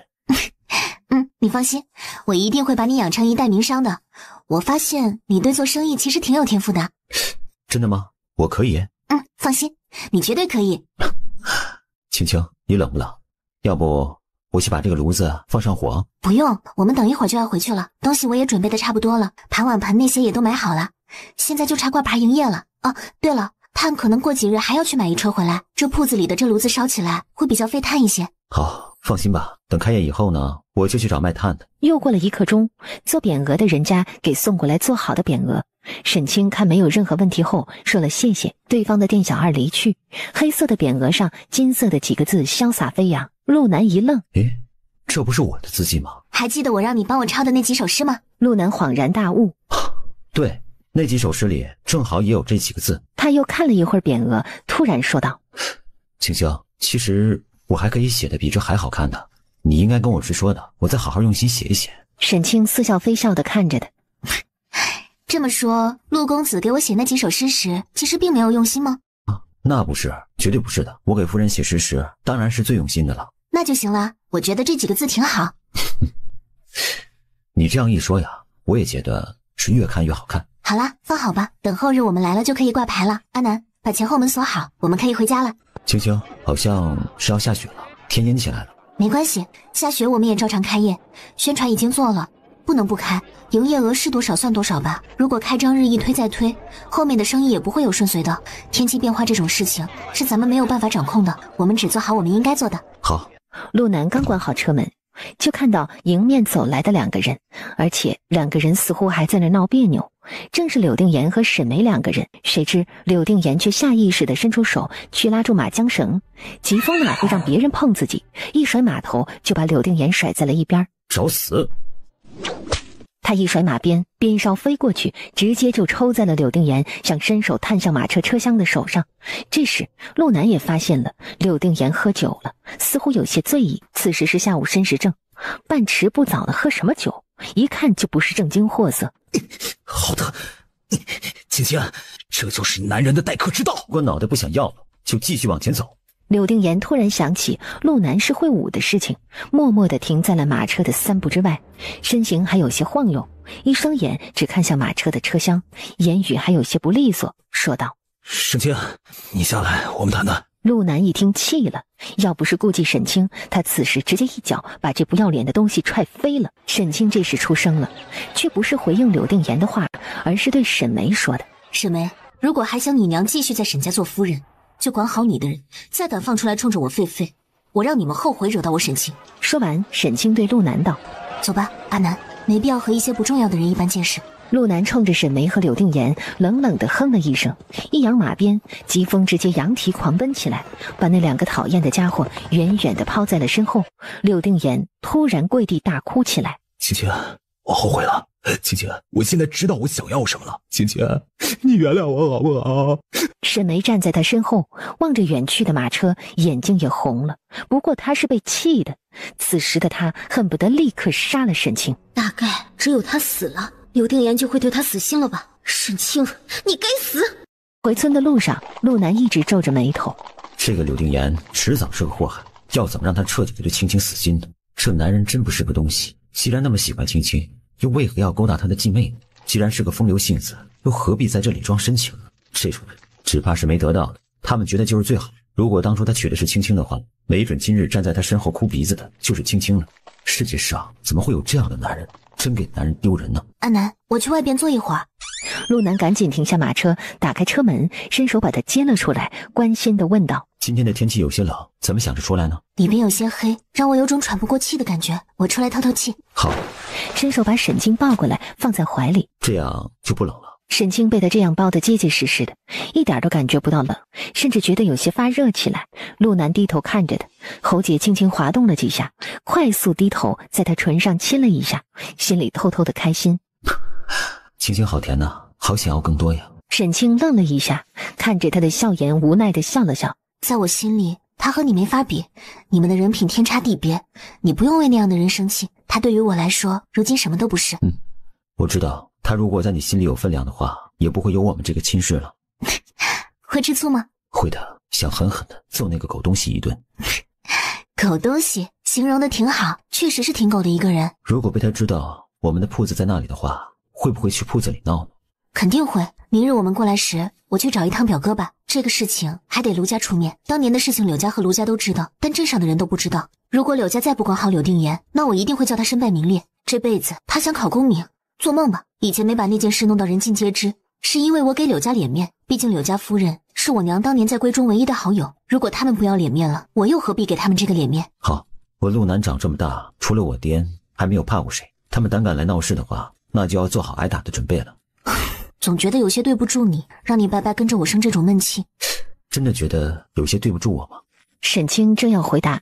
你放心，我一定会把你养成一代名商的。我发现你对做生意其实挺有天赋的。真的吗？我可以。放心，你绝对可以。青青，你冷不冷？要不我去把这个炉子放上火？不用，我们等一会儿就要回去了，东西我也准备的差不多了，盘碗盆那些也都买好了，现在就差挂牌营业了。哦，对了，炭可能过几日还要去买一车回来，这铺子里的这炉子烧起来会比较费炭一些。好，放心吧，等开业以后呢，我就去找卖炭的。又过了1刻钟，做匾额的人家给送过来做好的匾额。沈清看没有任何问题后，说了谢谢。对方的店小二离去，黑色的匾额上金色的几个字潇洒飞扬。陆南一愣，诶，这不是我的字迹吗？还记得我让你帮我抄的那几首诗吗？陆南恍然大悟，对，那几首诗里正好也有这几个字。他又看了一会儿匾额，突然说道：青青，其实我还可以写的比这还好看的，你应该跟我直说的，我再好好用心写一写。沈清似笑非笑地看着他。这么说，陆公子给我写那几首诗时，其实并没有用心吗？那不是，绝对不是的。我给夫人写诗时，当然是最用心的了。那就行了，我觉得这几个字挺好。你这样一说呀，我也觉得是越看越好看。好啦，放好吧，等后日我们来了就可以挂牌了。阿南，把前后门锁好，我们可以回家了。青青，好像是要下雪了，天阴起来了。没关系，下雪我们也照常开业，宣传已经做了，不能不开，营业额是多少算多少吧。如果开张日一推再推，后面的生意也不会有顺遂的。天气变化这种事情是咱们没有办法掌控的，我们只做好我们应该做的。好。陆南刚关好车门，就看到迎面走来的2个人，而且2个人似乎还在那闹别扭，正是柳定言和沈梅2个人。谁知柳定言却下意识地伸出手去拉住马缰绳，疾风哪会让别人碰自己，一甩马头就把柳定言甩在了一边。找死！他一甩马鞭，鞭梢飞过去，直接就抽在了柳定言想伸手探向马车车厢的手上。这时陆南也发现了柳定言喝酒了，似乎有些醉意。此时是下午申时正，半迟不早了，喝什么酒？一看就不是正经货色。好的，青青，这就是男人的待客之道。如果脑袋不想要了，就继续往前走。柳定言突然想起陆南是会武的事情，默默地停在了马车的3步之外，身形还有些晃悠，一双眼只看向马车的车厢，言语还有些不利索，说道：沈清，你下来，我们谈谈。陆南一听气了，要不是顾忌沈清，他此时直接一脚把这不要脸的东西踹飞了。沈清这时出声了，却不是回应柳定言的话，而是对沈梅说的：沈梅，如果还想你娘继续在沈家做夫人，就管好你的人，再敢放出来冲着我狒狒，我让你们后悔惹到我沈清。说完，沈清对陆南道：走吧，阿南，没必要和一些不重要的人一般见识。陆南冲着沈梅和柳定言冷冷地哼了一声，一扬马鞭，疾风直接扬蹄狂奔起来，把那2个讨厌的家伙远远地抛在了身后。柳定言突然跪地大哭起来：青青，我后悔了。青青，我现在知道我想要什么了。青青，你原谅我好不好？沈梅站在他身后，望着远去的马车，眼睛也红了。不过他是被气的，此时的他恨不得立刻杀了沈清。大概只有他死了，柳定言就会对他死心了吧？沈清，你该死！回村的路上，陆南一直皱着眉头。这个柳定言迟早是个祸害，要怎么让他彻底的对青青死心呢？这男人真不是个东西，既然那么喜欢青青，又为何要勾搭他的继妹呢？既然是个风流性子，又何必在这里装深情呢？这种人只怕是没得到的，他们觉得就是最好。如果当初他娶的是青青的话，没准今日站在他身后哭鼻子的就是青青了。世界上怎么会有这样的男人？真给男人丢人呢。阿南，我去外边坐一会儿。陆南赶紧停下马车，打开车门，伸手把他接了出来，关心地问道：今天的天气有些冷，怎么想着出来呢？里边有些黑，让我有种喘不过气的感觉，我出来透透气。好，伸手把沈清抱过来，放在怀里，这样就不冷了。沈清被他这样抱得结结实实的，一点都感觉不到冷，甚至觉得有些发热起来。陆南低头看着他，喉结轻轻滑动了几下，快速低头在他唇上亲了一下，心里偷偷的开心。青青好甜呐，好想要更多呀。沈清愣了一下，看着他的笑颜，无奈的笑了笑。在我心里，他和你没法比，你们的人品天差地别，你不用为那样的人生气，他对于我来说，如今什么都不是。我知道，他如果在你心里有分量的话，也不会有我们这个亲事了。会吃醋吗？会的，想狠狠的揍那个狗东西一顿。狗东西形容的挺好，确实是挺狗的一个人。如果被他知道我们的铺子在那里的话，会不会去铺子里闹呢？肯定会。明日我们过来时，我去找一趟表哥吧。这个事情还得卢家出面。当年的事情柳家和卢家都知道，但镇上的人都不知道。如果柳家再不管好柳定言，那我一定会叫他身败名裂。这辈子他想考功名，做梦吧。以前没把那件事弄到人尽皆知，是因为我给柳家脸面，毕竟柳家夫人是我娘当年在闺中唯一的好友。如果他们不要脸面了，我又何必给他们这个脸面？好，我陆南长这么大，除了我爹，还没有怕过谁。他们胆敢来闹事的话，那就要做好挨打的准备了。总觉得有些对不住你，让你白白跟着我生这种闷气。真的觉得有些对不住我吗？沈清正要回答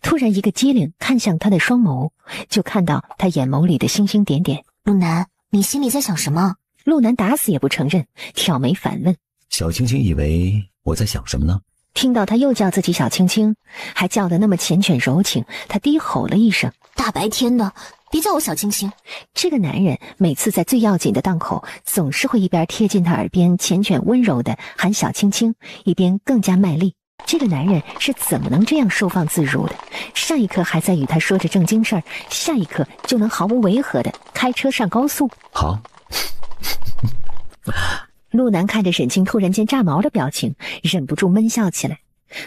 突然一个机灵看向他的双眸，就看到他眼眸里的星星点点。陆南，你心里在想什么？陆南打死也不承认，挑眉反问。小青青以为我在想什么呢？听到他又叫自己小青青，还叫得那么缱绻柔情，他低吼了一声。大白天的，别叫我小青青。这个男人每次在最要紧的档口，总是会一边贴近他耳边缱绻温柔的喊小青青，一边更加卖力。这个男人是怎么能这样收放自如的？上一刻还在与他说着正经事儿，下一刻就能毫无违和的开车上高速。好。陆南看着沈清突然间炸毛的表情，忍不住闷笑起来。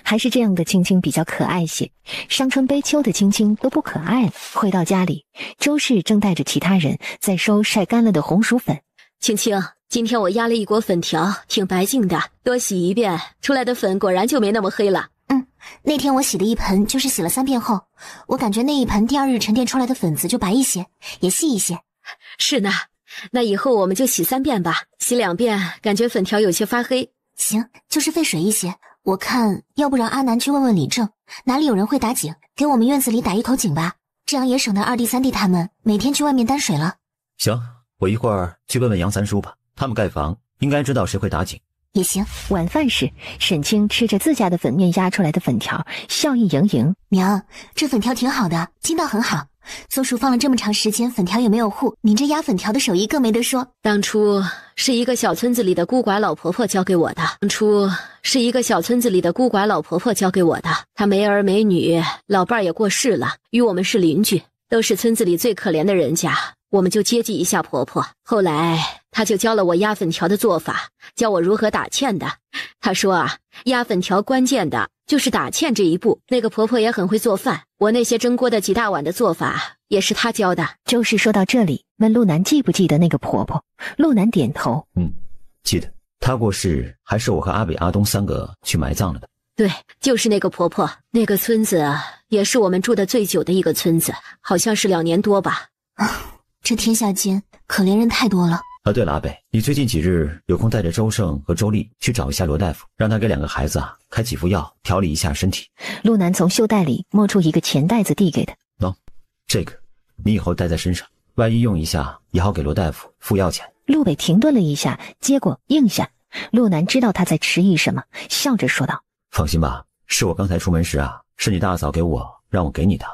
还是这样的青青比较可爱些，伤春悲秋的青青都不可爱了。回到家里，周氏正带着其他人在收晒干了的红薯粉。青青，今天我压了一锅粉条，挺白净的，多洗一遍，出来的粉果然就没那么黑了。那天我洗的一盆就是洗了3遍后，我感觉那一盆第2日沉淀出来的粉子就白一些，也细一些。是呢，那以后我们就洗3遍吧，洗2遍感觉粉条有些发黑。行，就是费水一些。我看要不让阿南去问问李正，哪里有人会打井，给我们院子里打一口井吧，这样也省得2弟3弟他们每天去外面担水了。行，我一会儿去问问杨三叔吧，他们盖房应该知道谁会打井。也行。晚饭时，沈清吃着自家的粉面压出来的粉条，笑意盈盈。娘，这粉条挺好的，筋道很好。松鼠放了这么长时间，粉条也没有糊，您这压粉条的手艺更没得说。当初是一个小村子里的孤寡老婆婆教给我的。她没儿没女，老伴儿也过世了，与我们是邻居，都是村子里最可怜的人家，我们就接济一下婆婆。后来她就教了我压粉条的做法，教我如何打芡的。她说压粉条关键的就是打芡这一步。那个婆婆也很会做饭，我那些蒸锅的几大碗的做法也是她教的。周氏说到这里，问陆南记不记得那个婆婆。陆南点头，记得。她过世还是我和阿伟、阿东3个去埋葬了的。对，就是那个婆婆。那个村子也是我们住的最久的一个村子，好像是2年多吧。这天下间可怜人太多了。对了，阿北，你最近几日有空带着周胜和周丽去找一下罗大夫，让他给2个孩子开几副药，调理一下身体。陆南从袖袋里摸出一个钱袋子递给他。这个你以后带在身上，万一用一下也好给罗大夫付药钱。陆北停顿了一下，接过应下。陆南知道他在迟疑什么，笑着说道：放心吧，是我刚才出门时是你大嫂给我，让我给你的。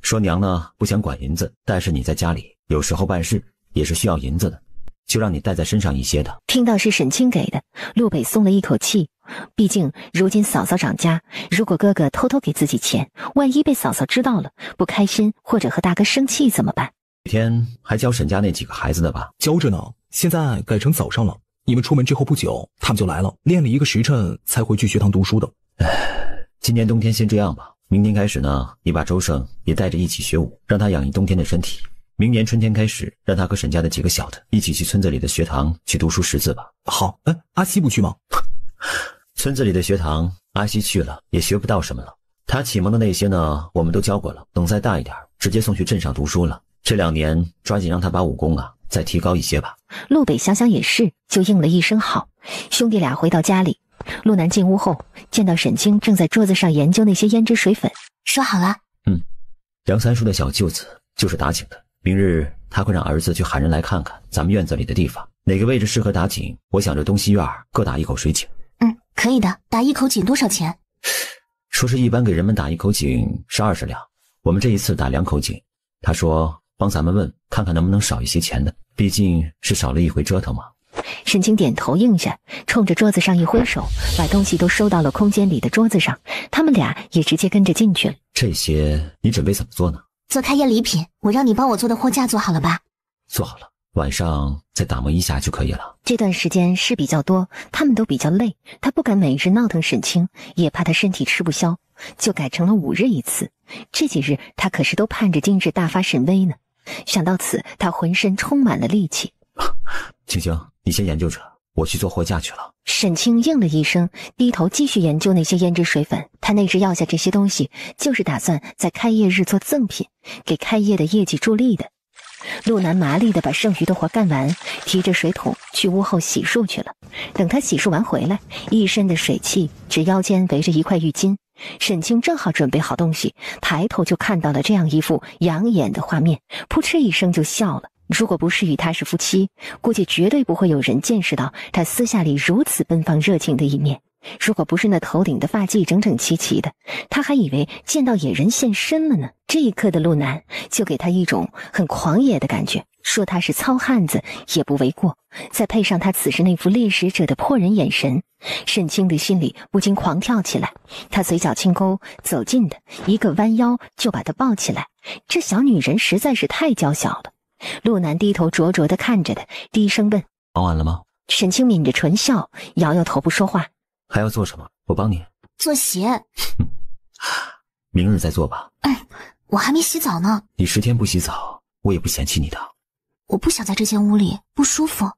说娘呢不想管银子，但是你在家里有时候办事也是需要银子的，就让你带在身上一些的。听到是沈清给的，陆北松了一口气。毕竟如今嫂嫂长家，如果哥哥偷偷给自己钱，万一被嫂嫂知道了，不开心或者和大哥生气怎么办？每天还教沈家那几个孩子的吧？教着呢，现在改成早上了。你们出门之后不久，他们就来了，练了1个时辰才回去学堂读书的。今年冬天先这样吧，明年开始呢，你把周胜也带着一起学武，让他养一冬天的身体。明年春天开始，让他和沈家的几个小的一起去村子里的学堂去读书识字吧。好，阿西不去吗？村子里的学堂，阿西去了也学不到什么了。他启蒙的那些呢，我们都教过了，等再大一点，直接送去镇上读书了。这2年，抓紧让他把武功再提高一些吧。陆北想想也是，就应了一声好。兄弟俩回到家里，陆南进屋后，见到沈清正在桌子上研究那些胭脂水粉。说好了。杨三叔的小舅子就是打井的，明日他会让儿子去喊人来看看咱们院子里的地方，哪个位置适合打井，我想着东西院各打1口水井。可以的。打1口井多少钱？说是一般给人们打1口井是20两，我们这一次打2口井，他说帮咱们问看看能不能少一些钱的，毕竟是少了一回折腾嘛。沈清点头应下，冲着桌子上一挥手，把东西都收到了空间里的桌子上。他们俩也直接跟着进去了。这些你准备怎么做呢？做开业礼品，我让你帮我做的货架做好了吧？做好了，晚上再打磨一下就可以了。这段时间事比较多，他们都比较累，他不敢每日闹腾沈清，也怕他身体吃不消，就改成了5日一次。这几日他可是都盼着今日大发神威呢。想到此，他浑身充满了力气。青青，你先研究着，我去做货架去了。沈清应了一声，低头继续研究那些胭脂水粉。他那时要下这些东西，就是打算在开业日做赠品，给开业的业绩助力的。陆南麻利地把剩余的活干完，提着水桶去屋后洗漱去了。等他洗漱完回来，一身的水汽，只腰间围着一块浴巾。沈清正好准备好东西，抬头就看到了这样一幅养眼的画面，扑哧一声就笑了。如果不是与他是夫妻，估计绝对不会有人见识到他私下里如此奔放热情的一面。如果不是那头顶的发髻整整齐齐的，他还以为见到野人现身了呢。这一刻的陆南就给他一种很狂野的感觉，说他是糙汉子也不为过。再配上他此时那副猎食者的迫人眼神，沈清的心里不禁狂跳起来。他嘴角轻勾，走近的一个弯腰就把他抱起来。这小女人实在是太娇小了。陆南低头灼灼地看着他，低声问：忙完了吗？沈清抿着唇笑，摇摇头不说话。还要做什么？我帮你做鞋。明日再做吧。我还没洗澡呢。你10天不洗澡，我也不嫌弃你的。我不想在这间屋里，不舒服。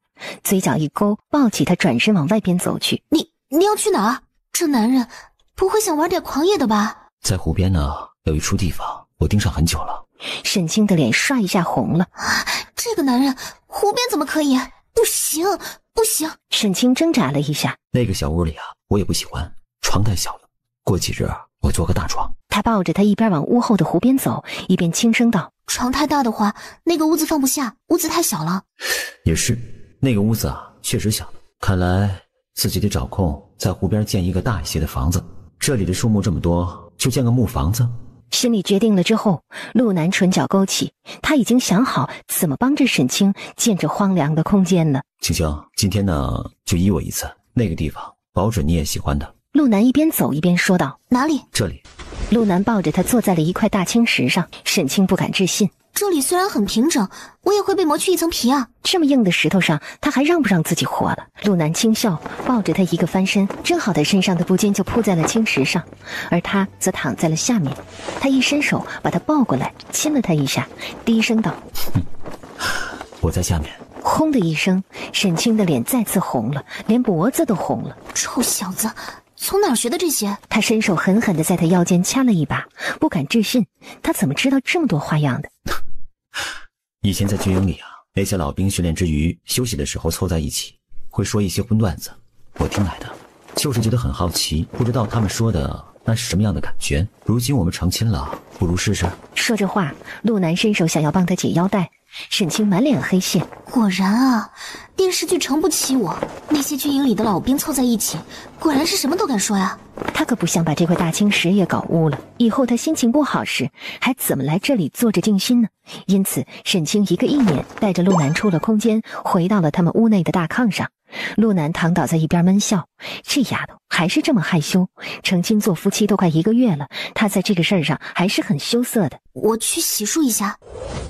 嘴角一勾，抱起他转身往外边走去。你要去哪儿？这男人不会想玩点狂野的吧？在湖边呢，有一处地方我盯上很久了。沈清的脸唰一下红了。这个男人湖边怎么可以？不行不行！沈清挣扎了一下。那个小屋里啊，我也不喜欢，床太小了。过几日我做个大床。他抱着他一边往屋后的湖边走，一边轻声道：床太大的话，那个屋子放不下，屋子太小了。也是，那个屋子啊，确实小。看来自己得找空在湖边建一个大一些的房子。这里的树木这么多，就建个木房子。心里决定了之后，陆南唇角勾起，他已经想好怎么帮着沈清建这荒凉的空间了。青青，今天呢就依我一次，那个地方保准你也喜欢的。陆南一边走一边说道：哪里？这里。陆南抱着他坐在了一块大青石上，沈清不敢置信。这里虽然很平整，我也会被磨去一层皮啊！这么硬的石头上，他还让不让自己活了？陆南轻笑，抱着他一个翻身，正好他身上的布巾就铺在了青石上，而他则躺在了下面。他一伸手把他抱过来，亲了他一下，低声道：我在下面。轰的一声，沈清的脸再次红了，连脖子都红了。臭小子，从哪儿学的这些？他伸手狠狠地在他腰间掐了一把，不敢置信，他怎么知道这么多花样的？以前在军营里啊，那些老兵训练之余休息的时候凑在一起，会说一些荤段子，我听来的，就是觉得很好奇，不知道他们说的那是什么样的感觉。如今我们成亲了，不如试试。说着话，陆南伸手想要帮他解腰带，沈清满脸黑线。果然啊，电视剧承不起我。那些军营里的老兵凑在一起，果然是什么都敢说呀。他可不想把这块大青石也搞污了，以后他心情不好时还怎么来这里坐着静心呢？因此沈清一个意念带着陆南出了空间，回到了他们屋内的大炕上。陆南躺倒在一边闷笑，这丫头还是这么害羞，成亲做夫妻都快1个月了，她在这个事儿上还是很羞涩的。我去洗漱一下。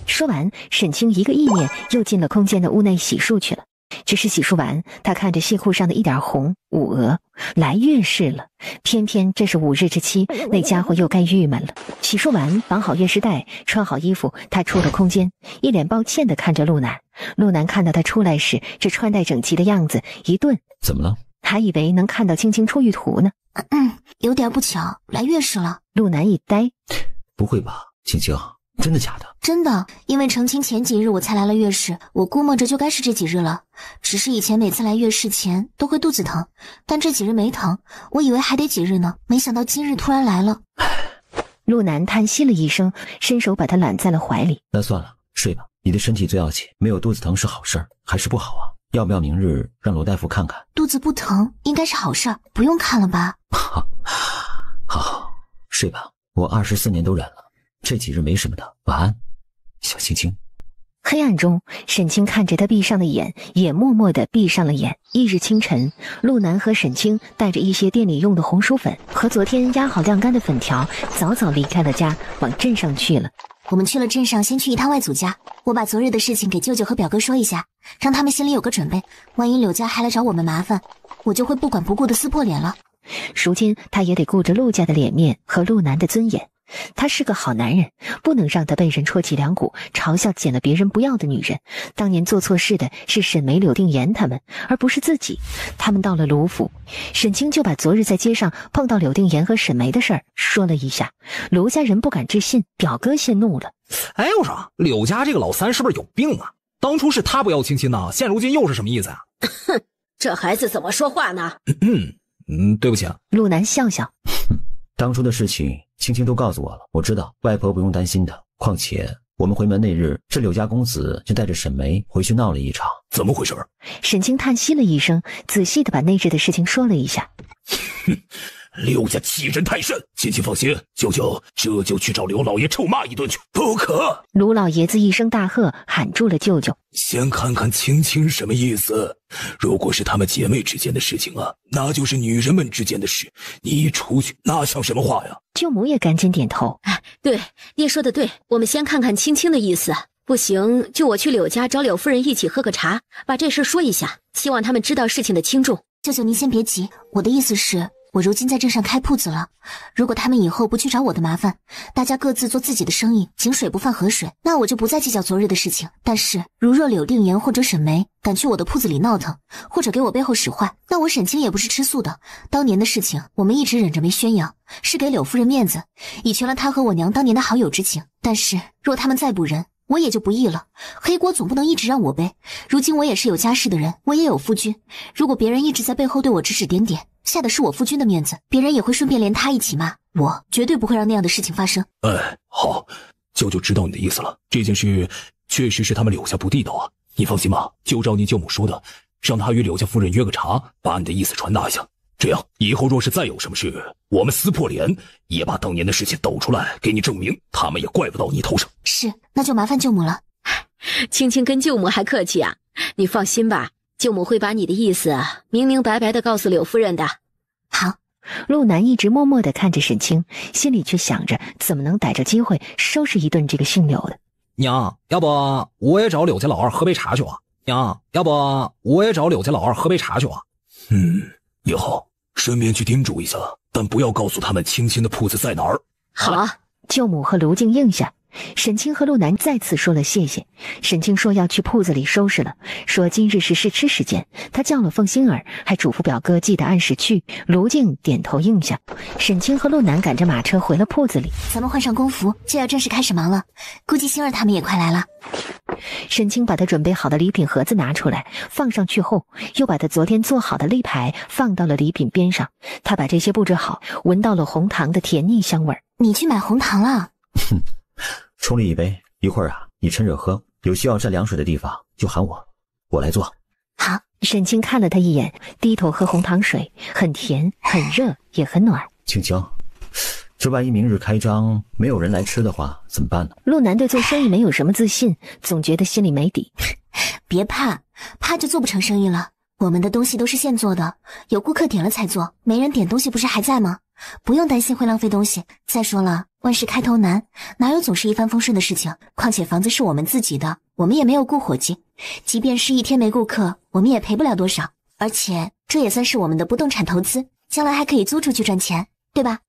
说完，沈清一个意念又进了空间的屋内洗漱去了。只是洗漱完，他看着细裤上的一点红，兀额来月事了。偏偏这是5日之期，那家伙又该郁闷了。洗漱完，绑好月事带，穿好衣服，他出了空间，一脸抱歉地看着陆南。陆南看到他出来时，这穿戴整齐的样子，一顿。怎么了？还以为能看到青青出浴图呢。有点不巧，来月事了。陆南一呆。不会吧，青青，真的假的？真的，因为成亲前几日我才来了月事，我估摸着就该是这几日了。只是以前每次来月事前都会肚子疼，但这几日没疼，我以为还得几日呢，没想到今日突然来了。陆南叹息了一声，伸手把他揽在了怀里。那算了，睡吧，你的身体最要紧，没有肚子疼是好事儿还是不好啊？要不要明日让罗大夫看看？肚子不疼应该是好事儿，不用看了吧？好，睡吧，我24年都忍了，这几日没什么的，晚安，小青青。黑暗中，沈清看着他闭上的眼，也默默地闭上了眼。翌日清晨，陆南和沈清带着一些店里用的红薯粉和昨天压好晾干的粉条，早早离开了家，往镇上去了。我们去了镇上，先去一趟外祖家，我把昨日的事情给舅舅和表哥说一下，让他们心里有个准备，万一柳家还来找我们麻烦，我就会不管不顾的撕破脸了。如今他也得顾着陆家的脸面和陆南的尊严，他是个好男人，不能让他被人戳脊梁骨，嘲笑捡了别人不要的女人。当年做错事的是沈梅、柳定言他们，而不是自己。他们到了卢府，沈清就把昨日在街上碰到柳定言和沈梅的事儿说了一下。卢家人不敢置信，表哥先怒了：哎，我说柳家这个老三是不是有病啊？当初是他不要青青的，现如今又是什么意思啊？哼，这孩子怎么说话呢？对不起啊。陆南笑笑：当初的事情青青都告诉我了，我知道外婆不用担心的。况且我们回门那日，这柳家公子就带着沈梅回去闹了一场。怎么回事？沈清叹息了一声，仔细地把那日的事情说了一下。柳家欺人太甚，青青放心，舅舅这就去找刘老爷臭骂一顿去。不可！卢老爷子一声大喝，喊住了舅舅。先看看青青什么意思。如果是她们姐妹之间的事情啊，那就是女人们之间的事，你一出去那像什么话呀？舅母也赶紧点头。对，爹说的对，我们先看看青青的意思。不行，就我去柳家找柳夫人一起喝个茶，把这事说一下，希望他们知道事情的轻重。舅舅您先别急，我的意思是，我如今在镇上开铺子了，如果他们以后不去找我的麻烦，大家各自做自己的生意，井水不犯河水，那我就不再计较昨日的事情。但是如若柳定言或者沈梅敢去我的铺子里闹腾，或者给我背后使坏，那我沈清也不是吃素的。当年的事情我们一直忍着没宣扬，是给柳夫人面子，以全了她和我娘当年的好友之情。但是若他们再不仁，我也就不义了，黑锅总不能一直让我背。如今我也是有家室的人，我也有夫君，如果别人一直在背后对我指指点点，下的是我夫君的面子，别人也会顺便连他一起骂我，绝对不会让那样的事情发生。好，舅舅知道你的意思了，这件事确实是他们柳家不地道啊。你放心吧，就照你舅母说的，让他与柳家夫人约个茶，把你的意思传达一下。这样以后若是再有什么事，我们撕破脸也把当年的事情抖出来给你证明，他们也怪不到你头上。是，那就麻烦舅母了。青青跟舅母还客气啊，你放心吧，舅母会把你的意思明明白白的告诉柳夫人的。好。陆南一直默默地看着沈清，心里却想着怎么能逮着机会收拾一顿这个姓柳的。娘，要不我也找柳家老二喝杯茶去啊？娘，要不我也找柳家老二喝杯茶去啊？也好，顺便去叮嘱一下，但不要告诉他们青青的铺子在哪儿。好啊。舅母和卢静应下，沈清和陆南再次说了谢谢。沈清说要去铺子里收拾了，说今日是试吃时间，他叫了凤馨儿，还嘱咐表哥记得按时去。卢静点头应下。沈清和陆南赶着马车回了铺子里。咱们换上工服，就要正式开始忙了，估计馨儿他们也快来了。沈清把他准备好的礼品盒子拿出来，放上去后，又把他昨天做好的立牌放到了礼品边上。他把这些布置好，闻到了红糖的甜腻香味。你去买红糖了？冲了一杯，一会儿啊，你趁热喝，有需要蘸凉水的地方就喊我来做。好。沈清看了他一眼，低头喝红糖水，很甜，很热，也很暖。青青，这万一明日开张没有人来吃的话怎么办呢？陆南对做生意没有什么自信，总觉得心里没底。别怕，怕就做不成生意了。我们的东西都是现做的，有顾客点了才做，没人点东西不是还在吗？不用担心会浪费东西。再说了，万事开头难，哪有总是一帆风顺的事情？况且房子是我们自己的，我们也没有雇伙计，即便是一天没顾客，我们也赔不了多少。而且这也算是我们的不动产投资，将来还可以租出去赚钱，对吧？